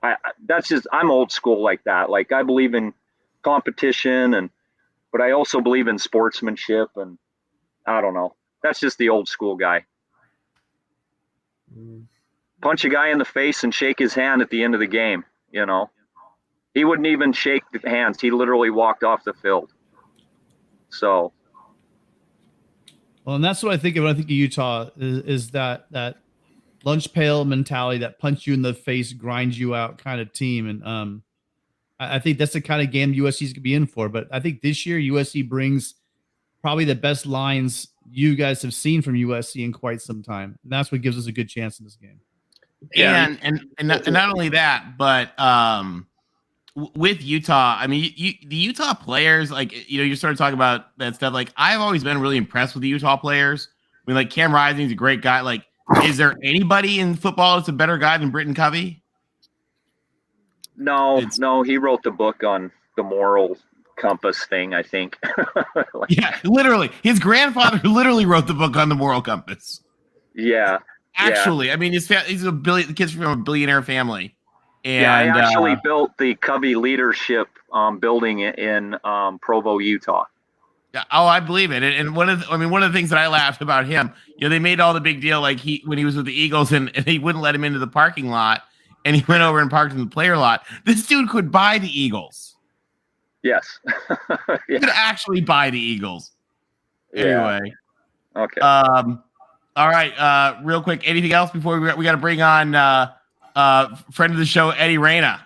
I'm old school like that. Like I believe in competition but I also believe in sportsmanship, and I don't know. That's just the old school guy. Punch a guy in the face and shake his hand at the end of the game, you know. He wouldn't even shake the hands. He literally walked off the field. So. Well, and that's what I think of when I think of Utah is that lunch pail mentality, that punch you in the face, grind you out kind of team. And I think that's the kind of game USC's gonna be in for. But I think this year USC brings probably the best lines you guys have seen from USC in quite some time. And that's what gives us a good chance in this game. Yeah. And not only that, but with Utah, I mean, the Utah players, like, you sort of talk about that stuff. Like, I've always been really impressed with the Utah players. I mean, like, Cam Rising's a great guy. Like, is there anybody in football that's a better guy than Britton Covey? No, he wrote the book on the moral compass thing, I think. Yeah, literally. His grandfather literally wrote the book on the moral compass. Yeah. Actually, yeah. I mean, the kid's from a billionaire family. And, yeah, I actually built the Covey leadership building in Provo, Utah. Yeah, oh, I believe it. And one of the things that I laughed about him, they made all the big deal, like when he was with the Eagles and he wouldn't let him into the parking lot, and he went over and parked in the player lot. This dude could buy the Eagles. Yes, yeah. He could actually buy the Eagles. Anyway, yeah. Okay. All right. Real quick, anything else before we got to bring on friend of the show, Eddie Reyna.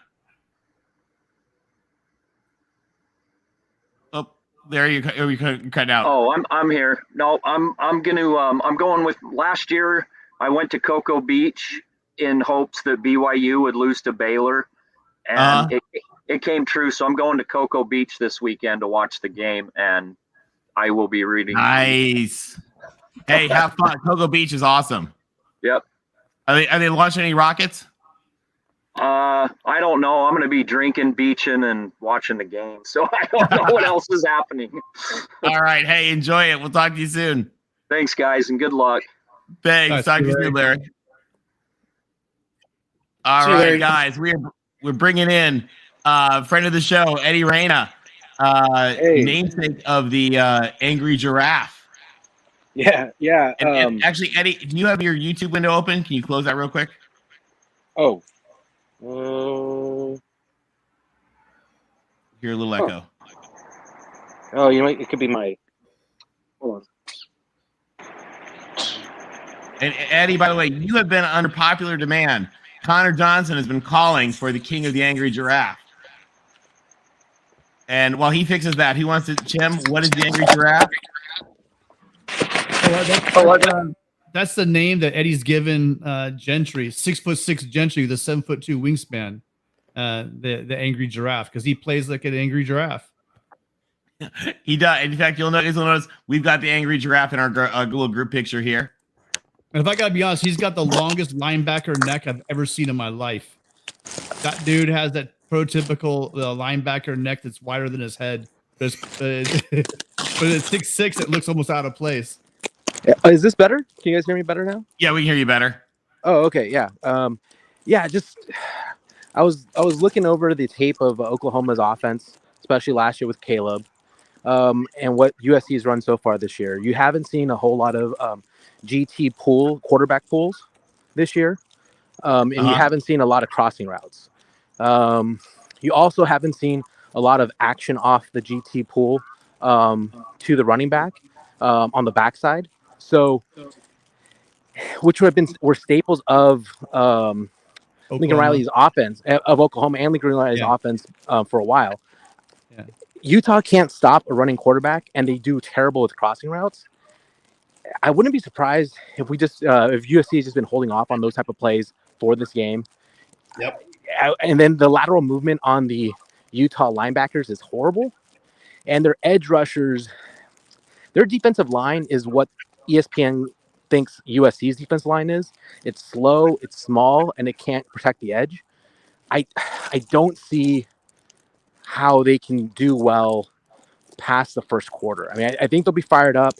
Oh, there you cut out. Oh, I'm here. No, I'm going with last year. I went to Cocoa Beach in hopes that BYU would lose to Baylor, and it came true. So I'm going to Cocoa Beach this weekend to watch the game, and I will be reading. Nice. Hey, have fun. Cocoa Beach is awesome. Yep. Are they launching any rockets? I don't know. I'm going to be drinking, beaching, and watching the game. So I don't know what else is happening. All right. Hey, enjoy it. We'll talk to you soon. Thanks, guys, and good luck. Thanks. Talk to you soon, Larry. All right, guys. We're bringing in friend of the show, Eddie Reyna, namesake of the Angry Giraffe. Yeah. And actually, Eddie, do you have your YouTube window open? Can you close that real quick? Oh. Hear a little echo. Oh, it could be my. Hold on. And Eddie, by the way, you have been under popular demand. Connor Johnson has been calling for the king of the Angry Giraffe. And while he fixes that, he wants to, Jim, what is the Angry Giraffe? That's the name that Eddie's given Gentry, 6'6" Gentry, the 7'2" wingspan, the Angry Giraffe, because he plays like an angry giraffe. He does. In fact, you'll notice we've got the Angry Giraffe in our little group picture here. And if I gotta be honest, he's got the longest linebacker neck I've ever seen in my life. That dude has that prototypical linebacker neck that's wider than his head. But at 6'6", it looks almost out of place. Is this better? Can you guys hear me better now? Yeah, we can hear you better. Oh, okay, yeah. Yeah, just I was looking over the tape of Oklahoma's offense, especially last year with Caleb, and what USC's run so far this year. You haven't seen a whole lot of GT quarterback pools this year, and you haven't seen a lot of crossing routes. You also haven't seen a lot of action off the GT pool to the running back on the backside. So, which were staples of Lincoln Riley's offense of Oklahoma and Lincoln Riley's offense for a while. Yeah. Utah can't stop a running quarterback, and they do terrible with crossing routes. I wouldn't be surprised if if USC has just been holding off on those type of plays for this game. Yep. And then the lateral movement on the Utah linebackers is horrible, and their edge rushers, their defensive line is what ESPN thinks USC's defensive line is. It's slow, it's small, and it can't protect the edge. I don't see how they can do well past the first quarter. I mean, I think they'll be fired up,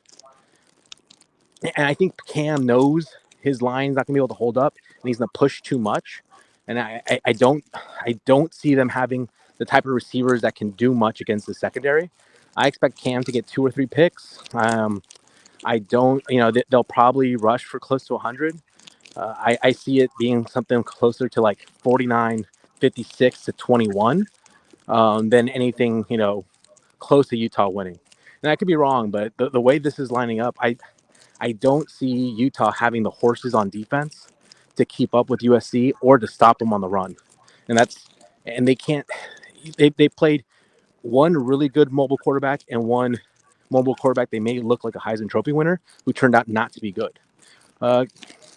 and I think Cam knows his line's not gonna be able to hold up, and he's gonna push too much. And I don't see them having the type of receivers that can do much against the secondary. I expect Cam to get 2 or 3 picks. I don't, they'll probably rush for close to 100. I see it being something closer to like 49, 56 to 21 than anything, close to Utah winning. And I could be wrong, but the way this is lining up, I don't see Utah having the horses on defense to keep up with USC or to stop them on the run. And they can't, they played one really good mobile quarterback and one mobile quarterback they made look like a Heisman Trophy winner who turned out not to be good.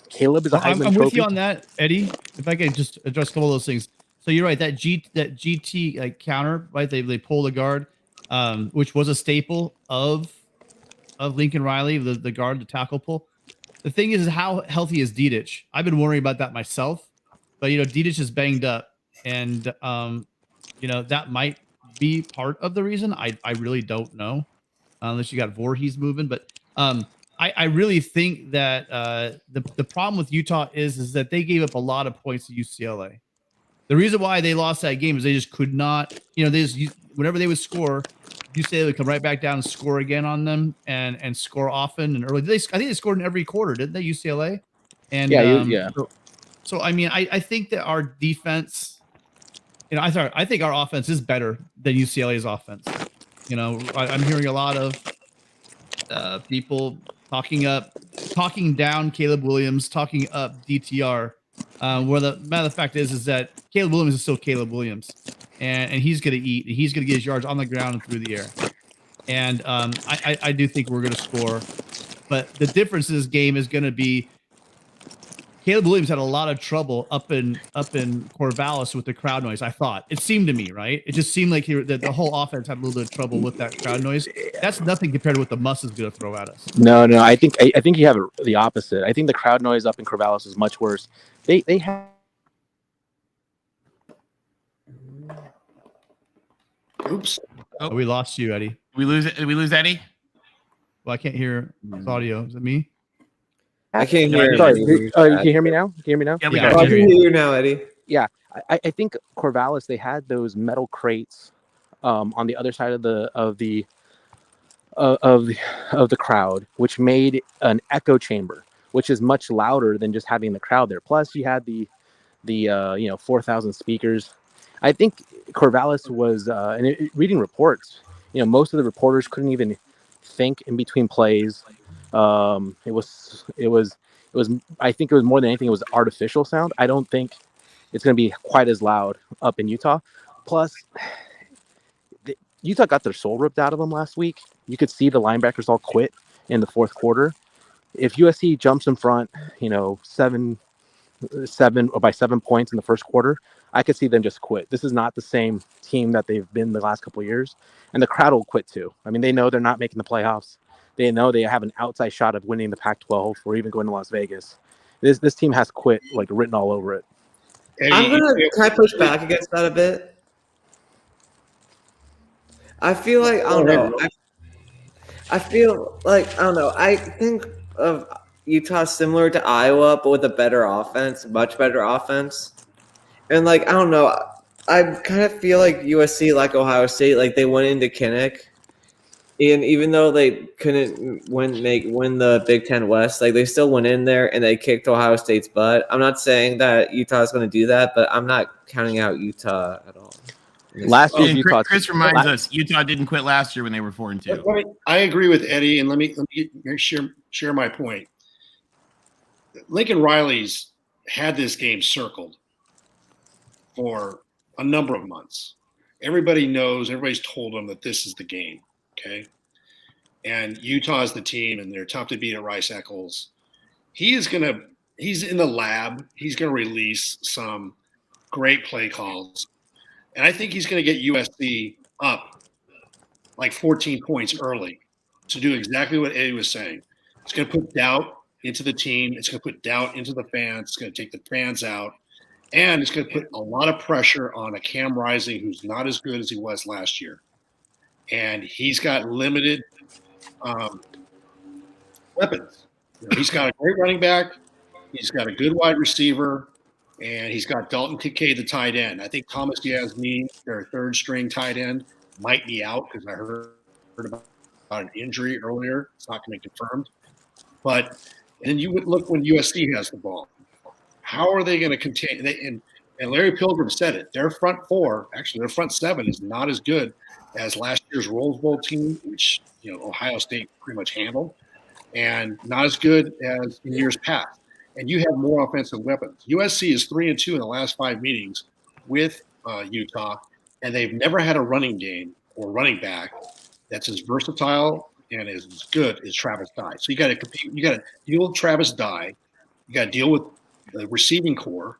Caleb is a Heisman I'm Trophy. with you on that, Eddie. If I could just address a couple of those things. So you're right, that GT like counter, right? They pull the guard, which was a staple of Lincoln Riley, the guard, the tackle pull. The thing is how healthy is Dedich? I've been worrying about that myself, but Dedich is banged up, and that might be part of the reason. I really don't know, unless you got Voorhees moving. But I really think that the problem with Utah is that they gave up a lot of points to UCLA. The reason why they lost that game is they just could not. Whenever they would score, UCLA would come right back down and score again on them and score often and early. I think they scored in every quarter, didn't they, UCLA? And yeah. So I mean, I think that our defense, I think our offense is better than UCLA's offense. I'm hearing a lot of people talking down Caleb Williams, talking up DTR. Where the matter of fact is that Caleb Williams is still Caleb Williams, and he's going to eat. He's going to get his yards on the ground and through the air. And I do think we're going to score, but the difference in this game is going to be Caleb Williams had a lot of trouble up in Corvallis with the crowd noise. I thought it seemed to me, right? It just seemed like that the whole offense had a little bit of trouble with that crowd noise. That's nothing compared to what the Muss is going to throw at us. No, I think you have the opposite. I think the crowd noise up in Corvallis is much worse. They have. Oops. Oh, we lost you, Eddie. Did we lose Eddie? Well, I can't hear his audio. Is it me? I can't hear. Sorry, you can hear me now? Yeah, we I got can you. hear you now, Eddie. Yeah, I think Corvallis, they had those metal crates on the other side of the crowd, which made an echo chamber, which is much louder than just having the crowd there. Plus, you had the 4,000 speakers. I think Corvallis was reading reports. Most of the reporters couldn't even think in between plays. It was. I think it was more than anything. It was artificial sound. I don't think it's going to be quite as loud up in Utah. Plus, Utah got their soul ripped out of them last week. You could see the linebackers all quit in the fourth quarter. If USC jumps in front, 7 or by 7 points in the first quarter, I could see them just quit. This is not the same team that they've been the last couple of years, and the crowd will quit too. I mean, they know they're not making the playoffs. They know they have an outside shot of winning the Pac-12 or even going to Las Vegas. This team has quit like written all over it. Eddie, Can I push back against that a bit? I feel like I don't know. I feel like I don't know. I think of Utah's similar to Iowa, but with a better offense, much better offense. And like I don't know, I kind of feel like USC, like Ohio State, like they went into Kinnick, and even though they couldn't win the Big Ten West, like they still went in there and they kicked Ohio State's butt. I'm not saying that Utah is going to do that, but I'm not counting out Utah at all. Last year's Utah. Chris reminds us Utah didn't quit last year when they were 4-2. I agree with Eddie, and let me share my point. Lincoln Riley's had this game circled for a number of months. Everybody knows, everybody's told him that this is the game, okay? And Utah is the team, and they're tough to beat at Rice Eccles. He's in the lab. He's going to release some great play calls. And I think he's going to get USC up like 14 points early to do exactly what Eddie was saying. It's going to put doubt into the team. It's going to put doubt into the fans. It's going to take the fans out. And it's going to put a lot of pressure on a Cam Rising who's not as good as he was last year. And he's got limited weapons. He's got a great running back. He's got a good wide receiver. And he's got Dalton Kincaid, the tight end. I think Thomas Yasmin, their third-string tight end, might be out because I heard about an injury earlier. It's not going to be confirmed. But and you would look when USC has the ball. How are they going to contain? And Larry Pilgrim said it. Their front four, actually their front seven, is not as good as last year's Rose Bowl team, which Ohio State pretty much handled, and not as good as in years past. And you have more offensive weapons. USC is 3-2 in the last 5 meetings with Utah, and they've never had a running game or running back that's as versatile and as good as Travis Dye. So you got to compete. You got to deal with Travis Dye. You got to deal with the receiving core,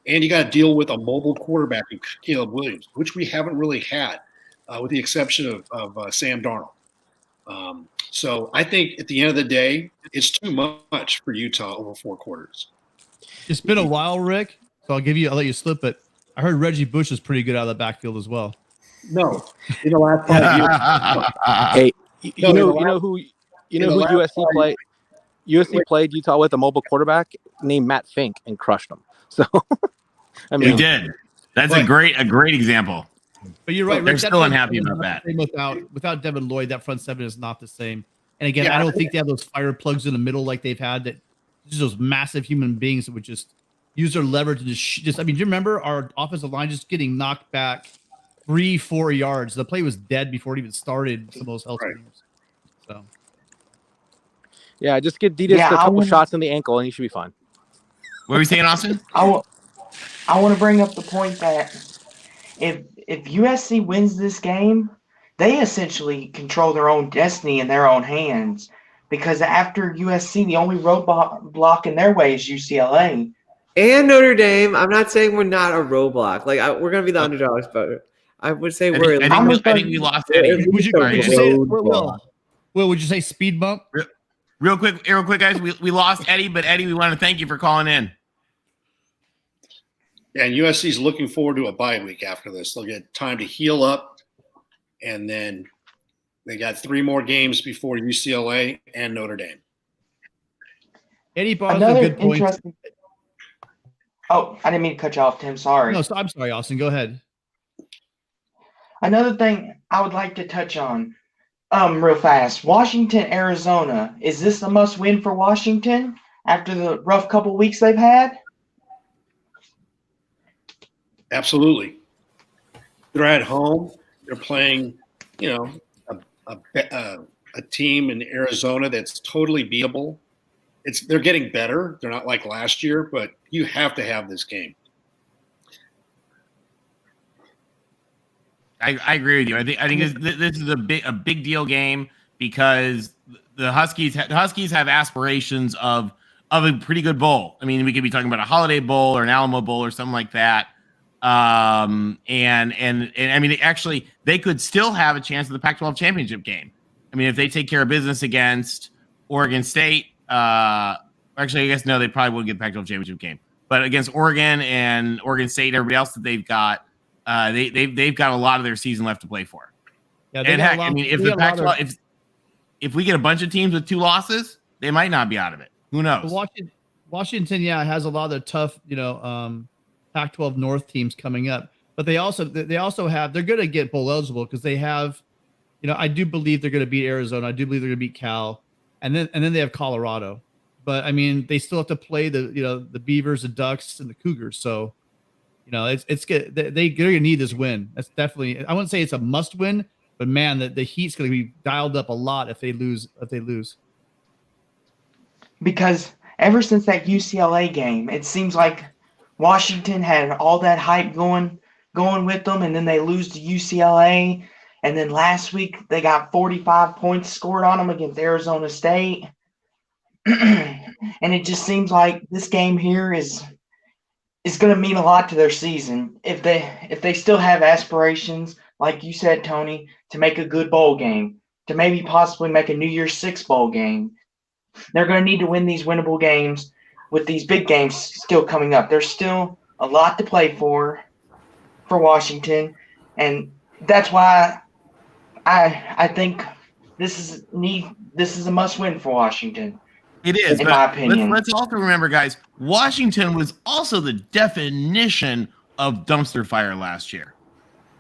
and you got to deal with a mobile quarterback in Caleb Williams, which we haven't really had, with the exception of Sam Darnold. So I think at the end of the day, it's too much for Utah over 4 quarters. It's been a while, Rick. So I'll let you slip it. I heard Reggie Bush is pretty good out of the backfield as well. No, in the last 5 years. Hey, you know who USC played? USC played Utah with a mobile quarterback named Matt Fink and crushed them. So I mean, we did. That's a great example. But you're right. They're Rick, still unhappy about that. Without Devin Lloyd, that front seven is not the same. And again, I don't think they have those fire plugs in the middle like they've had. That just those massive human beings that would just use their leverage to just. I mean, do you remember our offensive line just getting knocked back 3-4 yards? The play was dead before it even started. Some of those health games. So. Yeah, just get Ditas a couple shots in the ankle and he should be fine. What were you saying, Austin? I want to bring up the point that if USC wins this game, they essentially control their own destiny in their own hands, because after USC, the only roadblock in their way is UCLA. And Notre Dame. I'm not saying we're not a roadblock. Like we're going to be the underdogs, but I would say I think we lost Eddie. Would you say, Will, would you say speed bump? Real quick, guys. We lost Eddie, but Eddie, we want to thank you for calling in. And USC is looking forward to a bye week after this. They'll get time to heal up, and then they got 3 more games before UCLA and Notre Dame. Eddie brought up a good point. Oh, I didn't mean to cut you off, Tim. Sorry. No, I'm sorry, Austin. Go ahead. Another thing I would like to touch on real fast. Washington, Arizona. Is this a must-win for Washington after the rough couple weeks they've had? Absolutely. They're at home. They're playing, a team in Arizona that's totally beatable. They're getting better. They're not like last year, but you have to have this game. I agree with you. I think this is a big deal game because the Huskies have aspirations of a pretty good bowl. I mean, we could be talking about a Holiday Bowl or an Alamo Bowl or something like that. And I mean, actually, they could still have a chance at the Pac-12 championship game. I mean, if they take care of business against Oregon State, actually, I guess no, they probably won't get the Pac-12 championship game. But against Oregon and Oregon State, and everybody else that they've got, they've got a lot of their season left to play for. Yeah, and heck, I mean, if the Pac-12, if we get a bunch of teams with 2 losses, they might not be out of it. Who knows? Washington, yeah, has a lot of the tough, Pac-12 North teams coming up, but they also have, they're going to get bowl eligible because they have, I do believe they're going to beat Arizona. I do believe they're going to beat Cal, and then they have Colorado. But I mean, they still have to play the Beavers, the Ducks, and the Cougars. So, it's good. They're going to need this win. That's definitely. I wouldn't say it's a must win, but man, the heat's going to be dialed up a lot if they lose. Because ever since that UCLA game, it seems like Washington had all that hype going with them, and then they lose to UCLA, and then last week they got 45 points scored on them against Arizona State. And it just seems like this game here is going to mean a lot to their season if they still have aspirations, like you said, Tony, to make a good bowl game, to maybe possibly make a New Year's Six bowl game. They're going to need to win these winnable games with these big games still coming up. There's still a lot to play for Washington, and that's why I think this is a must win for Washington. It is, in my opinion. Let's also remember, guys, Washington was also the definition of dumpster fire last year.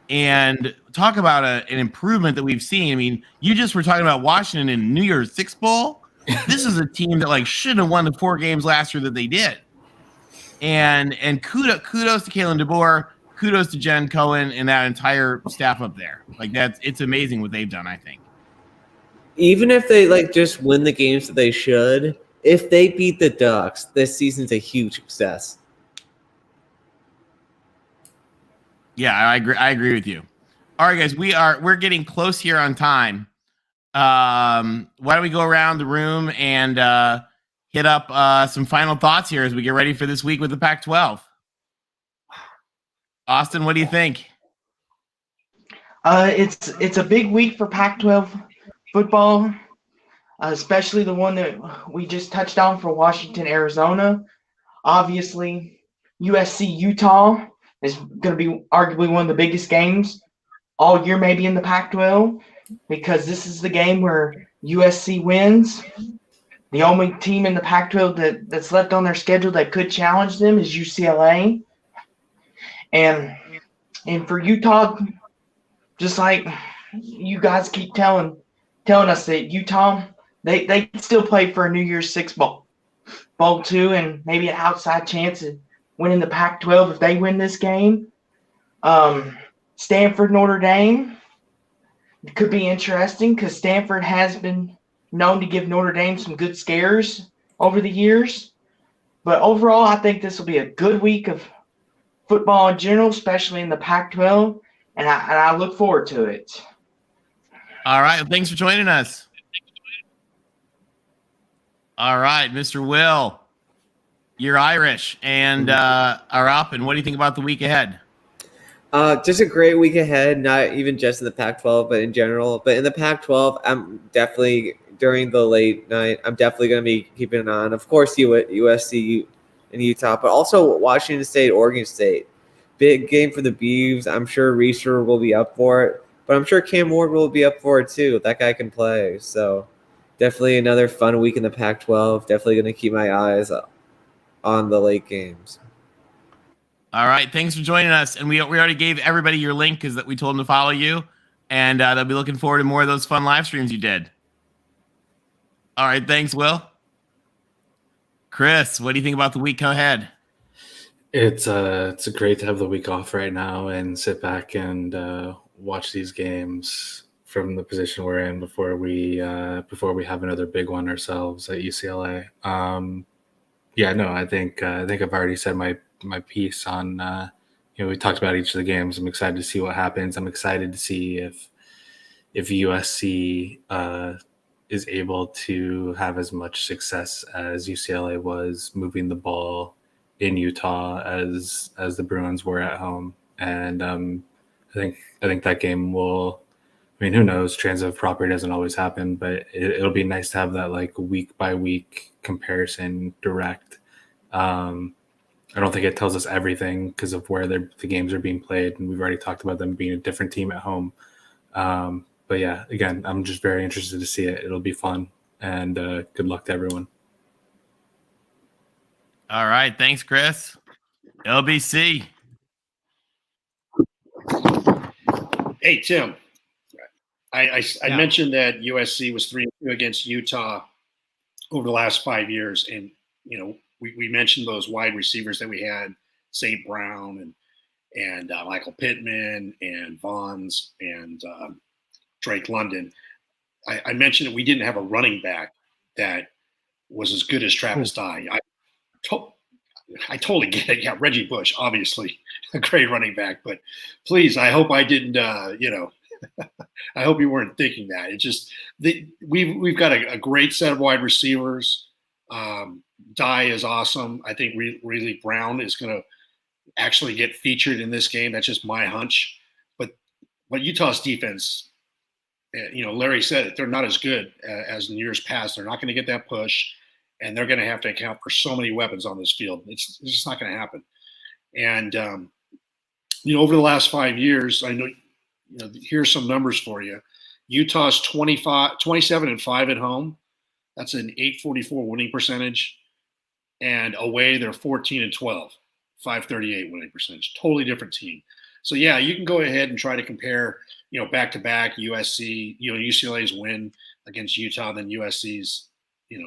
And talk about an improvement that we've seen. I mean, you just were talking about Washington in New Year's Six Bowl. This is a team that should have won the 4 games last year that they did. And kudos to Kalen DeBoer, kudos to Jen Cohen and that entire staff up there. It's amazing what they've done, I think. Even if they just win the games that they should, if they beat the Ducks, this season's a huge success. Yeah, I agree with you. All right, guys, we're getting close here on time. Why don't we go around the room and hit up some final thoughts here as we get ready for this week with the Pac-12? Austin, what do you think? It's a big week for Pac-12 football, especially the one that we just touched on for Washington, Arizona. Obviously, USC, Utah is going to be arguably one of the biggest games all year, maybe in the Pac-12, because this is the game where USC wins. The only team in the Pac-12 that's left on their schedule that could challenge them is UCLA. And for Utah, just like you guys keep telling us that Utah, they still play for a New Year's Six bowl too, and maybe an outside chance of winning the Pac-12 if they win this game. Stanford, Notre Dame could be interesting because Stanford has been known to give Notre Dame some good scares over the years. But overall, I think this will be a good week of football in general, especially in the Pac-12, and I look forward to it. All right. Thanks for joining us. All right, Mr. Will, you're Irish and are up. And what do you think about the week ahead? Just a great week ahead, not even just in the Pac-12, but in general. But in the Pac-12, I'm definitely, during the late night, I'm definitely going to be keeping an eye on, of course, USC and Utah, but also Washington State, Oregon State. Big game for the Beavs. I'm sure Reeser will be up for it, but I'm sure Cam Ward will be up for it too. That guy can play. So definitely another fun week in the Pac-12. Definitely going to keep my eyes on the late games. All right. Thanks for joining us. And we already gave everybody your link because we told them to follow you. And they'll be looking forward to more of those fun live streams you did. All right. Thanks, Will. Chris, what do you think about the week ahead? It's great to have the week off right now and sit back and watch these games from the position we're in before we have another big one ourselves at UCLA. I think I've already said my piece on we talked about each of the games. I'm excited to see what happens. I'm excited to see if USC is able to have as much success as UCLA was moving the ball in Utah as the Bruins were at home. And I think that game will, who knows, transitive property doesn't always happen, but it'll be nice to have that week by week comparison direct. I don't think it tells us everything because of where the games are being played, and we've already talked about them being a different team at home. But yeah, again, I'm just very interested to see it. It'll be fun, and good luck to everyone. All right. Thanks, Chris. LBC. Hey, Tim. I Yeah. mentioned that USC was 3-2 against Utah over the last 5 years, and we mentioned those wide receivers that we had, St. Brown and Michael Pittman and Vaughns and Drake London. I mentioned that we didn't have a running back that was as good as Travis Dye. I totally get it. Yeah, Reggie Bush, obviously a great running back, but please, I hope I didn't. I hope you weren't thinking that. It's just we've got a great set of wide receivers. Dye is awesome. I think Reilly Brown is going to actually get featured in this game. That's just my hunch. But Utah's defense, Larry said it. They're not as good as in years past. They're not going to get that push, and they're going to have to account for so many weapons on this field. It's just not going to happen. And over the last 5 years, I know. Here's some numbers for you. Utah's 27-5 at home. That's an .844 winning percentage. And away, they're 14-12, .538 winning percentage. Totally different team. So, yeah, you can go ahead and try to compare, back-to-back USC, UCLA's win against Utah than USC's,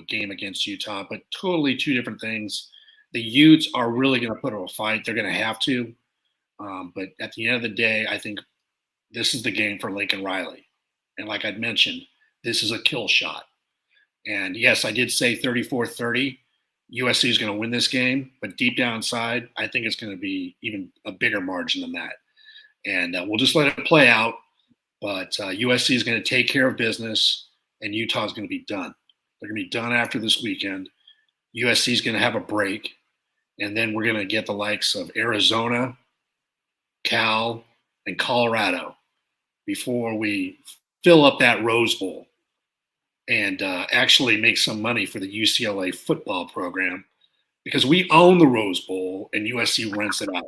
game against Utah. But totally two different things. The Utes are really going to put up a fight. They're going to have to. But at the end of the day, I think this is the game for Lincoln Riley. And like I'd mentioned, this is a kill shot. And yes, I did say 34-30. USC is going to win this game, but deep down inside, I think it's going to be even a bigger margin than that. And we'll just let it play out. But USC is going to take care of business, and Utah is going to be done. They're going to be done after this weekend. USC is going to have a break, and then we're going to get the likes of Arizona, Cal, and Colorado before we fill up that Rose Bowl and actually make some money for the UCLA football program, because we own the Rose Bowl and USC rents it out.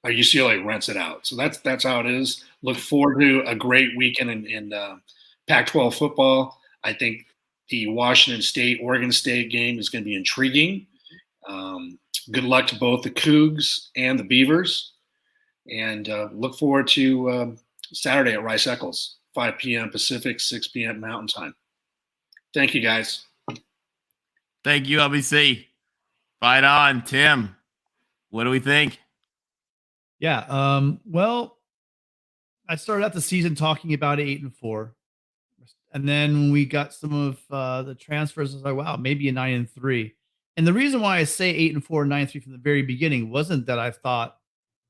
UCLA rents it out. So that's how it is. Look forward to a great weekend in Pac-12 football. I think the Washington State, Oregon State game is going to be intriguing. Good luck to both the Cougs and the Beavers. And look forward to Saturday at Rice Eccles, 5 p.m. Pacific, 6 p.m. Mountain Time. Thank you, guys. Thank you, LBC. Fight on, Tim. What do we think? Yeah. Well, I started out the season talking about 8-4, and then we got some of the transfers. I was like, wow, maybe a 9-3. And the reason why I say 8-4, 9-3 from the very beginning wasn't that I thought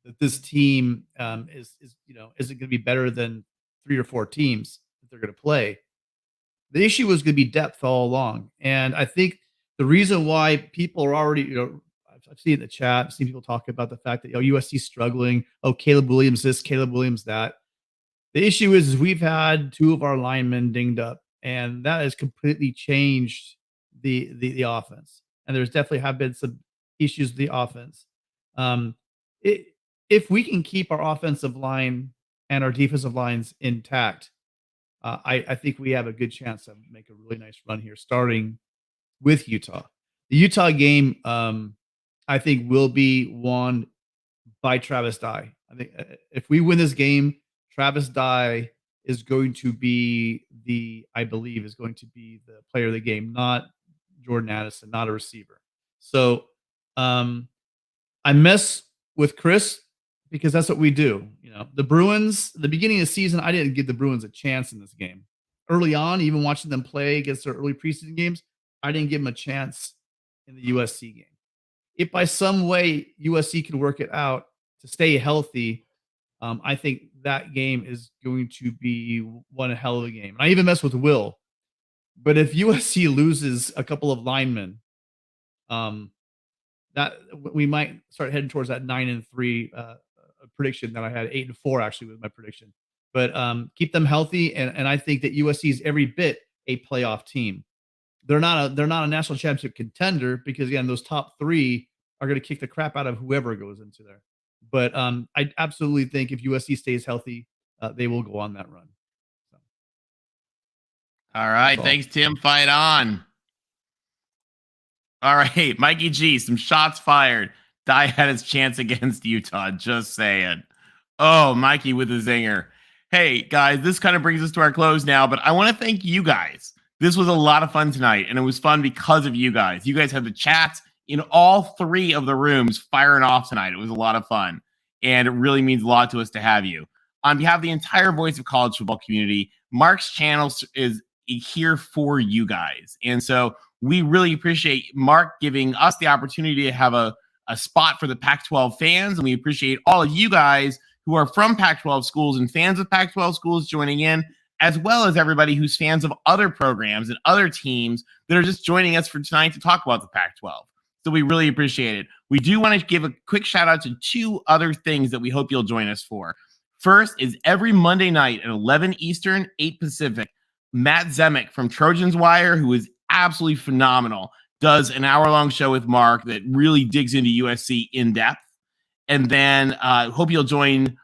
that this team isn't going to be better than 3 or 4 teams that they're going to play. The issue was going to be depth all along, and I think the reason why people are already, I've seen in the chat, I've seen people talk about the fact that USC struggling. Oh, Caleb Williams this, Caleb Williams that. The issue is we've had 2 of our linemen dinged up, and that has completely changed the offense. And there's definitely have been some issues with the offense. If we can keep our offensive line and our defensive lines intact, I think we have a good chance to make a really nice run here, starting with Utah. The Utah game, I think, will be won by Travis Dye. I think if we win this game, Travis Dye is going to be the player of the game, not Jordan Addison, not a receiver. So I mess with Chris because that's what we do. The Bruins, the beginning of the season, I didn't give the Bruins a chance in this game. Early on, even watching them play against their early preseason games, I didn't give them a chance in the USC game. If by some way USC can work it out to stay healthy, I think that game is going to be one hell of a game. I even mess with Will. But if USC loses a couple of linemen, that we might start heading towards that 9-3 prediction that I had. 8-4 actually was my prediction. But keep them healthy, and I think that USC is every bit a playoff team. They're not a national championship contender because again, those top 3 are going to kick the crap out of whoever goes into there. But I absolutely think if USC stays healthy, they will go on that run. So. All right. Thanks, Tim. Fight on. All right, Mikey G, some shots fired. Dye had his chance against Utah. Just saying. Oh, Mikey with a zinger. Hey, guys, this kind of brings us to our close now, but I want to thank you guys. This was a lot of fun tonight, and it was fun because of you guys. You guys had the chats in all 3 of the rooms firing off tonight. It was a lot of fun, and it really means a lot to us to have you. On behalf of the entire Voice of College Football community, Mark's channel is here for you guys. And so we really appreciate Mark giving us the opportunity to have a spot for the Pac-12 fans, and we appreciate all of you guys who are from Pac-12 schools and fans of Pac-12 schools joining in, as well as everybody who's fans of other programs and other teams that are just joining us for tonight to talk about the Pac-12. So we really appreciate it. We do want to give a quick shout out to 2 other things that we hope you'll join us for. First is every Monday night at 11 Eastern, 8 Pacific, Matt Zemek from Trojans Wire, who is absolutely phenomenal, does an hour-long show with Mark that really digs into USC in depth. And then hope you'll join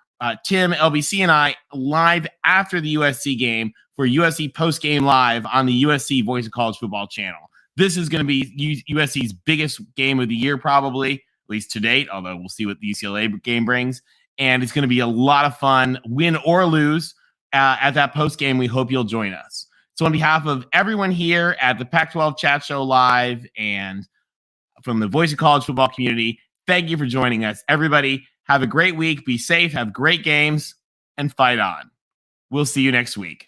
Tim, LBC, and I live after the USC game for USC post-game live on the USC Voice of College Football channel. This is going to be USC's biggest game of the year, probably, at least to date, although we'll see what the UCLA game brings. And it's going to be a lot of fun, win or lose, at that post-game. We hope you'll join us. So on behalf of everyone here at the Pac-12 Chat Show Live and from the Voice of College Football community, thank you for joining us. Everybody, have a great week. Be safe, have great games, and fight on. We'll see you next week.